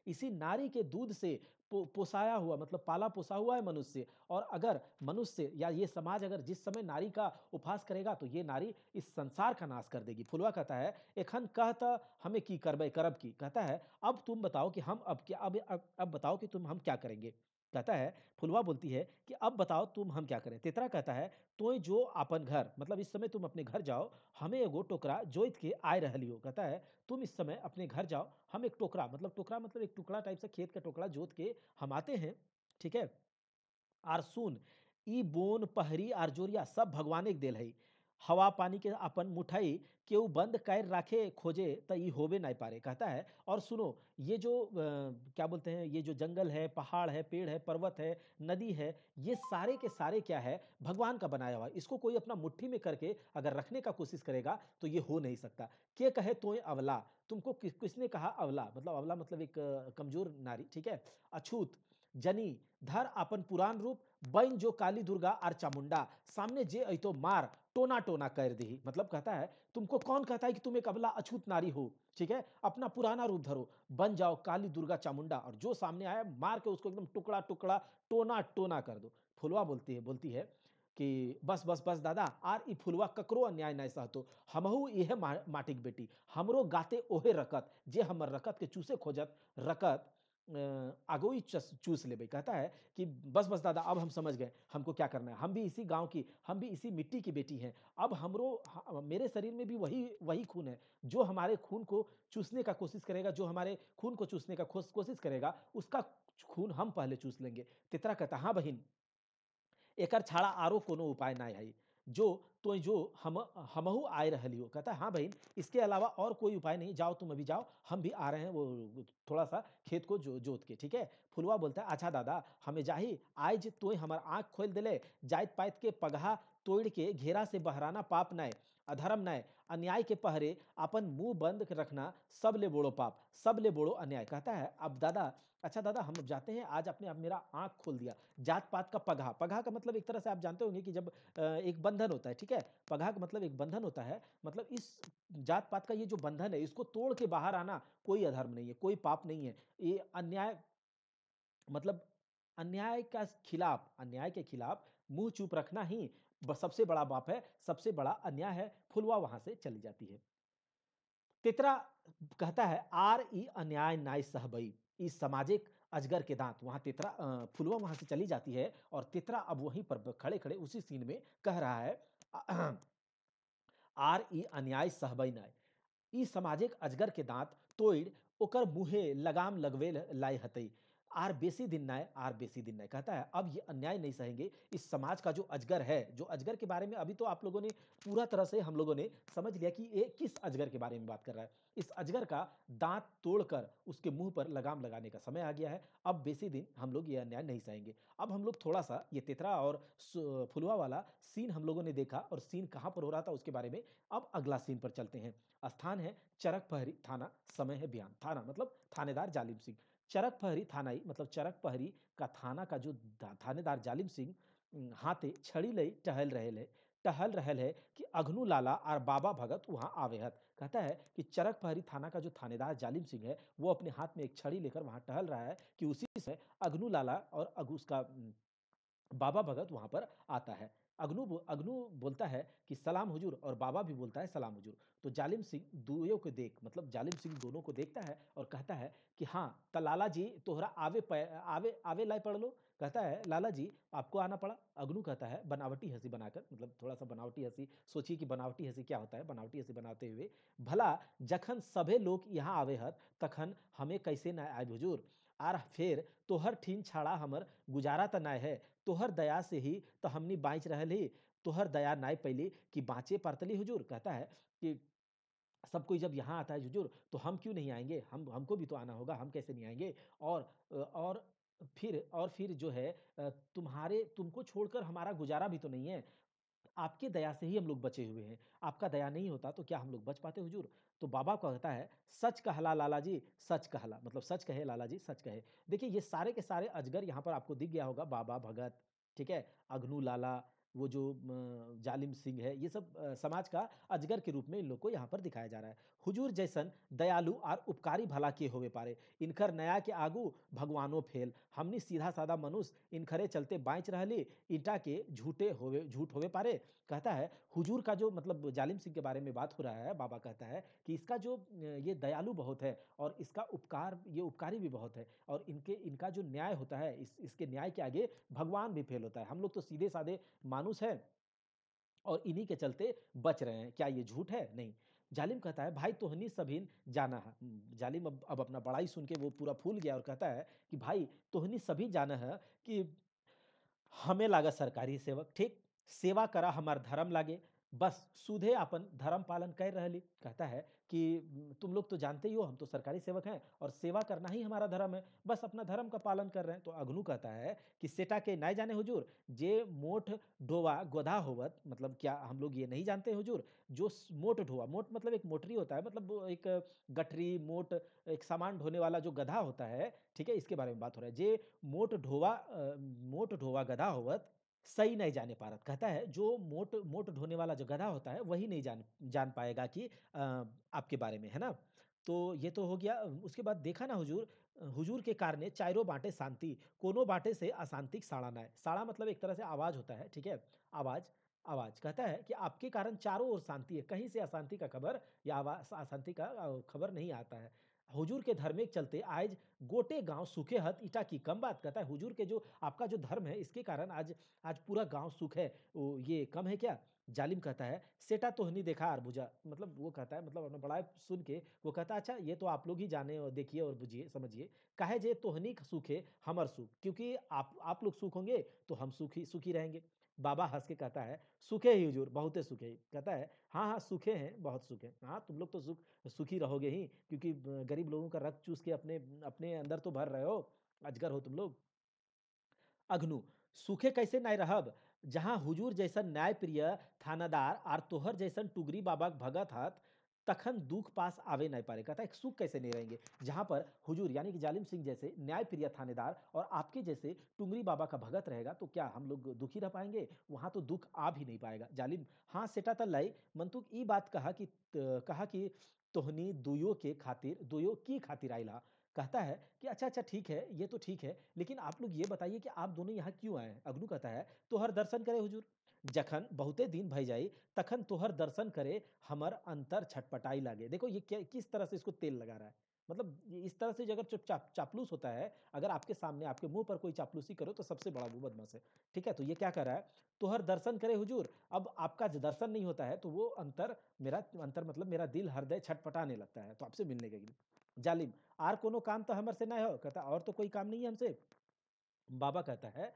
इसी नारी के दूध से पोसाया हुआ, मतलब पाला पोसा हुआ है मनुष्य। और अगर मनुष्य या ये समाज अगर जिस समय नारी का उपहास करेगा, तो ये नारी इस संसार का नाश कर देगी। फुलवा कहता है, एखन कहता हमें की करबे करब की। कहता है, अब तुम बताओ कि हम अब क्या, अब बताओ कि तुम हम क्या करेंगे। कहता है, फुलवा बोलती है कि अब बताओ तुम हम क्या करें। तेतरा कहता है, तोय जो अपन घर, मतलब इस समय तुम अपने घर जाओ, हमें एगो टोकरा जोइत के आए रहली हो। कहता है, तुम इस समय अपने घर जाओ, हम एक टोकरा, मतलब एक टुकड़ा टाइप से खेत का टोकरा जोत के हम आते हैं, ठीक है? आर सुन, ई बोन पहरी आर जोरिया सब भगवाने के देल है। हवा पानी के अपन मुठाई केहू बंद कर राखे खोजे तो ई होवे नहीं पारे। कहता है, और सुनो, ये जो क्या बोलते हैं, ये जो जंगल है, पहाड़ है, पेड़ है, पर्वत है, नदी है, ये सारे के सारे क्या है, भगवान का बनाया हुआ। इसको कोई अपना मुट्ठी में करके अगर रखने का कोशिश करेगा तो ये हो नहीं सकता। के कहे तोय अवला, तुमको किसने कहा अवला, मतलब अवला मतलब एक कमजोर नारी, ठीक है? अछूत जनी धर अपन पुरान रूप, बन जो काली दुर्गा और चामुंडा, सामने जे अतो मार टोना टोना कर दी। मतलब कहता है, तुमको कौन कहता है कि तुम एक अबला अछूत नारी हो, ठीक है? अपना पुराना रूप धरो, बन जाओ काली दुर्गा चामुंडा, और जो सामने आया मार के उसको एकदम टुकड़ा टुकड़ा टोना टोना कर दो। फुलवा बोलती है कि बस बस बस दादा, आर ई फुलवा ककरो अन्याय नहीं सहतो। हमहू इहे माटिक बेटी, हमरो गाते ओहे रकत, जे हमर रकत के चूसे खोजत, रकत आगोई चूस लेबे। कहता है कि बस बस दादा, अब हम समझ गए हमको क्या करना है। हम भी इसी गांव की, हम भी इसी मिट्टी की बेटी हैं। अब मेरे शरीर में भी वही वही खून है। जो हमारे खून को चूसने का कोशिश करेगा, जो हमारे खून को चूसने का कोशिश करेगा, उसका खून हम पहले चूस लेंगे। तितरा कहता, हाँ बहिन, एकर छाड़ा आरो कोनो उपाय ना है। जो तो जो हमहू आए रहली हो। कहता है, हाँ बहन, इसके अलावा और कोई उपाय नहीं, जाओ तुम अभी जाओ, हम भी आ रहे हैं वो थोड़ा सा खेत को जोत के, ठीक है? फुलवा बोलता है, अच्छा दादा, हमें जाही आज तोय हमार आंख खोल दिले, जाइत पाइत के पगहा तोड़ के घेरा से बहराना पाप नय, अधर्म नय, अन्याय के पहरे अपन मुंह बंद रखना सब ले बोड़ो पाप, सब ले बोड़ो अन्याय। कहता है, अब दादा, अच्छा दादा, हम जाते हैं, आज आपने अब मेरा आंख खोल दिया। जात पात का पगहा, पगहा का मतलब एक तरह से आप जानते होंगे कि जब एक बंधन होता है, ठीक है? पगहा का मतलब एक बंधन होता है, मतलब इस जात पात का ये जो बंधन है, इसको तोड़ के बाहर आना कोई अधर्म नहीं है, कोई पाप नहीं है। ये अन्याय, मतलब अन्याय के खिलाफ मुंह चुप रखना ही सबसे बड़ा पाप है, सबसे बड़ा अन्याय है। फुलवा वहां से चली जाती है। तितरा कहता है, आर ई अन्याय नाय सहबई, इस सामाजिक अजगर के दांत। वहां फुलवा वहां से चली जाती है, और तितरा अब वहीं पर खड़े खड़े उसी सीन में कह रहा है, आर ई अन्याय सहबई नाय, ई सामाजिक अजगर के दांत तोड़ ओकर मुहे लगाम लगवे लाई हतई। आर बेसी दिन नाय। कहता है, अब ये अन्याय नहीं सहेंगे। इस समाज का जो अजगर है, जो अजगर के बारे में अभी तो आप लोगों ने पूरा तरह से, हम लोगों ने समझ लिया कि ये किस अजगर के बारे में बात कर रहा है। इस अजगर का दांत तोड़कर उसके मुंह पर लगाम लगाने का समय आ गया है। अब बेसी दिन हम लोग ये अन्याय नहीं सहेंगे। अब हम लोग थोड़ा सा ये तेतरा और फुलवा वाला सीन हम लोगों ने देखा, और सीन कहां पर हो रहा था उसके बारे में अब अगला सीन पर चलते हैं। स्थान है चरक पहरी थाना, समय है बयान। थाना मतलब थानेदार जालिम सिंह। चरक पहरी थानाई मतलब चरक पहरी का थाना का जो थानेदार जालिम सिंह हाथे छड़ी लई टहल रहे ले। टहल रहल है कि अघनु लाला और बाबा भगत वहां आवे हत। कहता है कि चरक पहरी थाना का जो थानेदार जालिम सिंह है वो अपने हाथ में एक छड़ी लेकर वहां टहल रहा है कि उसी समय अघनु लाला और उसका बाबा भगत वहां पर आता है। अग्नू बोलता है कि सलाम हुजूर, और बाबा भी बोलता है सलाम हुजूर। तो जालिम सिंह दुइयों को देख, मतलब जालिम सिंह दोनों को देखता है और कहता है कि हाँ त लाला जी तोहरा आवे आवे लाए पड़ लो। कहता है लाला जी आपको आना पड़ा। अग्नू कहता है बनावटी हंसी बनाकर, मतलब थोड़ा सा बनावटी हंसी, सोचिए कि बनावटी हंसी क्या होता है। बनावटी हंसी बनाते हुए, भला जखन सभे लोग यहाँ आवे हत तखन हमें कैसे न आए हुजूर, आर फिर तोहर ठीन छाड़ा हमर गुजारा त नाय है, तोहर दया से ही तो हमनी बाँच रहल ही, तोहर दया नाय पैली कि बाँचे परतली हुजूर। कहता है कि सब कोई जब यहाँ आता है हुजूर तो हम क्यों नहीं आएँगे? हमको भी तो आना होगा, हम कैसे नहीं आएँगे? और फिर जो है तुम्हारे तुमको छोड़कर हमारा गुज़ारा भी तो नहीं है। आपकी दया से ही हम लोग बचे हुए हैं। आपका दया नहीं होता तो क्या हम लोग बच पाते हुजूर? तो बाबा कहता है, "सच कहला लाला जी, सच कहला।" मतलब सच कहे लाला जी, सच कहे। देखिए ये सारे के सारे अजगर यहाँ पर आपको दिख गया होगा, बाबा भगत, ठीक है? अघनु लाला, वो जो जालिम सिंह है, ये सब समाज का अजगर के रूप में इन लोग को यहाँ पर दिखाया जा रहा है। हुजूर जैसन दयालु और उपकारी भला के होवे पारे, इनकर नया के आगू भगवानो फेल। हमनी सीधा-साधा मनुष्य इनखरे चलते बाँच रहली, ईंटा के झूठ होवे पारे। कहता है हुजूर का जो, मतलब जालिम सिंह के बारे में बात हो रहा है, बाबा कहता है कि इसका जो ये दयालु बहुत है और इसका उपकार, ये उपकारी भी बहुत है, और इनका जो न्याय होता है, इसके न्याय के आगे भगवान भी फेल होता है। हम लोग तो सीधे-साधे मानुष हैं और इन्हीं के चलते बच रहे हैं। क्या ये झूठ है? नहीं। जालिम कहता है भाई तोहनी सभीन जाना है। जालिम अब अपना बड़ाई सुन के वो पूरा फूल गया और कहता है कि भाई तोहनी सभी जाना है कि हमें लागत सरकारी सेवक, ठीक? सेवा करा हमार धर्म लागे, बस सुधे अपन धर्म पालन कर रहली। कहता है कि तुम लोग तो जानते ही हो हम तो सरकारी सेवक हैं और सेवा करना ही हमारा धर्म है, बस अपना धर्म का पालन कर रहे हैं। तो अग्नू कहता है कि सेटा के नाय जाने हुजूर, जे मोठ ढोवा गोधा होवत, मतलब क्या हम लोग ये नहीं जानते हुजूर? जो मोठ ढोवा, मोठ मतलब एक मोटरी होता है, मतलब वो एक गठरी मोट, एक सामान ढोने वाला जो गधा होता है, ठीक है? इसके बारे में बात हो रहा है। जे मोट ढोवा गधा होवत सही नहीं जाने पारत। कहता है जो मोट मोट ढोने वाला जो गधा होता है वही नहीं जान जान पाएगा कि आपके बारे में, है ना? तो ये तो हो गया। उसके बाद देखा ना हुजूर, हुजूर के कारणे चाइरो बाटे शांति, कोनो बाटे से अशांतिक साड़ा नाय। साड़ा मतलब एक तरह से आवाज़ होता है, ठीक है? आवाज़ आवाज़। कहता है कि आपके कारण चारों ओर शांति है, कहीं से अशांति का खबर या अशांति का खबर नहीं आता है। हुजूर के धर्म के चलते आज गोटे गाँव सूखे हत ईटा की कम बात। कहता है हुजूर के जो आपका जो धर्म है इसके कारण आज आज पूरा गाँव सुख है, वो ये कम है क्या? जालिम कहता है सेटा तोहनी देखा और बुझा, मतलब वो कहता है, मतलब अपना बड़ाई सुन के वो कहता है अच्छा ये तो आप लोग ही जाने और देखिए और बुझिए समझिए, काहे जे तोहनी सुखे हमर सुख, क्योंकि आप लोग सुख होंगे तो हम सुखी रहेंगे। बाबा हंस के कहता है सुखे ही हुजूर, बहुते सुखे ही। कहता है हाँ हाँ सुखे हैं, बहुत सुखे। हाँ तुम लोग तो सुखी रहोगे ही, क्योंकि गरीब लोगों का रक्त चूस के अपने अपने अंदर तो भर रहे हो, अजगर हो तुम लोग। अघनु सूखे कैसे नाय रहब, जहाँ हुजूर जैसन न्यायप्रिय थानादार और तोहर जैसन टुगरी बाबा के भगत हत तखन दुख पास आवे नहीं पारे। कहता है सुख कैसे नहीं रहेंगे जहां पर हुजूर यानी कि जालिम सिंह जैसे न्यायप्रिय थानेदार और आपके जैसे टुंगरी बाबा का भगत रहेगा तो क्या हम लोग दुखी रह पाएंगे? वहां तो दुख आ भी नहीं पाएगा। जालिम हाँ सेटा तल्लाई मंतुक ई बात कहा कि तोहनी दुयो की खातिर आइला। कहता है कि अच्छा ठीक है, ये तो ठीक है, लेकिन आप लोग ये बताइए कि आप दोनों यहाँ क्यों आए हैं? अग्नू कहता है तोहर दर्शन करे हुजूर, जखन बहुते दिन भई जाई तखन तोहर दर्शन करे हमर अंतर छटपटाई लागे। देखो ये क्या, किस तरह से इसको तेल लगा रहा है। मतलब इस तरह से अगर चापलूस होता है, अगर आपके सामने आपके मुंह पर कोई चापलूसी करो तो सबसे बड़ा वो बदमाश है। ठीक है, तो ये क्या कर रहा है, तोहर दर्शन करे हुजूर, अब आपका जो दर्शन नहीं होता है तो वो अंतर मतलब मेरा दिल हृदय छटपटाने लगता है तो आपसे मिलने के लिए। जालिम आर कोनो काम तो हमर से ना हो। कहता और तो कोई काम नहीं है हमसे। बाबा कहता है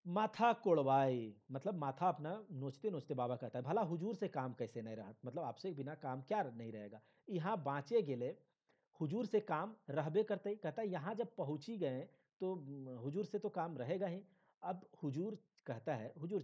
माथा कोड़वाई, मतलब माथा अपना नोचते नोचते बाबा कहता है भला हुजूर से काम कैसे नहीं रहत, मतलब आपसे बिना काम क्या नहीं रहेगा। यहाँ बाँचे गेले हुजूर से काम रहबे करते। कहता है यहाँ जब पहुँच ही गए तो हुजूर से तो काम रहेगा ही। अब हुजूर कहता है हुजूर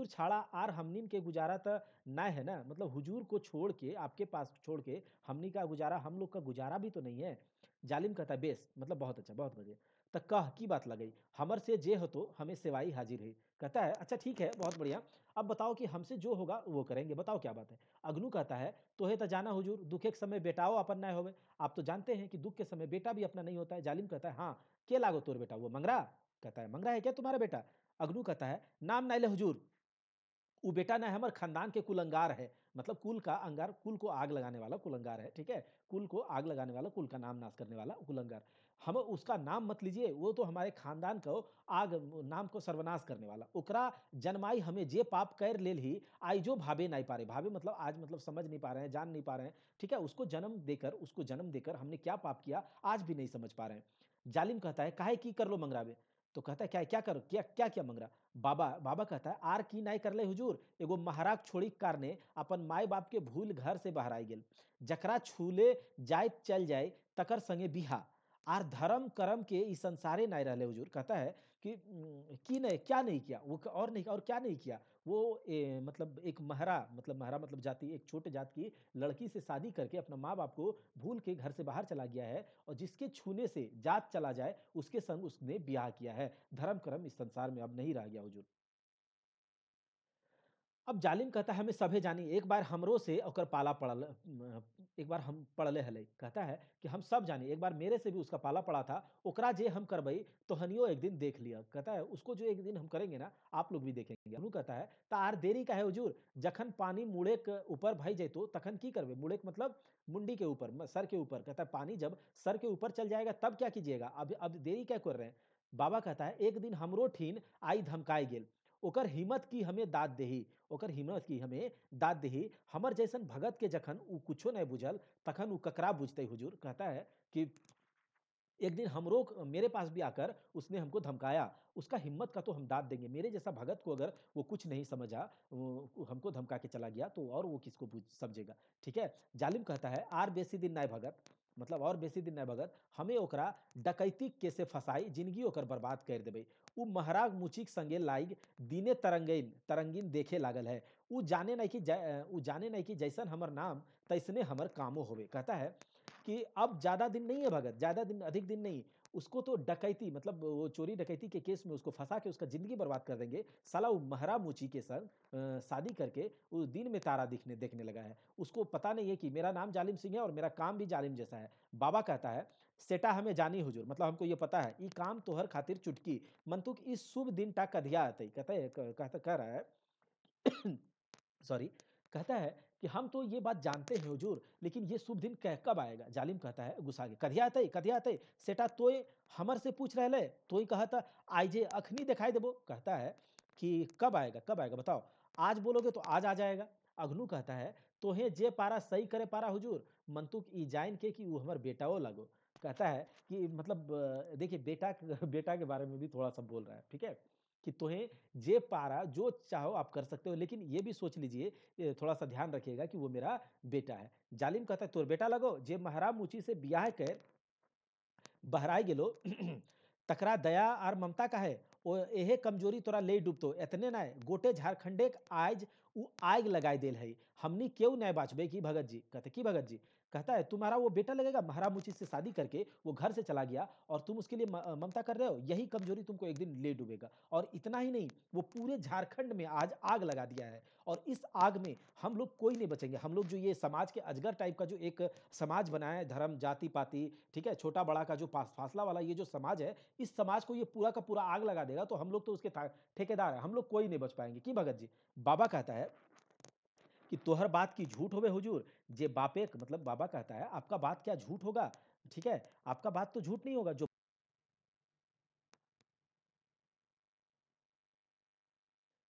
छाड़ा आर हमनिन के गुजारा त ना है ना, मतलब हुजूर को छोड़ के आपके पास छोड़ के हमनी का गुजारा, हम लोग का गुजारा भी तो नहीं है। जालिम कहता है बेस मतलब बहुत अच्छा बहुत बढ़िया। त कह की बात लगई हमर से जे हो तो हमें सेवाई हाजिर है। कहता है अच्छा ठीक है बहुत बढ़िया। अब बताओ कि हमसे जो होगा वो करेंगे, बताओ क्या बात है। अगनू कहता है तोहे त जाना हुजूर दुखे के समय बेटाओ अपन ना होवे। आप तो जानते हैं कि दुख के समय बेटा भी अपना नहीं होता है। जालिम कहता है हाँ के लागो तोर बेटा वो मंगरा। कहता है मंगरा है क्या तुम्हारा बेटा। अगनू कहता है नाम नाइले हुजूर वो बेटा ना है हमारे खानदान के कुलंगार है। मतलब कुल का अंगार, कुल को आग लगाने वाला कुलंगार है, ठीक है। कुल को आग लगाने वाला, कुल का नाम नाश करने वाला कुलंगार। हम उसका नाम मत लीजिए, वो तो हमारे खानदान को आग, नाम को सर्वनाश करने वाला। ओकरा जन्माई हमें जे पाप कर लेल ही आई जो भावे नहीं पा रहे। भावे मतलब आज मतलब समझ नहीं पा रहे हैं, जान नहीं पा रहे हैं, ठीक है। उसको जन्म देकर हमने क्या पाप किया आज भी नहीं समझ पा रहे हैं। जालिम कहता है काहे की कर लो मंगरावे। तो कहता है क्या क्या करो, क्या क्या क्या मंगरा। बाबा बाबा कहता है आर की नाई कर ले हुजूर। एगो महाराज छोड़ी कारने अपन माय बाप के भूल घर से बहराई गेल। जकरा छूले जाय चल जाए तकर संगे बिहा। आर धर्म कर्म के इस संसारे नाय रहले हुजूर। कहता है कि की नहीं क्या नहीं किया वो और नहीं और क्या नहीं किया। वो मतलब एक महरा मतलब जाति, एक छोटे जात की लड़की से शादी करके अपना माँ बाप को भूल के घर से बाहर चला गया है। और जिसके छूने से जात चला जाए उसके संग उसने ब्याह किया है। धर्म कर्म इस संसार में अब नहीं रह गया हुजूर। अब जालिम कहता है हमें सभे जानी एक बार हमरो से ओकर पाला पड़ल, एक बार हम पड़ले हले। कहता है कि हम सब जानी एक बार मेरे से भी उसका पाला पड़ा था। ओकरा जे हम करबई तो हनियो एक दिन देख लिया। कहता है उसको जो एक दिन हम करेंगे ना आप लोग भी देखेंगे। अनु कहता है तार देरी का है हुजूर। जखन पानी मुड़े के ऊपर भई जैतो तखन की करबे। मुड़े के मतलब मुंडी के ऊपर, सर के ऊपर। कहता है पानी जब सर के ऊपर चल जाएगा तब क्या कीजिएगा, अब देरी क्या कर रहे हैं। बाबा कहता है एक दिन हमरो ठीन आई धमकाई गेल। ओकर हिम्मत की हमें दाद देही, ओकर हिम्मत की हमें दाद देही। हमर जैसन भगत के जखन उ कुछो नहीं बुझल तखन उ ककरा बुझते हुजूर। कहता है कि एक दिन हमरो मेरे पास भी आकर उसने हमको धमकाया। उसका हिम्मत का तो हम दाद देंगे। मेरे जैसा भगत को अगर वो कुछ नहीं समझा, वो हमको धमका के चला गया तो और वो किसको समझेगा, ठीक है। जालिम कहता है आर बेसी दिन नाय भगत, मतलब और बेसी दिन नाय भगत। हमें ओकरा डकैती के से फसाई जिंदगी ओकर बर्बाद कर देबे। उ महराग मुचिक संगे लाइग दिने तरंगीन तरंगीन देखे लागल है। उ जाने नहीं कि जैसन हमर नाम तैसने हमर कामो होवे। कहता है कि अब ज्यादा दिन नहीं है भगत, ज्यादा दिन अधिक दिन नहीं। उसको तो डकैती मतलब वो चोरी डकैती के केस में उसको फंसा के उसका जिंदगी बर्बाद कर देंगे। साला वो महरा मुची के संग शादी करके वो दिन में तारा दिखने देखने लगा है। उसको पता नहीं है कि मेरा नाम जालिम सिंह है और मेरा काम भी जालिम जैसा है। बाबा कहता है सेटा हमें जानी हुजूर, मतलब हमको ये पता है ई काम तोहर खातिर चुटकी मंतुक इस शुभ दिन टा कधिया आते। कहता है कहता कह रहा है सॉरी, कहता है कि हम तो ये बात जानते हैं हुजूर, लेकिन ये शुभ दिन कह कब आएगा। जालिम कहता है गुस्सा के कधिया आते सेटा तोय हमर से पूछ रहे ले तोय कहता आई जे अखनी दिखाई देबो। कहता है कि कब आएगा बताओ। आज बोलोगे तो आज आ जाएगा। अगनू कहता है तोहे जे पारा सही करे पारा हुजूर, मंतुक ई जान के कि वो हमर बेटाओ लगो। कहता है कि मतलब देखिए बेटा बेटा के बारे में भी थोड़ा सा बोल रहा है, ठीक है। कि तोहे जे पारा जो चाहो आप कर सकते हो, लेकिन ये भी सोच लीजिए, थोड़ा सा ध्यान रखिएगा कि वो मेरा बेटा है। जालिम कहता है तोर बेटा लगो जे महाराम मुची से ब्याह कर बहराई गेलो तकरा दया और ममता का है। ओ एहे कमजोरी तोरा ले डूबतो एतने ना गोटे झारखंडे आज उ आग लगाई देल है। हमनी क्यों नहीं बाँचबे की भगत जी। कहते की भगत जी। कहता है तुम्हारा वो बेटा लगेगा महाराज मुझी से शादी करके वो घर से चला गया और तुम उसके लिए ममता कर रहे हो। यही कमजोरी तुमको एक दिन ले डूबेगा। और इतना ही नहीं वो पूरे झारखंड में आज आग लगा दिया है। और इस आग में हम लोग कोई नहीं बचेंगे। हम लोग जो ये समाज के अजगर टाइप का जो एक समाज बनाया है, धर्म जाति पाति, ठीक है, छोटा बड़ा का जो फासला वाला ये जो समाज है, इस समाज को ये पूरा का पूरा आग लगा देगा। तो हम लोग तो उसके ठेकेदार हैं, हम लोग कोई नहीं बच पाएंगे की भगत जी। बाबा कहता है कि तोहर बात की झूठ होवे हुजूर। जे बापे मतलब बाबा कहता है आपका बात क्या झूठ होगा, ठीक है, आपका बात तो झूठ नहीं होगा।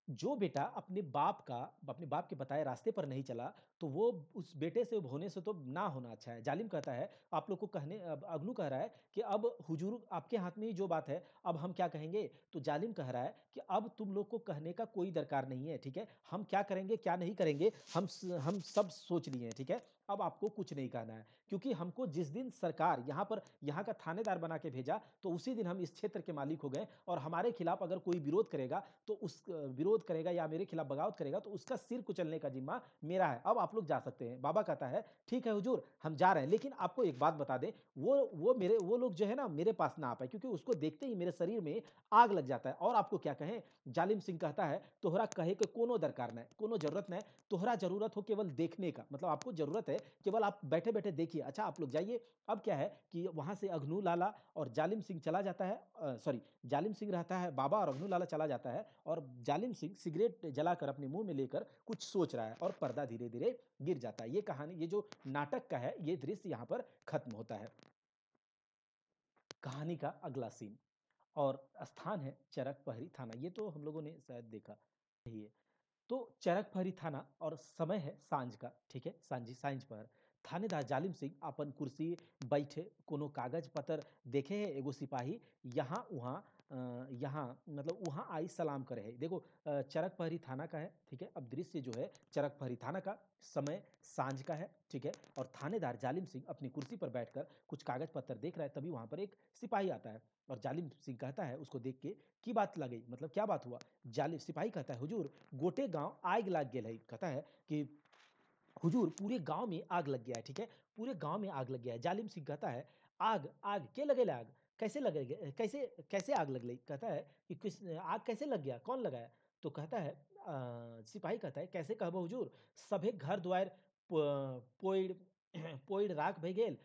जो बेटा अपने बाप के बताए रास्ते पर नहीं चला, तो वो उस बेटे से होने से तो ना होना अच्छा है। जालिम कहता है आप लोग को कहने, अब अगनू कह रहा है कि अब हुजूर आपके हाथ में ही जो बात है, अब हम क्या कहेंगे। तो जालिम कह रहा है कि अब तुम लोग को कहने का कोई दरकार नहीं है, ठीक है। हम क्या करेंगे क्या नहीं करेंगे हम सब सोच लिए हैं, ठीक है। अब आपको कुछ नहीं कहना है, क्योंकि हमको जिस दिन सरकार यहाँ पर यहाँ का थानेदार बना के भेजा, तो उसी दिन हम इस क्षेत्र के मालिक हो गए और हमारे खिलाफ अगर कोई विरोध करेगा, तो उस विरोध करेगा या मेरे खिलाफ बगावत करेगा, तो उसका सिर कुचलने का जिम्मा मेरा है। अब आप लोग जा सकते हैं। बाबा कहता है, ठीक है हुजूर, हम जा रहे हैं, लेकिन आपको एक बात बता दें, वो लोग जो है ना मेरे पास ना आ पाए, क्योंकि उसको देखते ही मेरे शरीर में आग लग जाता है। और आपको क्या कहें, जालिम सिंह कहता है, तोहरा कहे के कोनो दरकार नहीं, कोनो जरूरत नहीं, तोहरा जरूरत हो केवल देखने का, मतलब आपको जरूरत है केवल आप बैठे बैठे देखिए। अच्छा, आप लोग जाइए। अब क्या है कि वहां से अघनू लाला और जालिम सिंह चला जाता है, सॉरी, जालिम सिंह रहता है, बाबा और अघनू लाला चला जाता है, और जालिम सिंह सिगरेट जलाकर अपने मुंह में लेकर कुछ सोच रहा है, और पर्दा धीरे धीरे गिर जाता है। ये कहानी, ये जो नाटक का है, ये दृश्य यहाँ पर खत्म होता है। कहानी का अगला सीन और स्थान है चरकपहरी थाना। ये तो हम लोगों ने शायद देखा ही है। तो चरकफरी थाना और समय है सांझ का, ठीक है, सांझी सांझ पर थानेदार जालिम सिंह अपन कुर्सी बैठे, कोनो कागज पत्र देखे है, एगो सिपाही यहाँ वहाँ यहाँ मतलब वहाँ आई सलाम करे है। देखो, चरकपहरी थाना का है, ठीक है। अब दृश्य जो है चरकपहरी थाना का, समय सांझ का है, ठीक है। और थानेदार जालिम सिंह अपनी कुर्सी पर बैठकर कुछ कागज पत्र देख रहा है, तभी वहां पर एक सिपाही आता है और जालिम सिंह कहता है उसको देख के, की बात लगी, मतलब क्या बात हुआ। जालिम सिपाही कहता है, हुजूर, गोटे गांव आग लाग गेल है। कहता है कि हुजूर, पूरे गांव में आग लग गया है, ठीक है, पूरे गांव में आग लग गया है। जालिम सिंह कहता है, आग आग के लगे आग, कैसे लगे, कैसे कैसे आग लग गई। कहता है कि किस आग कैसे लग गया, कौन लगाया। तो कहता है, सिपाही कहता है, कैसे कहबो हुजूर, सभे घर द्वार पोइड़ पोइड़ राख भई गेल,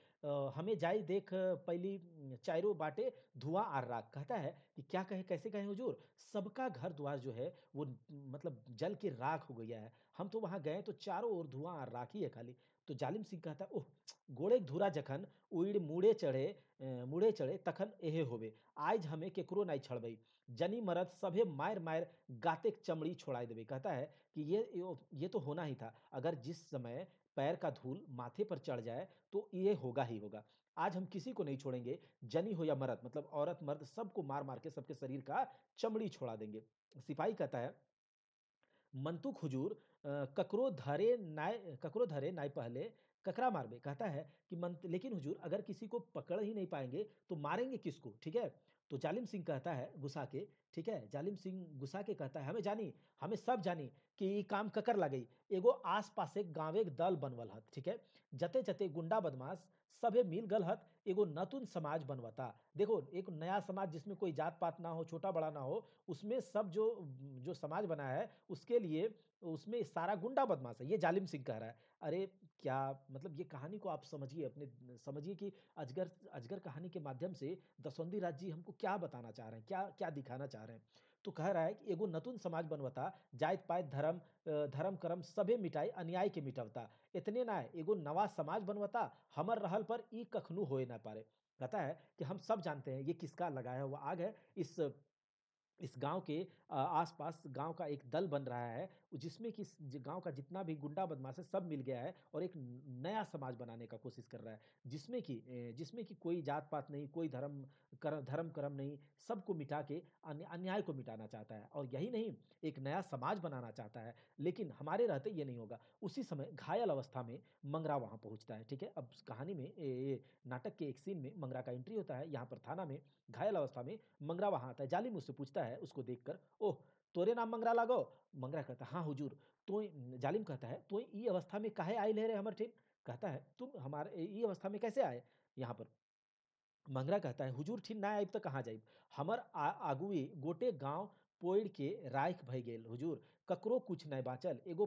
हमें जाई देख पहली चारों बाटे धुआं आर राख। कहता है कि क्या कहे, कैसे कहे हुजूर, सबका घर द्वार जो है वो मतलब जल के राख हो गया है। हम तो वहां गए तो चारों ओर धुआं और राख ही है खाली। तो जालिम सिंह कहता है, ओह, गोड़े धुरा जखन उड़ मुड़े चढ़े तखन एहे होवे, आज हमें केकरो नहीं छड़बई, जनी मरद सभे मार मार गाते चमड़ी छोड़ा देवे। कहता है कि ये तो होना ही था, अगर जिस समय पैर का धूल माथे पर चढ़ जाए तो ये होगा ही होगा। आज हम किसी को नहीं छोड़ेंगे, जनी हो या मर्द, मतलब औरत मर्द सबको मार मार के सबके शरीर का चमड़ी छोड़ा देंगे। सिपाही कहता है, मंतुक हुजूर, ककरो धरे नाय पहले ककरा मारबे। कहता है कि मंत लेकिन हुजूर, अगर किसी को पकड़ ही नहीं पाएंगे तो मारेंगे किसको, ठीक है। तो जालिम सिंह कहता है गुस्सा के, ठीक है, जालिम सिंह गुस्सा के कहता है, हमें सब जानी कि ई काम ककर लगई। एगो आस पास एक गाँव एक दल बनवल हत, ठीक है, जते जते गुंडा बदमाश सभे मिल गल हत, एगो नतुन समाज बनवता। देखो, एक नया समाज जिसमें कोई जात पात ना हो, छोटा बड़ा ना हो, उसमें सब जो जो समाज बना है उसके लिए उसमें सारा गुंडा बदमाश है। ये जालिम सिंह कह रहा है। अरे क्या, मतलब ये कहानी को आप समझिए, अपने समझिए कि अजगर अजगर कहानी के माध्यम से दसवंधी राज जी हमको क्या बताना चाह रहे हैं, क्या क्या दिखाना चाह रहे हैं। तो कह रहा है कि एगो नतुन समाज बनवता, जात पात धर्म कर्म सबे मिटाई अन्याय के मिटवता। इतने ना है, एगो नवा समाज बनवता, हमर रहल पर ई कखनू होए ना पारे। कहता है कि हम सब जानते हैं ये किसका लगाया हुआ आग है। इस गांव के आसपास गांव का एक दल बन रहा है, जिसमें कि गांव का जितना भी गुंडा बदमाश है सब मिल गया है और एक नया समाज बनाने का कोशिश कर रहा है, जिसमें कि कोई जात पात नहीं, कोई धर्म कर्म नहीं, सबको मिटा के अन्याय को मिटाना चाहता है। और यही नहीं, एक नया समाज बनाना चाहता है, लेकिन हमारे रहते ये नहीं होगा। उसी समय घायल अवस्था में मंगरा वहां पहुंचता है, ठीक है। अब कहानी में नाटक के एक सीन में मंगरा का एंट्री होता है यहाँ पर थाना में। घायल अवस्था में मंगरा वहां आता है। जालिम उससे पूछता है, उसको देखकर, ओह, तोरे नाम मंगरा लागो। मंगरा कहता है, हाँ हुजूर। तो जालिम कहता है, तो ई अवस्था में काहे आए ले रहे हमर ठिन। कहता है, तुम हमारे ई अवस्था में कैसे आए यहाँ पर। मंगरा कहता है, हुजूर ठीक ना आइब तो कहाँ जाइब, हमर आगुए गोटे गांव पोइड़ के राख भई गेल हुजूर, ककरो कुछ नहीं बाचल, एगो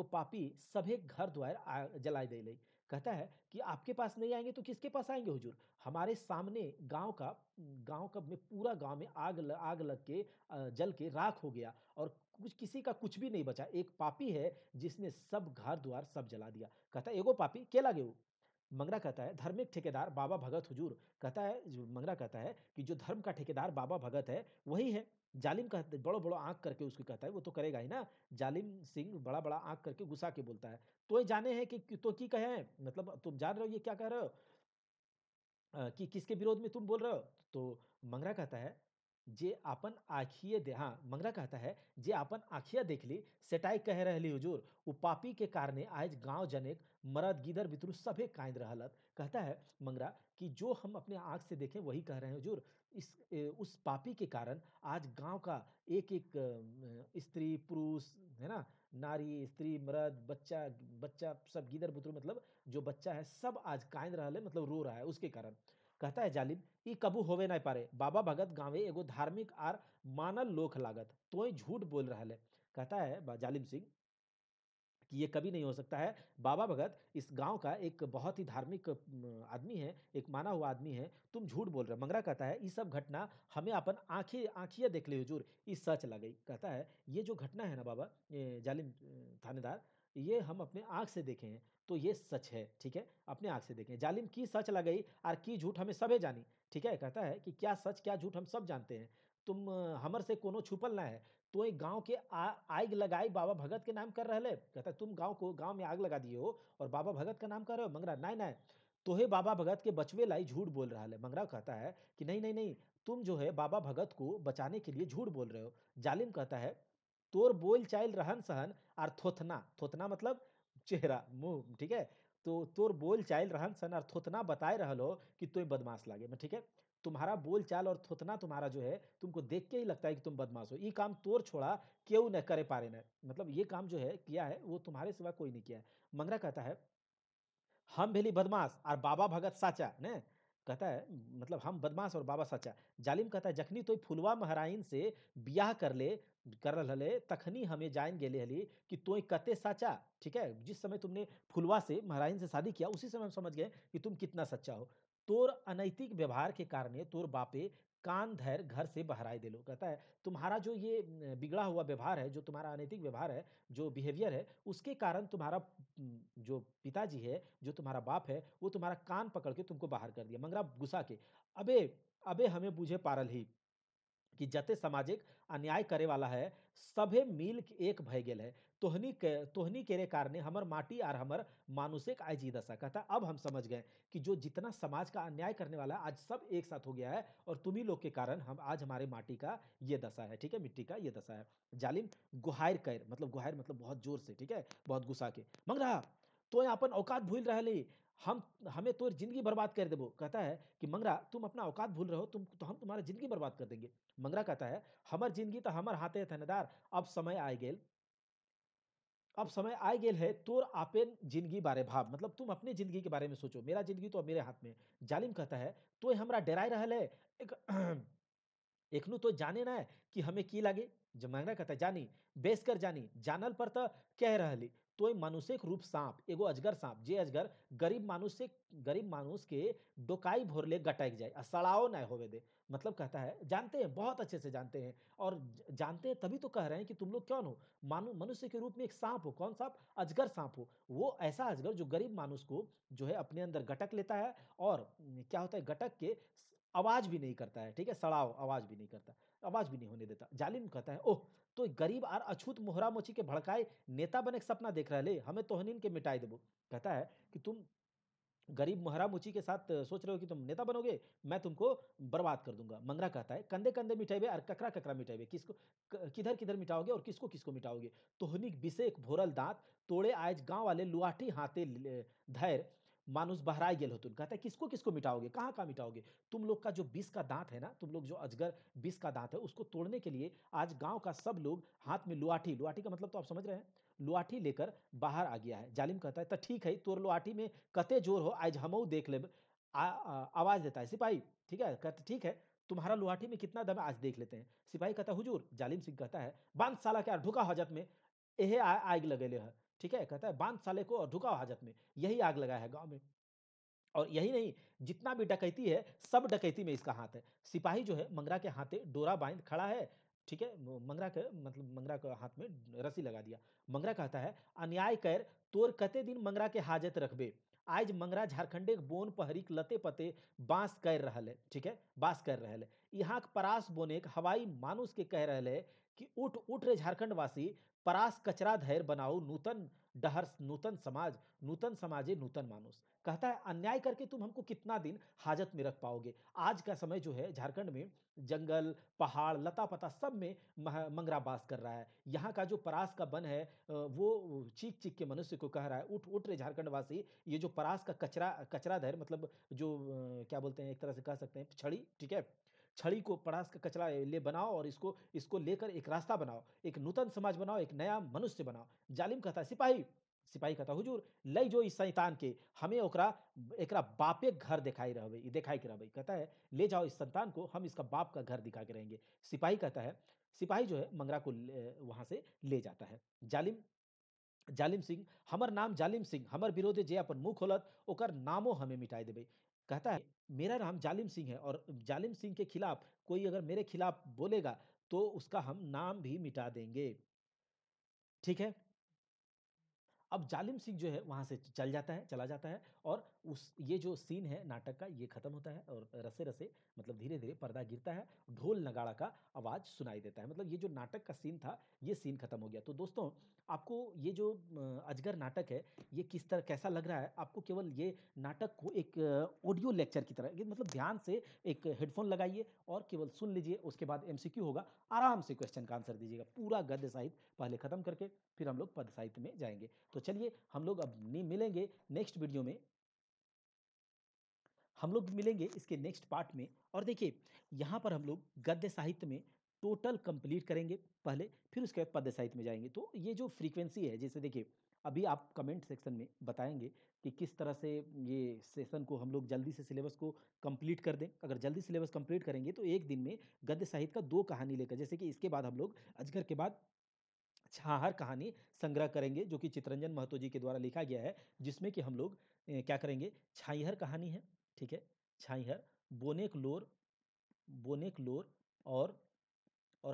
पापी सभे घर द्वार जलाए देले। कहता है कि आपके पास नहीं आएंगे तो किसके पास आएंगे हुजूर। हमारे सामने गांव का में पूरा गांव में आग लग के जल के राख हो गया, और कुछ किसी का कुछ भी नहीं बचा। एक पापी है जिसने सब घर द्वार सब जला दिया। कहता है, एगो पापी के लागे हो। मंगरा कहता है, धार्मिक ठेकेदार बाबा भगत हुजूर। कहता है, मंगरा कहता है कि जो धर्म का ठेकेदार बाबा भगत है वही है। जालिम कहते बड़ो बड़ो आंख करके उसको कहता है, वो तो करेगा ही ना। जालिम सिंह बड़ा बड़ा आंख करके गुस्सा के बोलता है, तो ये जाने हैं कि तो की कहे हैं, मतलब तुम जान रहे हो ये क्या कह रहे हो, कि किसके विरोध में तुम बोल रहे हो। तो मंगरा कहता है, जे आपन आँखिए दे हाँ, मंगरा कहता है, जे आपन आँखिया देखली सेटाई कह रहली हुजूर, उ पापी के कारणे आज गाँव जनेक मरद गिदर बितरू सभे काँद रहलत। कहता है मंगरा कि जो हम अपने आँख से देखें वही कह रहे हैं हुजूर। उस पापी के कारण आज गाँव का एक-एक स्त्री, पुरुष, है ना? नारी, स्त्री, मर्द, बच्चा बच्चा सब गिदर बुतरू मतलब जो बच्चा है सब आज काँद रहल है मतलब रो रहा है उसके कारण। कहता है जालिम ई कबू होवे नाय पारे। बाबा भगत गाँवे एगो धार्मिक आर मानल लोक लागत। तोय झूठ बोल रहल है। कहता है जालिम सिंह कि ये कभी नहीं हो सकता है। बाबा भगत इस गाँव का एक बहुत ही धार्मिक आदमी है, एक माना हुआ आदमी है, तुम झूठ बोल रहे हो। मंगरा कहता है, "ये सब घटना हमें अपन आँखिए देख ली हुजूर, ई सच लगई।" कहता है, "ये जो घटना है ना बाबा जालिम थानेदार, ये हम अपने आँख से देखे हैं, तो ये सच है, ठीक है? अपने आँख से देखे हैं। जालिम की सच लगई और की झूठ हमें सबे जानी।" ठीक है? कहता है कि क्या सच क्या झूठ हम सब जानते हैं। तुम हमर से कोनो छुपल ना है। तोय गाँव के आग लगाई बाबा भगत के नाम कर रहले। कहता है तुम गाँव में आग लगा दिए हो और बाबा भगत का नाम कर रहे हो? मंगरा नाय नाय, तोहे बाबा भगत के बचवे लाई झूठ बोल रहा है। मंगरा कहता है कि नहीं, नहीं, नहीं, तुम जो है बाबा भगत को बचाने के लिए झूठ बोल रहे हो। जालिम कहता है, तोर बोल चाल रहन-सहन और थोथना, थोथना मतलब चेहरा, मुँह, ठीक है? तो तोर बोल चाल रहन-सहन और थोथना बताए रहल हो कि तोय बदमाश लागे में, ठीक है? तुम्हारा बोल-चाल और थोथना तुम्हारा जो है, तुमको देख के ही लगता है कि तुम बदमाश हो। ये काम तोर छोड़ा केहू न करे पारे न। मतलब ये काम जो है किया है, वो तुम्हारे सिवा कोई नहीं किया है। मंगरा कहता है हम भेली बदमाश और बाबा भगत साचा ने कहता है मतलब हम बदमाश और बाबा साचा। जालिम कहता है जखनी तोय फुलवा महराइन से बियाह कर रहले तखनी हमें जान गेले हली कि तोय कते साचा, ठीक है? जिस समय तुमने फुलवा से महराइन से शादी किया उसी समय हम समझ गए कि तुम कितना सच्चा हो। तोर अनैतिक व्यवहार के कारणे तोर बापे कान धर घर से बहराए देलो। कहता है तुम्हारा जो ये बिगड़ा हुआ व्यवहार है, जो तुम्हारा अनैतिक व्यवहार है, जो बिहेवियर है, उसके कारण तुम्हारा जो पिताजी है, जो तुम्हारा बाप है, वो तुम्हारा कान पकड़ के तुमको बाहर कर दिया। मंगरा गुस्सा के, "अबे! अबे हमें बूझे पारल ही कि जते सामाजिक अन्याय करे वाला है, सभे मिल के एक भय गेल है। तोहनी केरे कारणे हमर माटी और हमर मानुषिक आज ई दशा।" कहता अब हम समझ गए कि जो जितना समाज का अन्याय करने वाला है, आज सब एक साथ हो गया है और तुम्ही लोग के कारण हम आज हमारे माटी का ये दशा है, ठीक है? मिट्टी का ये दशा है। जालिम गुहायर मतलब बहुत जोर से, ठीक है? बहुत गुस्सा के, "मंगरा! तोय आपन औकात भूल रहली। हमें तोर जिंदगी बर्बाद कर देबो।" कहता है कि मंगरा तुम अपना औकात भूल रहे हो, तुम तो हम तुम्हारा जिंदगी बर्बाद कर देंगे। मंगरा कहता है हमर जिंदगी तो हमर हाथे है थानेदार, अब समय आए गेल है तोर आपन जिंदगी बारे भाव, मतलब तुम अपने जिंदगी के बारे में सोचो, मेरा जिंदगी तो अब मेरे हाथ में है। जालिम कहता है तोय हमरा डराए रहल है, एक एखनो तो जाने ना है कि हमें की लागे। जमाना कहता है जानी, बेस कर जानी, जानल पर त कह रहली। तोय मनुष्यक रूप साँप, एगो अजगर साँप, जे अजगर गरीब मानुष के डोकाई भोरले गटक जाए आ सड़ाओ ना होवे दे। मतलब कहता है जानते हैं, बहुत अच्छे से जानते हैं और जानते हैं तभी तो कह रहे हैं कि तुम लोग कौन हो? मनुष्य के रूप में एक साँप हो, कौन साँप? अजगर साँप हो। वो ऐसा अजगर जो गरीब मानुष को जो है अपने अंदर गटक लेता है और क्या होता है गटक के आवाज भी नहीं करता है, ठीक है? सड़ाओ आवाज भी नहीं करता, आवाज भी नहीं होने देता। जालिम कहता है, "ओह! तो गरीब और अछूत मोहरा मोची के भड़काए नेता बने के सपना देख रहले, हमें तोहनीन के मिटाई देबो।" कहता है कि तुम गरीब मोहरा मुची के साथ सोच रहे हो कि तुम नेता बनोगे, मैं तुमको बर्बाद कर दूँगा। मंगरा कहता है, "कंधे-कंधे मिटाइबे और ककरा-ककरा मिटाइबे, किसको किधर-किधर मिटाओगे और किसको-किसको मिटाओगे? तोहनी बिसेक भोरल दाँत तोड़े आज गाँव वाले लुआठी हाथे धैर मानुष बहराए गेल होतुन।" कहता है, "किसको-किसको मिटाओगे? कहाँ-कहाँ मिटाओगे? तुम लोग का जो विष का दाँत है ना, तुम लोग जो अजगर विष का दाँत है, उसको तोड़ने के लिए आज गाँव का सब लोग हाथ में लुआठी" लुआठी का मतलब तो आप समझ रहे हैं, लुआठी लेकर बाहर आ गया है। जालिम कहता है, "त ठीक है, तोर लुआठी में कते जोर हो आज हमहू देख लेब।" आवाज़ देता है सिपाही, ठीक है? कहता ठीक है, तुम्हारा लुआठी में कितना दम है आज देख लेते हैं। सिपाही कहता है हुजूर, जालिम सिंह कहता है, "बांध साला के और ढुका हाजत में, एहे आग लगैले है।" ठीक है? कहता है, "बांध साले को और ढुकाओ हाजत में, यही आग लगाया है गाँव में।" और यही नहीं, जितना भी डकैती है, सब डकैती में इसका हाथ है। सिपाही जो है मंगरा के हाथे डोरा बाँध खड़ा है, ठीक है? मंगरा के हाथ में रस्सी लगा दिया। मंगरा कहता है, "अन्याय कर तोर कते दिन मंगरा के हाजत रखबे? आज मंगरा झारखंडे के बोन पहरीक लते-पते बाँस कर रहल है, ठीक है? बाँस कर रहल है। यहाँ के परास बोने के हवाई मानुष के कह रहल है कि उठ, उठ रे झारखंड वासी, परास कचरा धैर्य बनाओ नूतन डहर नूतन समाज, नूतन समाजे नूतन मानुष। कहता है अन्याय करके तुम हमको कितना दिन हाजत में रख पाओगे। आज का समय जो है झारखंड में जंगल, पहाड़, लता-पता सब में मंगरा बास कर रहा है। यहाँ का जो परास का वन है वो चीख-चीख के मनुष्य को कह रहा है, उठ, उठ रे झारखंड वासी, ये जो परास का कचरा कचरा धैर्य मतलब जो क्या बोलते हैं एक तरह से कह सकते हैं छड़ी, ठीक है? छड़ी को परास का कचरा ले बनाओ और इसको इसको लेकर एक रास्ता बनाओ, एक नूतन समाज बनाओ, एक नया मनुष्य बनाओ। जालिम कहता है सिपाही, सिपाही कहता हुजूर लई जो इस शैतान के, हमें ओकरा एकरा बापे घर दिखाई के रहबै। कहता है ले जाओ इस संतान को, हम इसका बाप का घर दिखा के रहेंगे। सिपाही कहता है, सिपाही जो है मंगरा को वहां से ले जाता है। जालिम जालिम सिंह, हमर नाम जालिम सिंह, हमर विरोधी जे अपन मुंह खोलत ओकर नामो हमें मिटाई देबै। कहता है मेरा नाम जालिम सिंह है और जालिम सिंह के खिलाफ कोई अगर मेरे खिलाफ बोलेगा तो उसका हम नाम भी मिटा देंगे। ठीक है? अब जालिम सिंह जो है वहाँ से चला जाता है और उस ये जो सीन है नाटक का ये खत्म होता है और रसे-रसे मतलब धीरे-धीरे पर्दा गिरता है, ढोल नगाड़ा का आवाज़ सुनाई देता है। मतलब ये जो नाटक का सीन था, ये सीन खत्म हो गया। तो दोस्तों, आपको ये जो अजगर नाटक है, ये किस तरह कैसा लग रहा है? आपको केवल ये नाटक को एक ऑडियो लेक्चर की तरह ये मतलब ध्यान से एक हेडफ़ोन लगाइए और केवल सुन लीजिए, उसके बाद एमसीक्यू होगा, आराम से क्वेश्चन का आंसर दीजिएगा। पूरा गद्य साहित्य पहले खत्म करके फिर हम लोग पद्य साहित्य में जाएँगे। तो चलिए हम लोग अब मिलेंगे नेक्स्ट वीडियो में। हम लोग मिलेंगे इसके नेक्स्ट पार्ट में और देखिए यहाँ पर हम लोग गद्य साहित्य में टोटल कंप्लीट करेंगे पहले, फिर उसके बाद पद्य साहित्य में जाएंगे। तो ये जो फ्रीक्वेंसी है जैसे देखिए अभी आप कमेंट सेक्शन में बताएंगे कि किस तरह से ये सेशन को हम लोग जल्दी से सिलेबस को कंप्लीट कर दें। अगर जल्दी सिलेबस कंप्लीट करेंगे तो एक दिन में गद्य साहित्य का 2 कहानी लेकर, जैसे कि इसके बाद हम लोग अजगर के बाद छाहर कहानी संग्रह करेंगे जो कि चितरंजन महतो जी के द्वारा लिखा गया है, जिसमें कि हम लोग क्या करेंगे, छाईहर कहानी है, ठीक है? छाईहर, बोनेक लोर और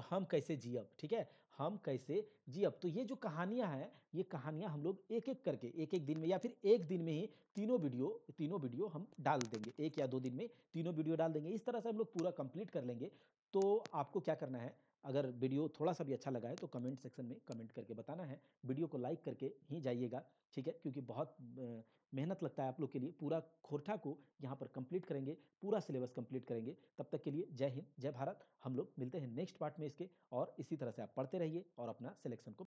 हम कैसे जियब, ठीक है? हम कैसे जियब। तो ये जो कहानियाँ हैं, ये कहानियाँ हम लोग एक-एक करके, एक-एक दिन में या फिर एक दिन में ही तीनों वीडियो हम डाल देंगे। 1 या 2 दिन में तीनों वीडियो डाल देंगे। इस तरह से हम लोग पूरा कंप्लीट कर लेंगे। तो आपको क्या करना है, अगर वीडियो थोड़ा-सा भी अच्छा लगा है तो कमेंट सेक्शन में कमेंट करके बताना है। वीडियो को लाइक करके ही जाइएगा, ठीक है? क्योंकि बहुत मेहनत लगता है आप लोग के लिए। पूरा खोरठा को यहाँ पर कंप्लीट करेंगे, पूरा सिलेबस कंप्लीट करेंगे। तब तक के लिए जय हिंद, जय भारत। हम लोग मिलते हैं नेक्स्ट पार्ट में इसके और इसी तरह से आप पढ़ते रहिए और अपना सिलेक्शन को